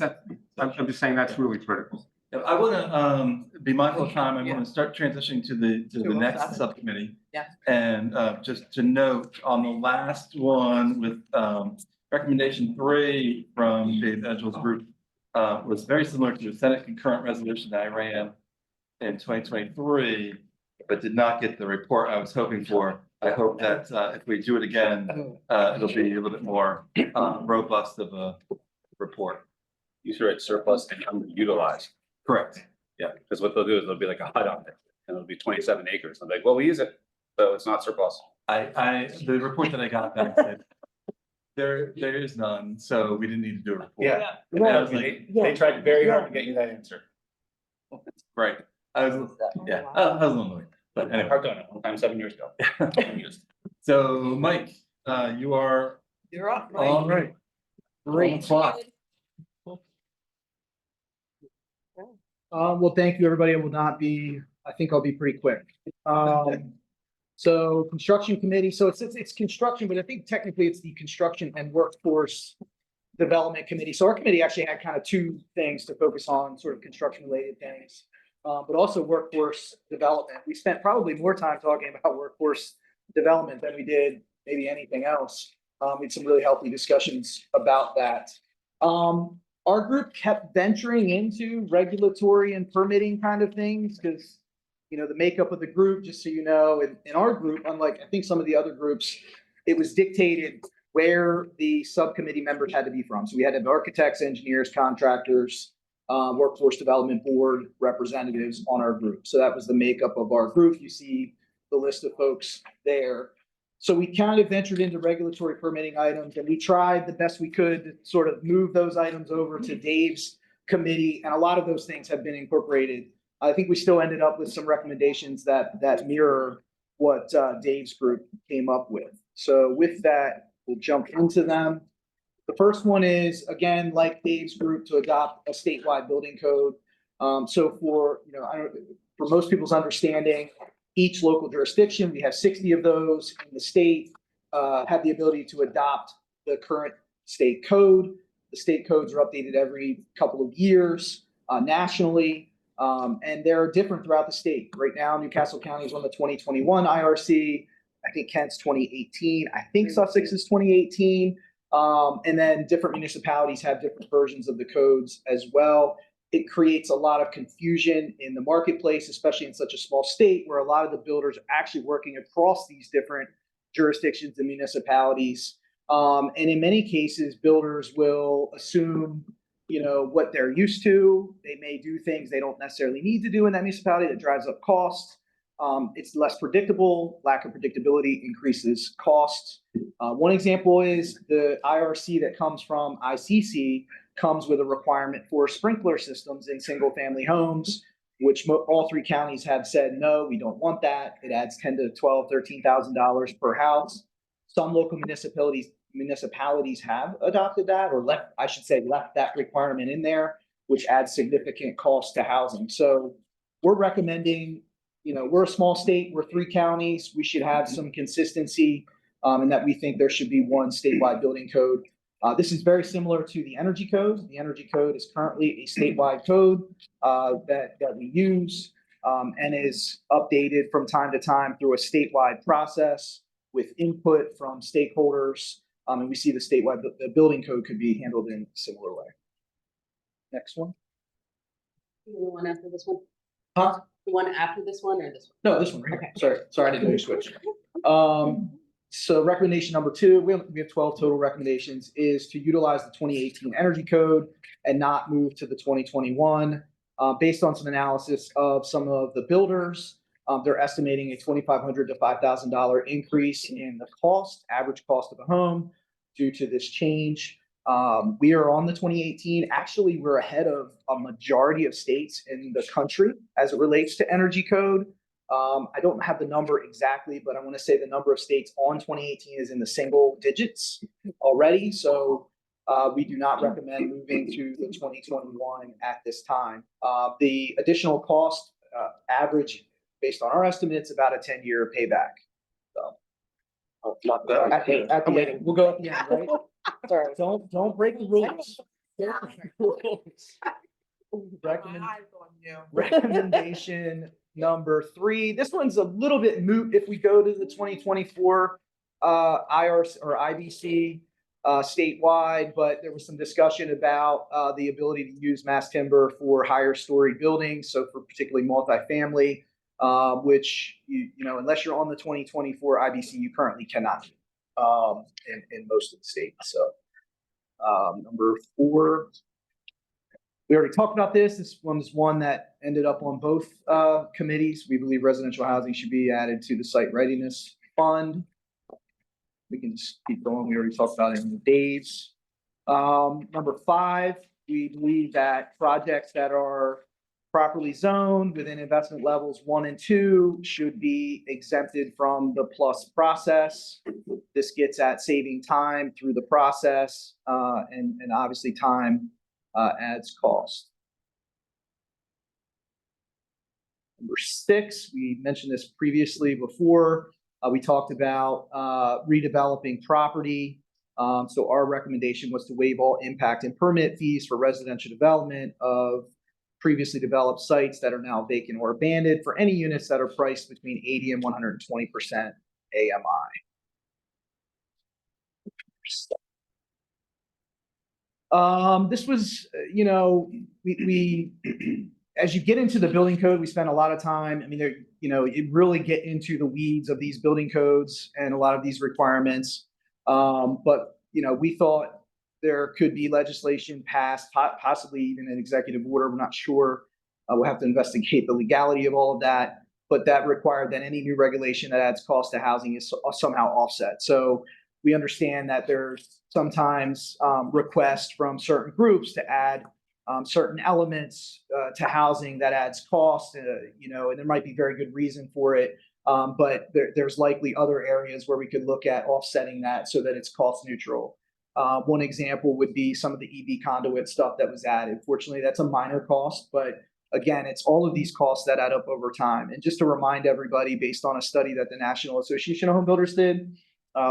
I'm just saying that's really critical. I want to be mindful of time. I want to start transitioning to the next subcommittee. Yeah. And just to note on the last one with recommendation 3 from Dave Edgell's group was very similar to the Senate concurrent resolution that I ran in 2023, but did not get the report I was hoping for. I hope that if we do it again, it'll be a little bit more robust of a report. You should write surplus and underutilized. Correct. Yeah, because what they'll do is there'll be like a hut on there and it'll be 27 acres. I'm like, well, we use it, so it's not surplus. The report that I got back said there is none, so we didn't need to do a report. Yeah. And I was like, They tried very hard to get you that answer. right. I was a little annoyed, but anyway. Hard done it one time 7 years ago. So Mike, you are You're up, Mike. all right. Great. Clock. Well, thank you, everybody. I think I'll be pretty quick. So construction committee, so it's construction, but I think technically it's the construction and workforce development committee. So our committee actually had kind of 2 things to focus on, sort of construction related things, but also workforce development. We spent probably more time talking about workforce development than we did maybe anything else. We had some really healthy discussions about that. Our group kept venturing into regulatory and permitting kind of things because, the makeup of the group, just so you know, in our group, unlike I think some of the other groups, it was dictated where the subcommittee members had to be from. So we had to have architects, engineers, contractors, workforce development board representatives on our group. So that was the makeup of our group. You see the list of folks there. So we kind of ventured into regulatory permitting items and we tried the best we could to sort of move those items over to Dave's committee. And a lot of those things have been incorporated. I think we still ended up with some recommendations that mirror what Dave's group came up with. So with that, we'll jump into them. The first one is, again, like Dave's group, to adopt a statewide building code. So for most people's understanding, each local jurisdiction, we have 60 of those in the state, have the ability to adopt the current state code. The state codes are updated every couple of years nationally, and they're different throughout the state. Right now, Newcastle County is on the 2021 IRC. I think Kent's 2018. I think Sussex is 2018. And then different municipalities have different versions of the codes as well. It creates a lot of confusion in the marketplace, especially in such a small state where a lot of the builders are actually working across these different jurisdictions and municipalities. And in many cases, builders will assume, what they're used to. They may do things they don't necessarily need to do in that municipality that drives up costs. It's less predictable. Lack of predictability increases costs. One example is the IRC that comes from ICC comes with a requirement for sprinkler systems in single-family homes, which all three counties have said, no, we don't want that. It adds $10,000 to $12,000, $13,000 per house. Some local municipalities have adopted that, or left that requirement in there, which adds significant cost to housing. So we're recommending, we're a small state, we're three counties, we should have some consistency, and that we think there should be one statewide building code. This is very similar to the energy code. The energy code is currently a statewide code that we use and is updated from time to time through a statewide process with input from stakeholders. And we see the building code could be handled in a similar way. Next one. The one after this one? Huh? The one after this one or this one? No, this one right here. Sorry, I didn't know you switched. So recommendation number 2, we have 12 total recommendations, is to utilize the 2018 energy code and not move to the 2021. Based on some analysis of some of the builders, they're estimating a $2,500 to $5,000 increase in the average cost of a home due to this change. We are on the 2018. Actually, we're ahead of a majority of states in the country as it relates to energy code. I don't have the number exactly, but I want to say the number of states on 2018 is in the single digits already. So we do not recommend moving to the 2021 at this time. The additional cost average, based on our estimates, about a 10-year payback. So Not bad. at the end, we'll go at the end, right? Sorry. Don't break the rules. Recommendation number 3. This one's a little bit moot if we go to the 2024 IRS or IBC statewide, but there was some discussion about the ability to use mass timber for higher story buildings, so for particularly multifamily, which unless you're on the 2024 IBC, you currently cannot in most of the states. So number 4. We already talked about this. This one is one that ended up on both committees. We believe residential housing should be added to the site readiness fund. We can just keep going. We already talked about it in the days. Number 5, we believe that projects that are properly zoned within investment levels 1 and 2 should be exempted from the plus process. This gets at saving time through the process, and obviously time adds cost. Number 6, we mentioned this previously before. We talked about redeveloping property. So our recommendation was to waive all impact and permit fees for residential development of previously developed sites that are now vacant or abandoned for any units that are priced between 80 and 120% AMI. This was, we as you get into the building code, we spend a lot of time. I mean, you really get into the weeds of these building codes and a lot of these requirements. But we thought there could be legislation passed, possibly even an executive order. We're not sure. We'll have to investigate the legality of all of that. But that required that any new regulation that adds cost to housing is somehow offset. So we understand that there's sometimes requests from certain groups to add certain elements to housing that adds cost, and there might be very good reason for it. But there's likely other areas where we could look at offsetting that so that it's cost neutral. One example would be some of the EV conduit stuff that was added. Fortunately, that's a minor cost, but again, it's all of these costs that add up over time. And just to remind everybody, based on a study that the National Association of Home Builders did,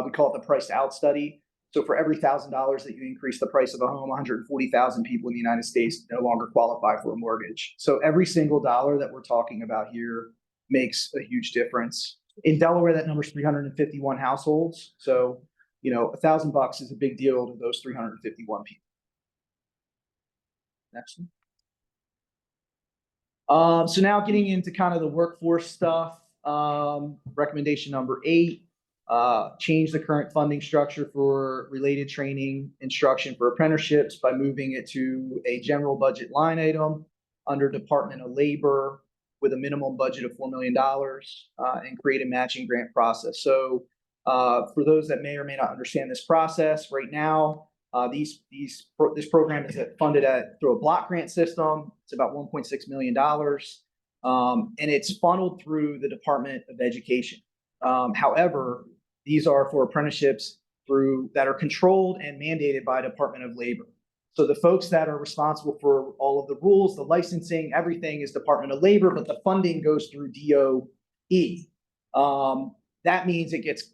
we call it the priced out study. So for every $1,000 that you increase the price of a home, 140,000 people in the United States no longer qualify for a mortgage. So every single dollar that we're talking about here makes a huge difference. In Delaware, that number is 351 households. So, $1,000 is a big deal to those 351 people. Next one. So now getting into kind of the workforce stuff, recommendation number 8. Change the current funding structure for related training instruction for apprenticeships by moving it to a general budget line item under Department of Labor. with a minimum budget of $4 million and create a matching grant process. So for those that may or may not understand this process, right now, this program is funded through a block grant system. It's about $1.6 million. And it's funneled through the Department of Education. However, these are for apprenticeships that are controlled and mandated by Department of Labor. So the folks that are responsible for all of the rules, the licensing, everything is Department of Labor, but the funding goes through DOE. That means it gets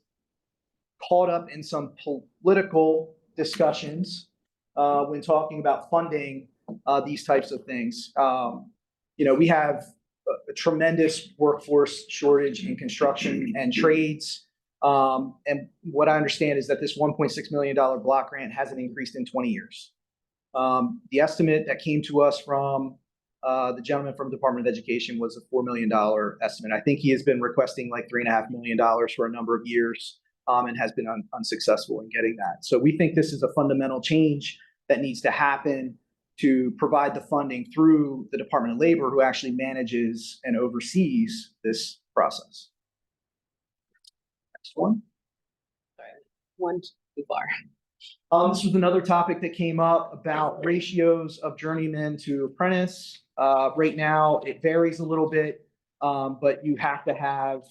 caught up in some political discussions when talking about funding these types of things. We have a tremendous workforce shortage in construction and trades. And what I understand is that this $1.6 million block grant hasn't increased in 20 years. The estimate that came to us from the gentleman from Department of Education was a $4 million estimate. I think he has been requesting like $3.5 million for a number of years and has been unsuccessful in getting that. So we think this is a fundamental change that needs to happen to provide the funding through the Department of Labor, who actually manages and oversees this process. Next one. One too far. This was another topic that came up about ratios of journeyman to apprentice. Right now, it varies a little bit, but you have to have,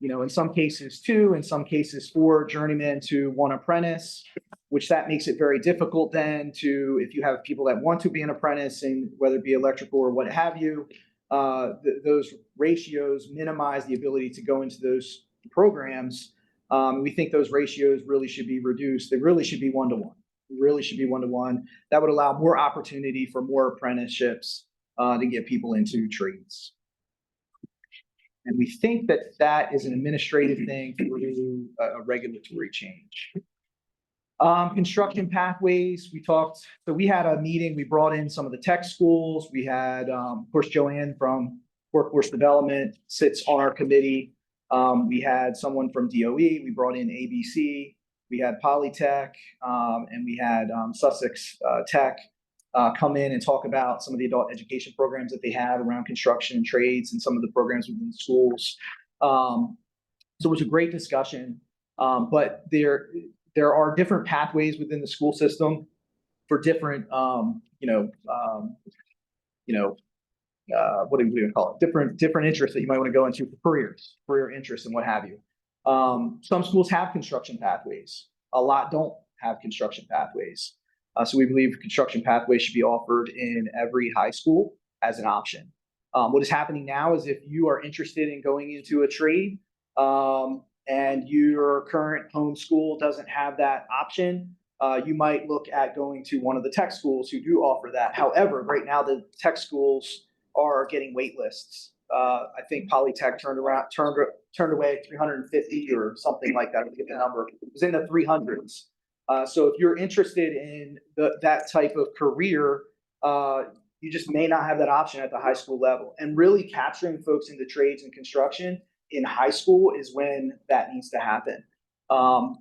in some cases 2, in some cases 4 journeymen to 1 apprentice, which that makes it very difficult then if you have people that want to be an apprentice, and whether it be electrical or what have you, those ratios minimize the ability to go into those programs. We think those ratios really should be reduced. They really should be 1-to-1. Really should be 1-to-1. That would allow more opportunity for more apprenticeships to get people into trades. And we think that that is an administrative thing through a regulatory change. Construction pathways, so we had a meeting, we brought in some of the tech schools. We had, of course, Joanne from Workforce Development sits on our committee. We had someone from DOE, we brought in ABC, we had Polytech, and we had Sussex Tech come in and talk about some of the adult education programs that they have around construction and trades and some of the programs within the schools. So it was a great discussion, but there are different pathways within the school system for different, what do you call it? Different interests that you might want to go into for career interests and what have you. Some schools have construction pathways. A lot don't have construction pathways. So we believe construction pathways should be offered in every high school as an option. What is happening now is if you are interested in going into a trade and your current home school doesn't have that option, you might look at going to one of the tech schools who do offer that. However, right now the tech schools are getting wait lists. I think Polytech turned away 350 or something like that. I forget the number. It was in the 300s. So if you're interested in that type of career, you just may not have that option at the high school level. And really capturing folks into trades and construction in high school is when that needs to happen.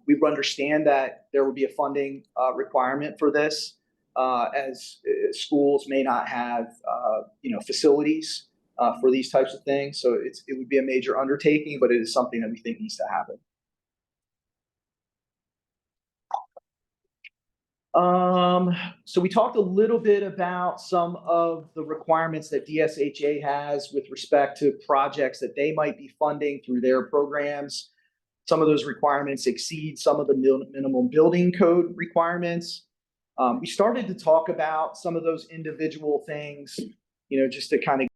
We understand that there will be a funding requirement for this, as schools may not have facilities for these types of things. So it would be a major undertaking, but it is something that we think needs to happen. So we talked a little bit about some of the requirements that DSHA has with respect to projects that they might be funding through their programs. Some of those requirements exceed some of the minimum building code requirements. We started to talk about some of those individual things, just to kind of